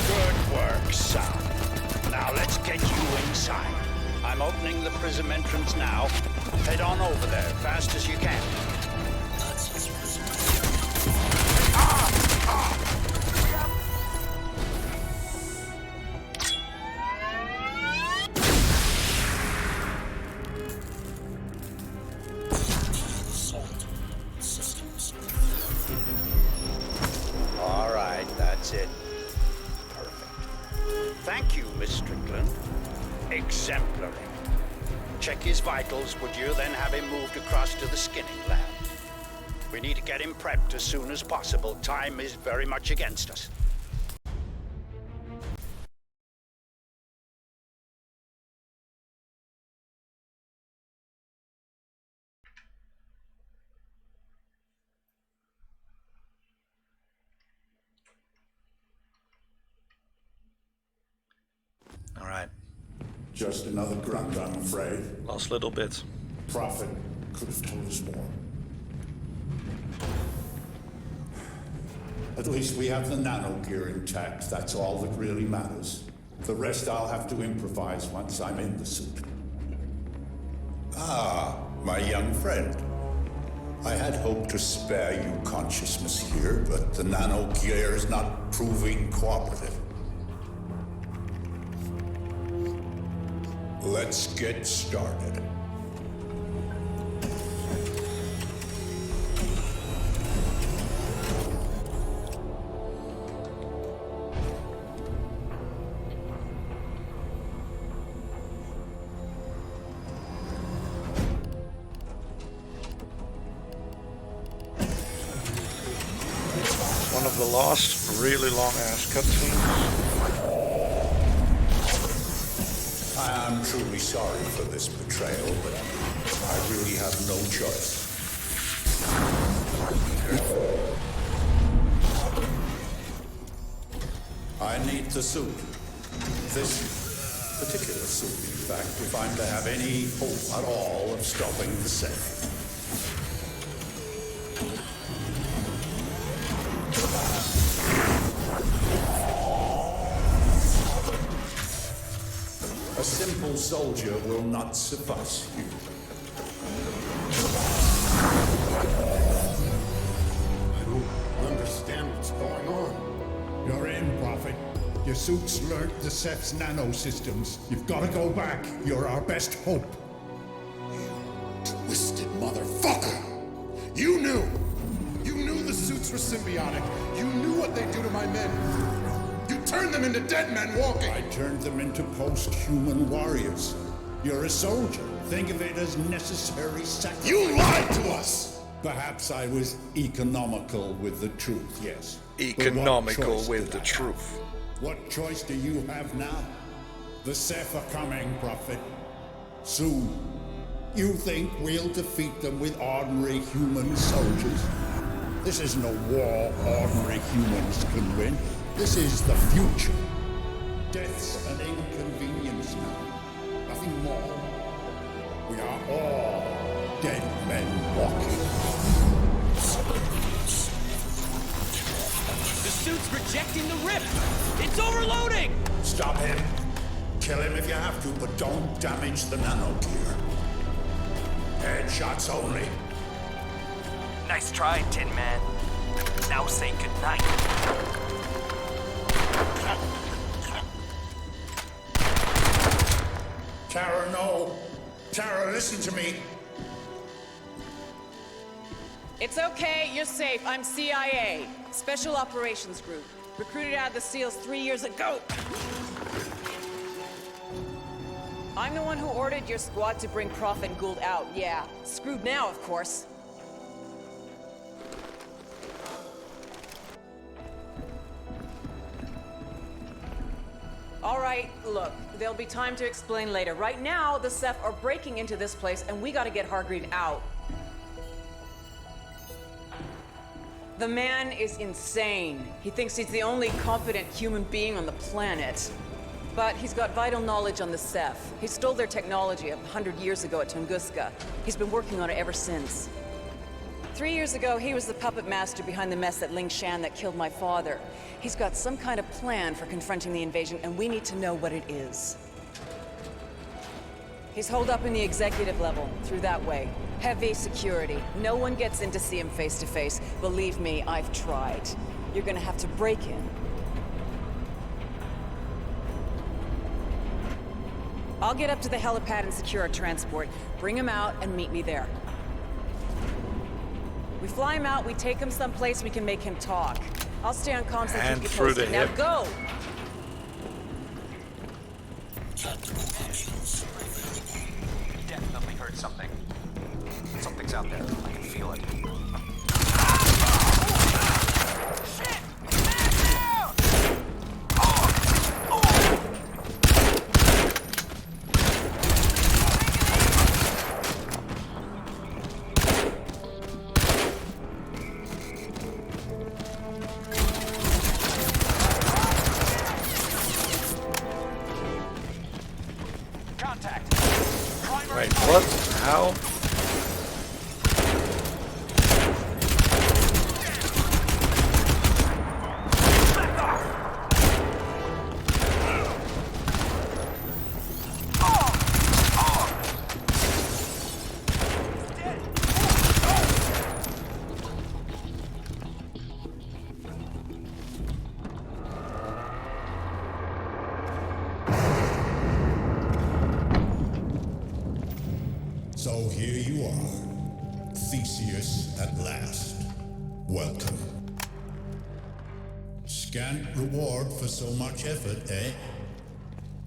Good work, son. Now let's get you inside. I'm opening the prism entrance now. Head on over there, fast as you can. All right, that's it. Perfect. Thank you, Miss Strickland. Exemplary. Check his vitals, would you? Then have him moved across to the skinning lab. We need to get him prepped as soon as possible. Time is very much against us. All right. Just another grunt, I'm afraid. Last little bit. Prophet could have told us more. At least we have the nano gear intact. That's all that really matters. The rest I'll have to improvise once I'm in the suit. Ah, my young friend. I had hoped to spare you consciousness here, but the nano gear is not proving cooperative. Let's get started. One of the last really long ass cutscenes. I am truly sorry for this betrayal, but I really have no choice. I need the suit. This particular suit, in fact, if I'm to have any hope at all of stopping the Sith. A simple soldier will not suffice you. I don't understand what's going on. You're in, Prophet. Your suit's learnt the Seth's nanosystems. You've got to go back. You're our best hope. Twisted motherfucker! You knew! You knew the suits were symbiotic. You knew what they'd do to my men. You turned them into dead men walking! I turned them into post-human warriors. You're a soldier. Think of it as necessary sacrifice. You lied to us! Perhaps I was economical with the truth, yes. Economical with the truth. What choice do you have now? The Seth are coming, Prophet. Soon. You think we'll defeat them with ordinary human soldiers? This isn't a war ordinary humans can win. This is the future. Death's an inconvenience now. Nothing more. We are all dead men walking. The suit's rejecting the rip! It's overloading! Stop him. Kill him if you have to, but don't damage the nanogear. Headshots only. Nice try, Tin Man. Now say goodnight. Tara, no. Tara, listen to me. It's okay, you're safe. I'm CIA, Special Operations Group. Recruited out of the SEALs 3 years ago. I'm the one who ordered your squad to bring Prophet and Gould out, yeah. Screwed now, of course. All right, look, there'll be time to explain later. Right now, the Ceph are breaking into this place, and we gotta get Hargreave out. The man is insane. He thinks he's the only competent human being on the planet. But he's got vital knowledge on the Ceph. He stole their technology 100 years ago at Tunguska. He's been working on it ever since. 3 years ago, he was the puppet master behind the mess at Ling Shan that killed my father. He's got some kind of plan for confronting the invasion, and we need to know what it is. He's holed up in the executive level, through that way. Heavy security. No one gets in to see him face to face. Believe me, I've tried. You're gonna have to break in. I'll get up to the helipad and secure a transport. Bring him out and meet me there. We fly him out, we take him someplace we can make him talk. I'll stay on comms and keep you posted. Now go! Definitely heard something. Something's out there. I can feel it. Wait, what? How? So here you are, Theseus at last. Welcome. Scant reward for so much effort, eh?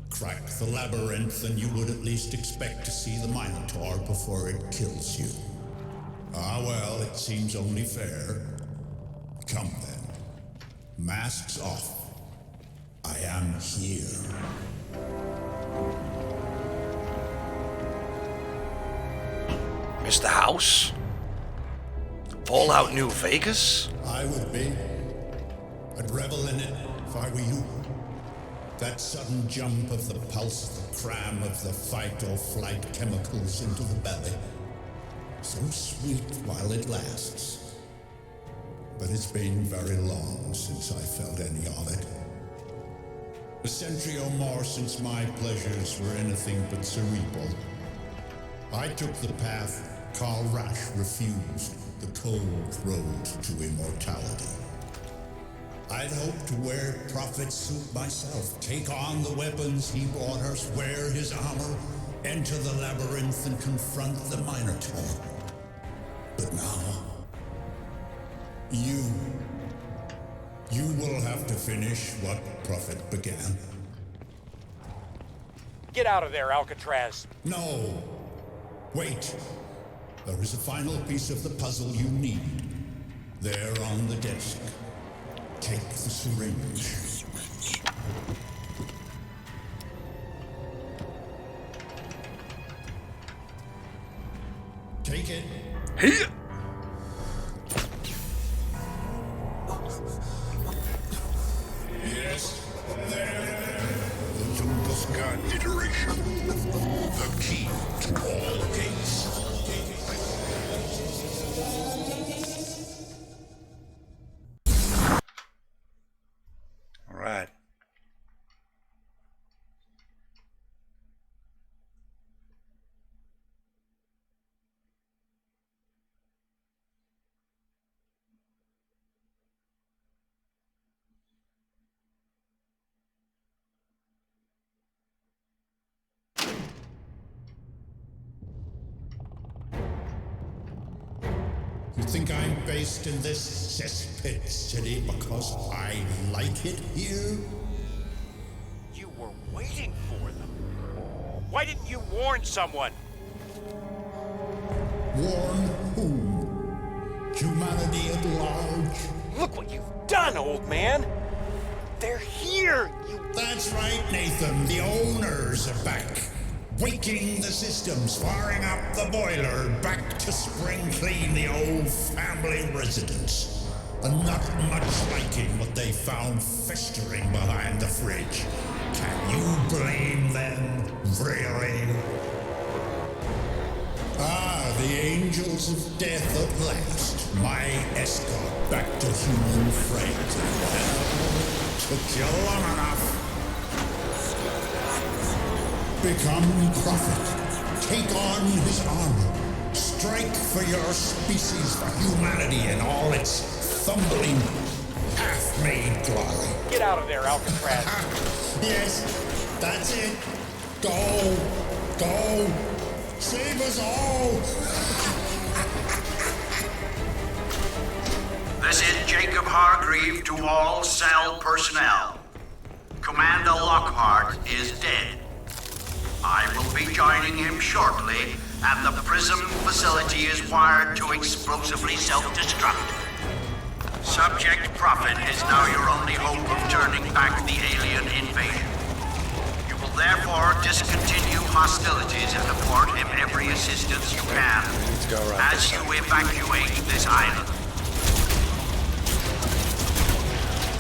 Crack the labyrinth and you would at least expect to see the Minotaur before it kills you. Ah well, it seems only fair. Come then. Masks off. I am here. Mr. House? Fallout New Vegas? I would be. I'd revel in it if I were you. That sudden jump of the pulse, the cram of the fight or flight chemicals into the belly. So sweet while it lasts. But it's been very long since I felt any of it. A century or more since my pleasures were anything but cerebral. I took the path Karl Rasch refused, the cold road to immortality. I'd hoped to wear Prophet's suit myself, take on the weapons he brought us, wear his armor, enter the labyrinth and confront the Minotaur. But now, you will have to finish what Prophet began. Get out of there, Alcatraz. No. Wait. There is a final piece of the puzzle you need. There on the desk. Take the syringe. Take it. Here. Yes, there. The Tunguska iteration. The key to all gates. All right. You think I'm based in this cesspit city because I like it here? You were waiting for them. Why didn't you warn someone? Warn whom? Humanity at large? Look what you've done, old man! They're here! That's right, Nathan. The owners are back. Waking the systems, firing up the boiler, back to spring clean the old family residence. And not much liking what they found festering behind the fridge. Can you blame them, really? Ah, the angels of death at last. My escort back to human frailty. Well, took you long enough. Become prophet. Take on his armor. Strike for your species, for humanity and all its fumbling, half-made glory. Get out of there, Alcatraz. Yes, that's it. Go. Go. Save us all. This is Jacob Hargreave to all cell personnel. Commander Lockhart is dead. I will be joining him shortly, and the Prism facility is wired to explosively self-destruct. Subject Prophet is now your only hope of turning back the alien invasion. You will therefore discontinue hostilities and afford him every assistance you can as you evacuate this island.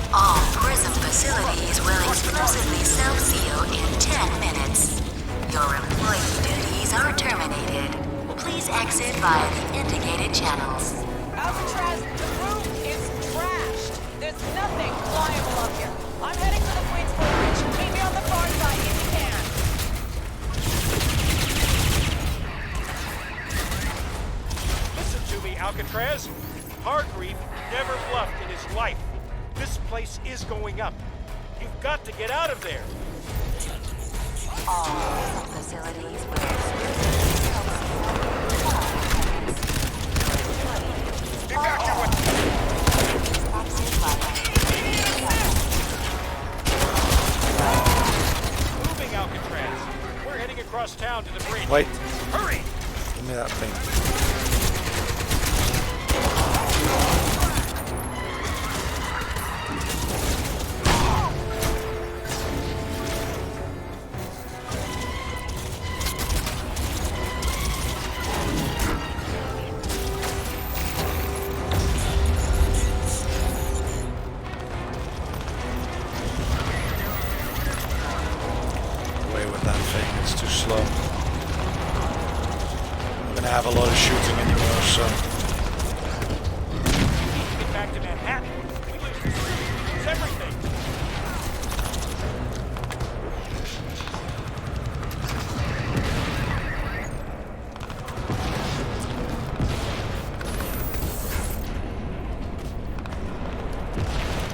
All Prism facilities will explosively self-seal in 10 minutes. Your employee duties are terminated. Please exit via the indicated channels. Alcatraz, the roof is trashed. There's nothing flyable up here. I'm heading to the Queensboro Bridge. Meet me on the far side if you can. Listen to me, Alcatraz. Hargreave never bluffed in his life. This place is going up. You've got to get out of there. All facilities will Moving, Alcatraz. We're heading across town to the bridge. Wait. Hurry! Give me that thing. have a lot of shooting anymore, so... Get back to Manhattan. We lose this, we lose everything.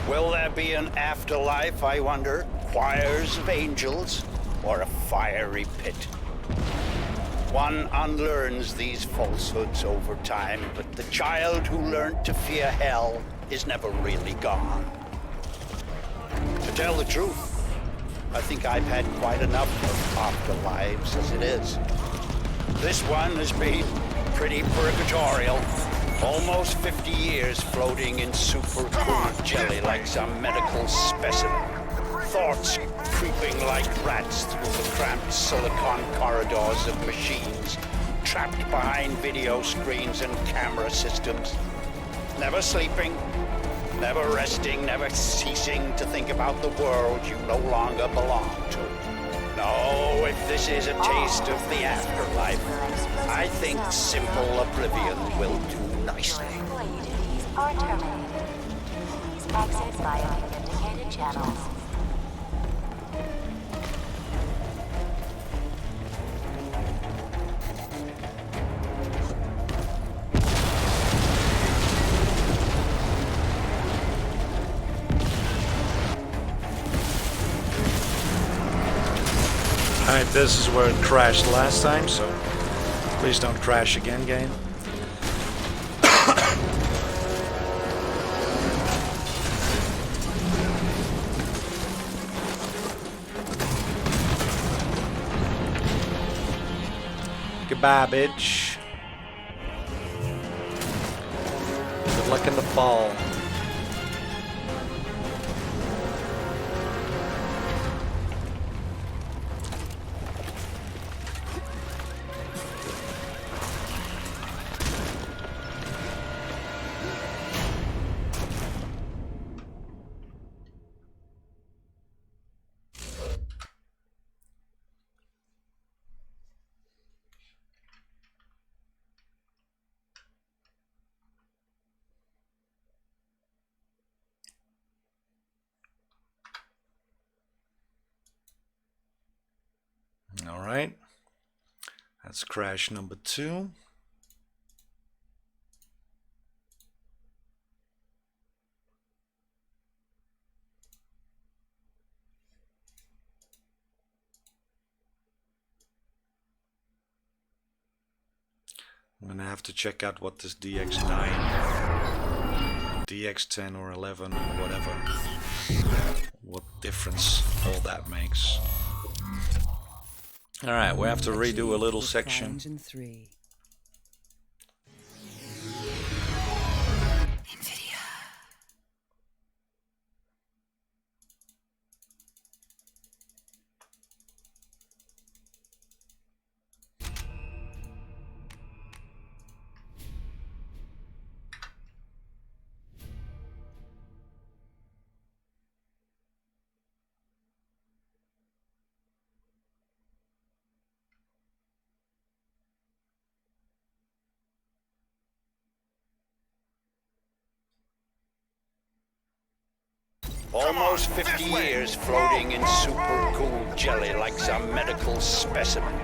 Will there be an afterlife, I wonder? Choirs of angels? Or a fiery pit? One unlearns these falsehoods over time, but the child who learned to fear hell is never really gone. To tell the truth, I think I've had quite enough of afterlives as it is. This one has been pretty purgatorial. Almost 50 years floating in super cool jelly like some medical specimen. Thoughts creeping like rats through the cramped silicon corridors of machines, trapped behind video screens and camera systems. Never sleeping, never resting, never ceasing to think about the world you no longer belong to. No, if this is a taste of the afterlife, I think simple oblivion will do nicely. Employee duties are terminated. Please exit via the indicated channels. Alright, this is where it crashed last time, so please don't crash again, game. Goodbye, bitch. Good luck in the fall. Alright, that's crash number 2. I'm gonna have to check out what this DX9, DX10 or 11 or whatever, what difference all that makes. Alright, we have to redo a little section. Almost 50 years floating in super cool jelly like some medical specimen.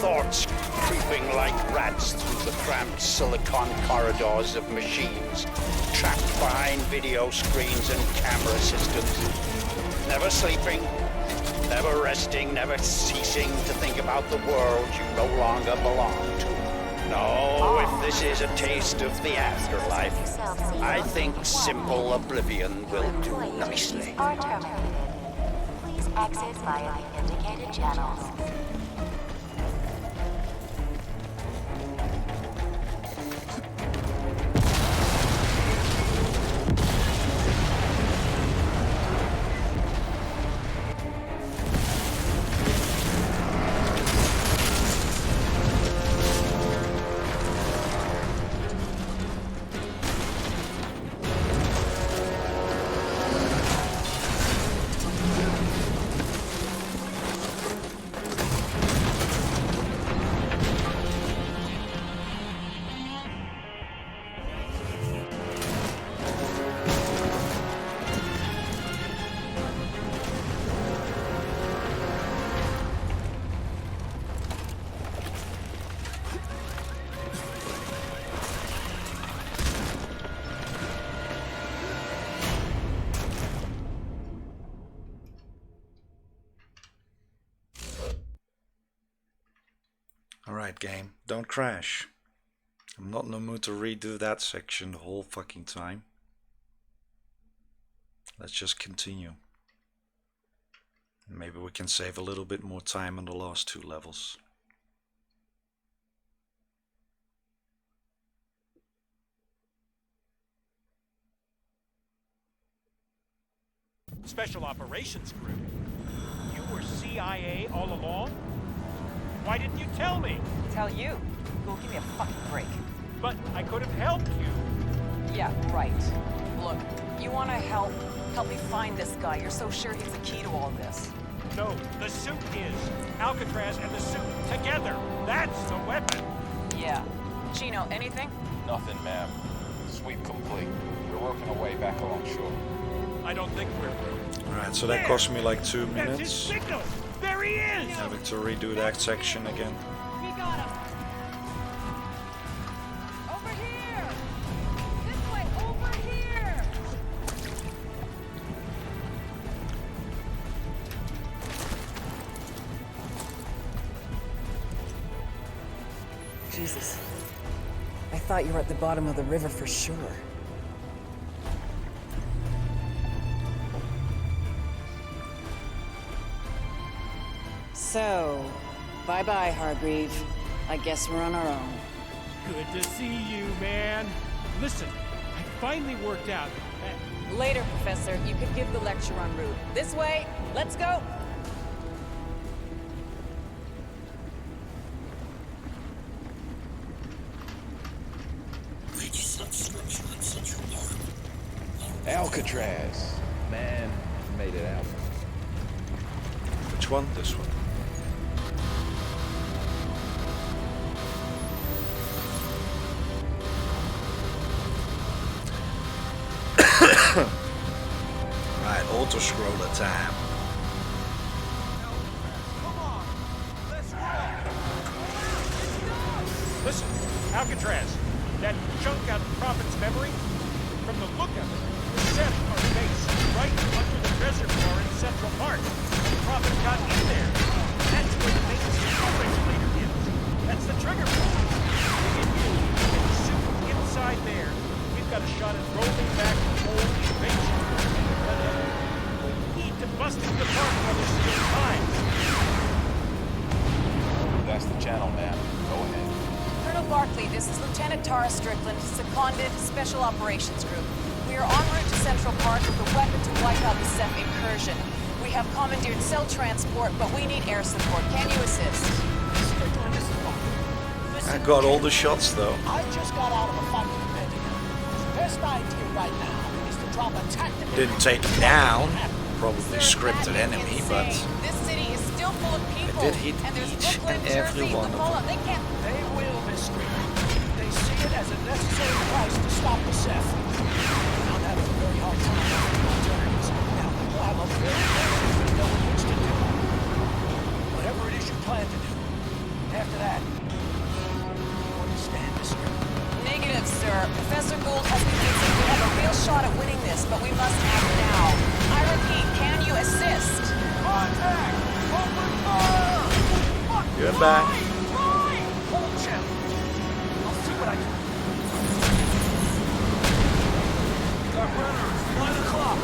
Thoughts creeping like rats through the cramped silicon corridors of machines, trapped behind video screens and camera systems. Never sleeping, never resting, never ceasing to think about the world you no longer belong to. No, if this is a taste of the afterlife, I think simple oblivion will do nicely. Are terminated. Please exit via the indicated channels. Alright, game, don't crash. I'm not in the mood to redo that section the whole fucking time. Let's just continue. Maybe we can save a little bit more time on the last 2 levels. Special Operations Group? You were CIA all along? Why didn't you tell me? Tell you? Go give me a fucking break. But I could have helped you. Yeah, right. Look, you want to help me find this guy. You're so sure he's the key to all this. No, the suit is. Alcatraz and the suit together. That's the weapon. Yeah. Chino, anything? Nothing, ma'am. Sweep complete. We're working our way back along shore. I don't think we're through. Alright, so that cost me like 2 That's his minutes. signal. There he is. Having to redo that section again. We got him. Over here. This way, over here. Jesus. I thought you were at the bottom of the river for sure. So, bye-bye, Hargreave. I guess we're on our own. Good to see you, man. Listen, I finally worked out. Later, Professor. You could give the lecture en route. This way. Let's go. Alcatraz. Man, made it out. Which one? This one. Right, auto-scroller time. Listen, Alcatraz, that chunk out of Prophet's memory, from the look of it, the set our base right under the reservoir in Central Park. Prophet got in there. That's where the main storage later is. That's the trigger point. We get you and the suit inside there. We've got a shot at rolling back the whole invasion. But we need to bust into the park while there's still time. That's the channel, ma'am. Go ahead. Colonel Barkley, this is Lieutenant Tara Strickland, seconded Special Operations Group. We are en route to Central Park with a weapon to wipe out the Ceph incursion. We have commandeered cell transport, but we need air support. Can you assist? Strickland, this is Makker. I got all the shots though. I just got out of a fighting pentagon. The best idea right now is to drop a tactical... Didn't take it down. Probably scripted enemy, but This city is still full of people. I did hit and there's each Brooklyn, and every Jersey, one the of Fallout. them. They will, Miss Strickland. They see it as a necessary price to stop the Ceph. I'm having a very hard time finding alternatives. Now, we'll have a very good window in which to do it. Whatever it is you plan to do. After that, you understand, Miss Strickland? Negative, sir. Professor Gould has convinced us we have a real shot at winning this, but we must act now. I repeat, can you assist? Contact! Open fire! Goodbye. Hold chill. I'll see what I can do. Got runners! 9 o'clock!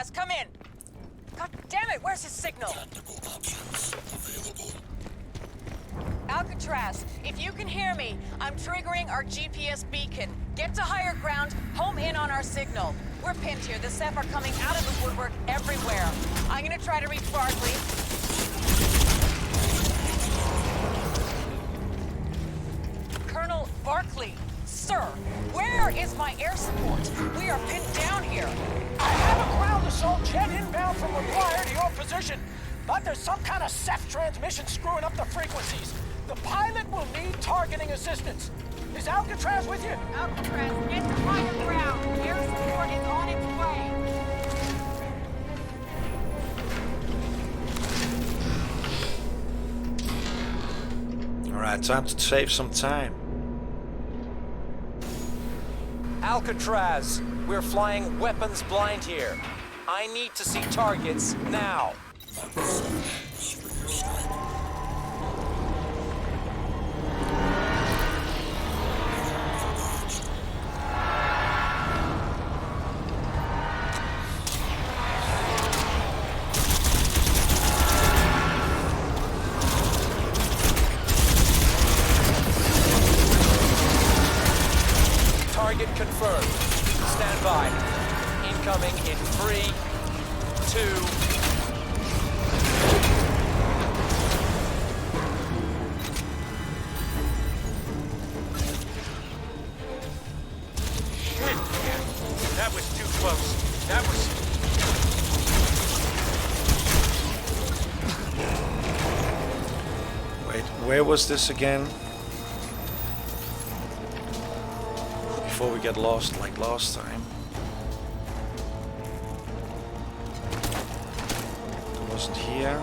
Alcatraz, come in! God damn it, where's his signal? Alcatraz, if you can hear me, I'm triggering our GPS beacon. Get to higher ground, home in on our signal. We're pinned here. The Ceph are coming out of the woodwork everywhere. I'm gonna try to reach Barkley. Colonel Barkley, sir, where is my air support? We are pinned down here. I have a ground assault jet inbound from McGuire to your position, but there's some kind of Ceph transmission screwing up the frequencies. The pilot will need targeting assistance. Is Alcatraz with you? Alcatraz, get to higher ground. Air support is on its way. Alright, time to save some time. Alcatraz, we're flying weapons blind here. I need to see targets now. Target confirmed. Stand by. Incoming in 3, 2... Shit, man. That was too close. That was... Wait, where was this again? Before we get lost like last time. It wasn't here.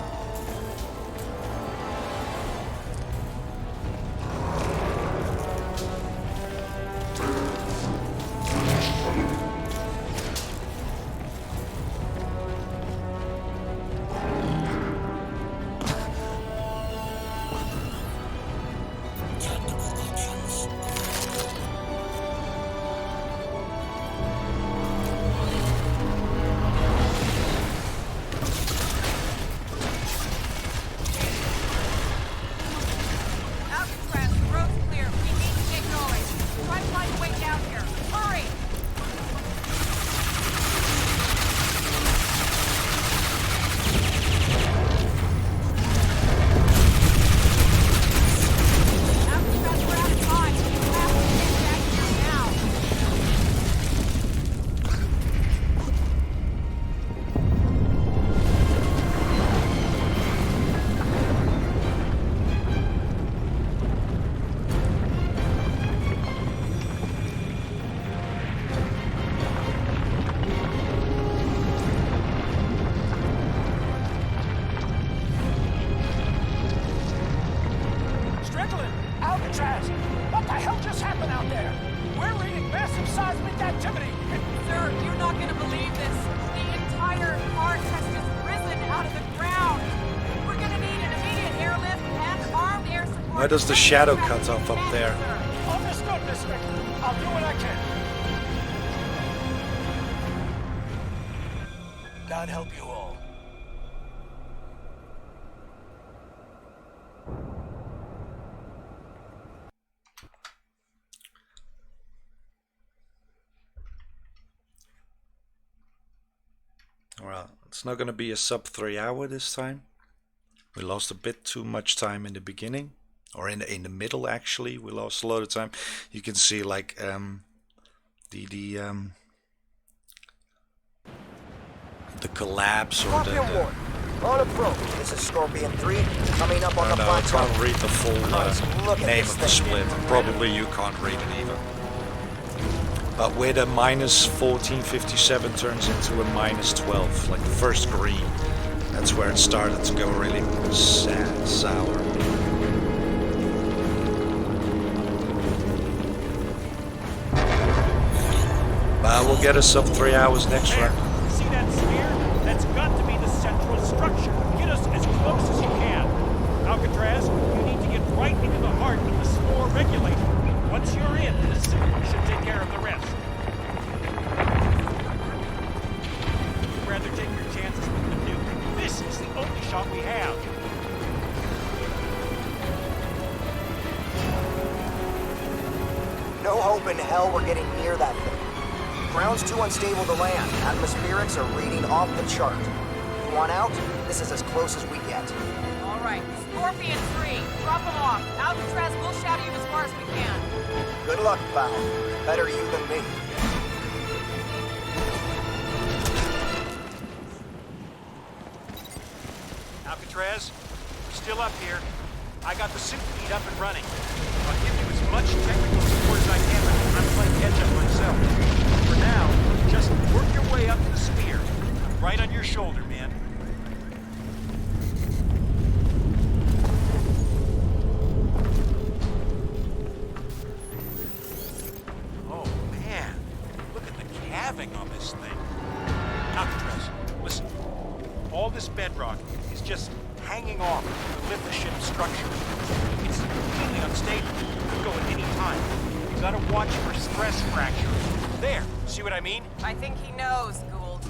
Alcatraz! What the hell just happened out there? We're reading massive seismic activity. Sir, you're not gonna believe this. The entire park has just risen out of the ground. We're gonna need an immediate airlift and armed air support. Why does the shadow cut off up there? Understood, Miss Strickland. I'll do what I can. God help you all. Well, it's not going to be a sub 3 hour this time. We lost a bit too much time in the beginning, or in the middle actually. We lost a lot of time. You can see like the collapse or the on approach. This is Scorpion 3 coming up on the plateau. I can't read the full name of the split. Probably you can't read it either. But where the minus 1457 turns into a minus 12, like the first green, that's where it started to go really sad, sour. But we'll get us up 3 hours next round. See that sphere? That's got to be the central structure. Get us as close as you can. Alcatraz, you need to get right into the heart of the spore regulator. Once you're in, the suit should take care of the rest. Rather hope in hell we're getting near that thing. Ground's too unstable to land. Atmospherics are reading off the chart. If you want out, this is as close as we get. All right, Scorpion 3, drop them off. Alcatraz, we'll shadow you as far as we can. Good luck, pal. Better you than me. Alcatraz, we're still up here. I got the suit feed up and running. I'll give you as much technical support as I can, but I'm playing catch-up myself. For now, just work your way up to the spear. I'm right on your shoulder, man. Oh, man. Look at the calving on this thing. Alcatraz, listen. All this bedrock is just hanging off to lift the ship's structure. It's completely unstable. It could go at any time. You gotta watch for stress fractures. There, see what I mean? I think he knows, Gould.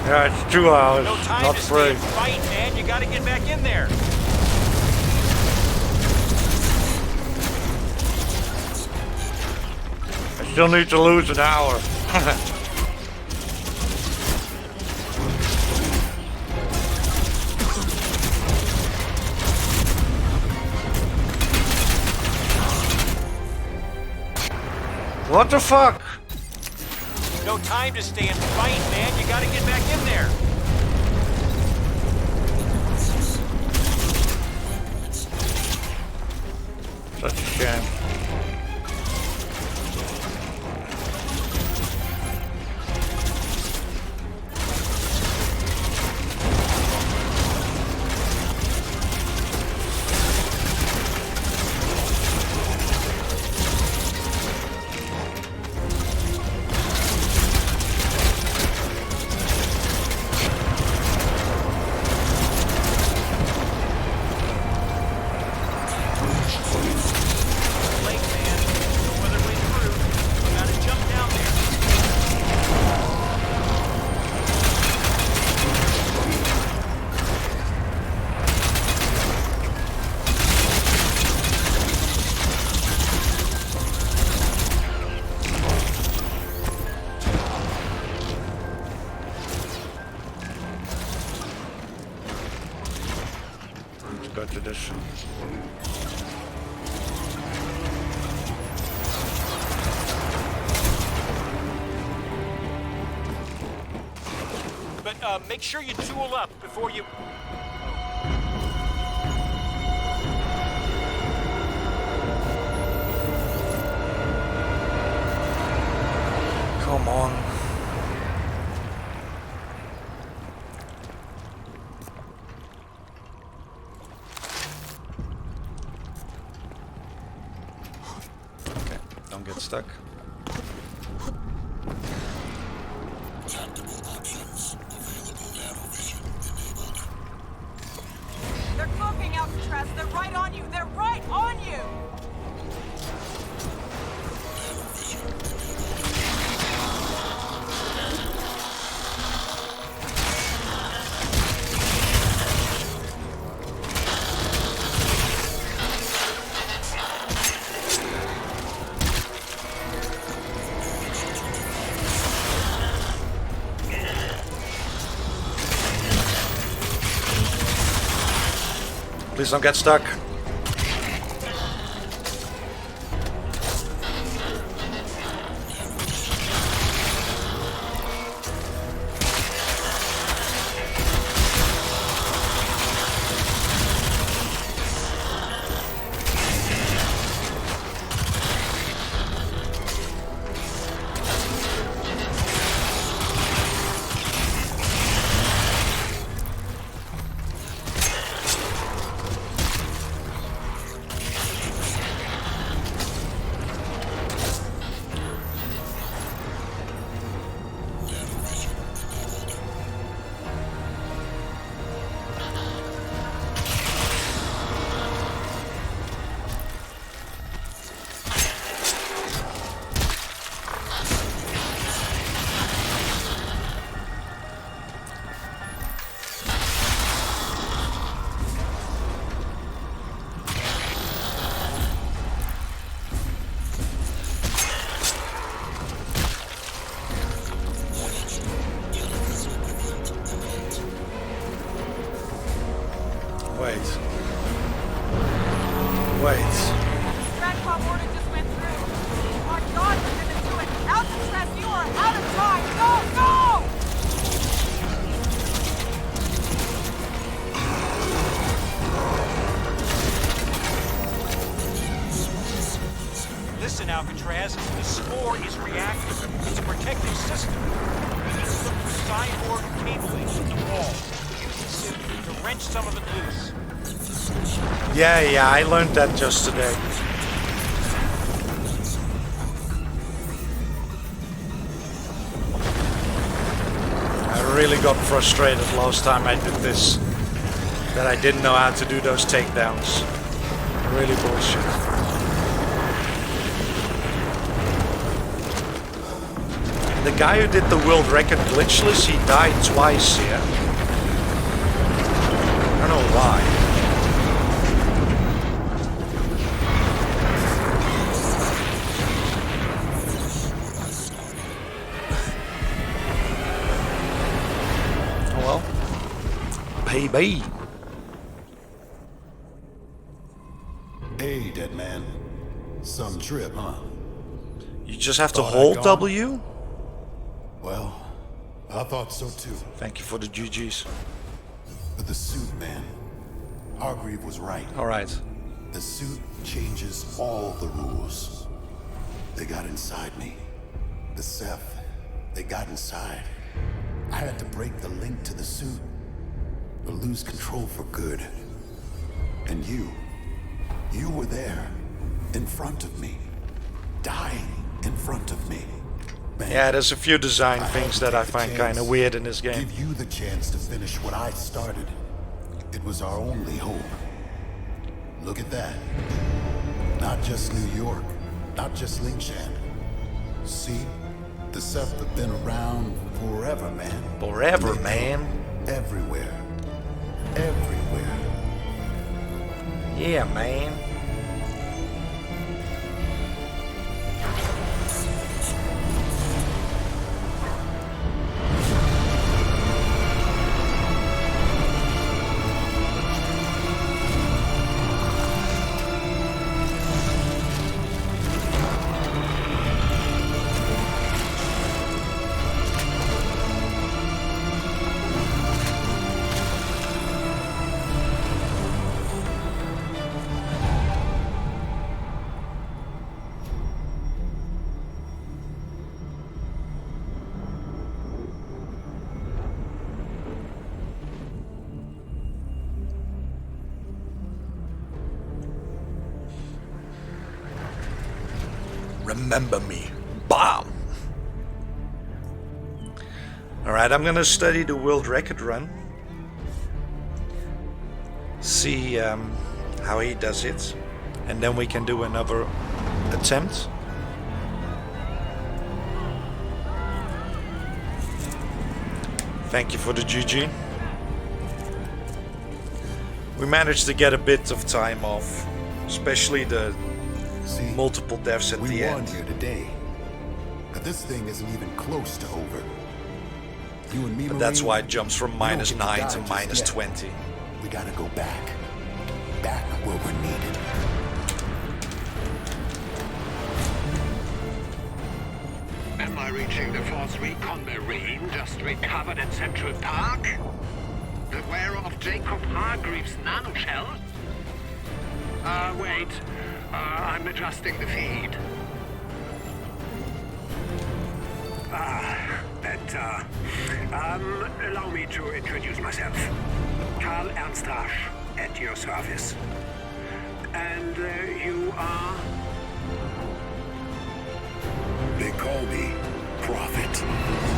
Yeah, it's 2 hours, no time not to 3. Fight, man. You gotta get back in there. I still need to lose an hour. What the fuck? No time to stay and fight, man. You gotta get back in there. Such a shame. after this. But make sure you tool up before you... Come on. Okay, don't get stuck. Tactical options available. Nanovision enabled. They're cloaking Alcatraz. They're right on you. They're right on you. Please don't get stuck. Wait. Stratcom order just went through. My God, we're gonna do it. Alcatraz, you are out of time. Go, go! Listen, Alcatraz, the spore is reactive. It's a protective system. We need to look for cyborg cabling in the wall. Use the suit to wrench some of it loose. Yeah, I learned that just today. I really got frustrated last time I did this, that I didn't know how to do those takedowns. Really bullshit. The guy who did the world record Glitchless, he died twice here. I don't know why. Baby. Hey, dead man. Some trip, huh? You just have to hold W? Well, I thought so too. Thank you for the GGs. But the suit, man. Hargreave was right. Alright. The suit changes all the rules. They got inside me. The Ceph, they got inside. I had to break the link to the suit. Or lose control for good. And you were there, in front of me, dying in front of me. Man, yeah, there's a few design things that I find kind of weird in this game. Give you the chance to finish what I started. It was our only hope. Look at that. Not just New York, not just Lingshan. See, the Ceph have been around forever, man. Forever, man. Everywhere. Everywhere. Yeah, man. remember me. Bam! Alright, I'm gonna study the world record run. See how he does it. And then we can do another attempt. Thank you for the GG. We managed to get a bit of time off, especially the multiple deaths at the end. We won here today, but this thing isn't even close to over. You and me, But that's Marine, why it jumps from we don't get -9 die to just -20. yet. We gotta go back where we're needed. Am I reaching the Force Recon Marine just recovered at Central Park? Aware of Jacob Hargreaves' nanoshell? Wait. I'm adjusting the feed. Allow me to introduce myself. Karl Ernst Rasch, at your service. And you are? They call me Prophet.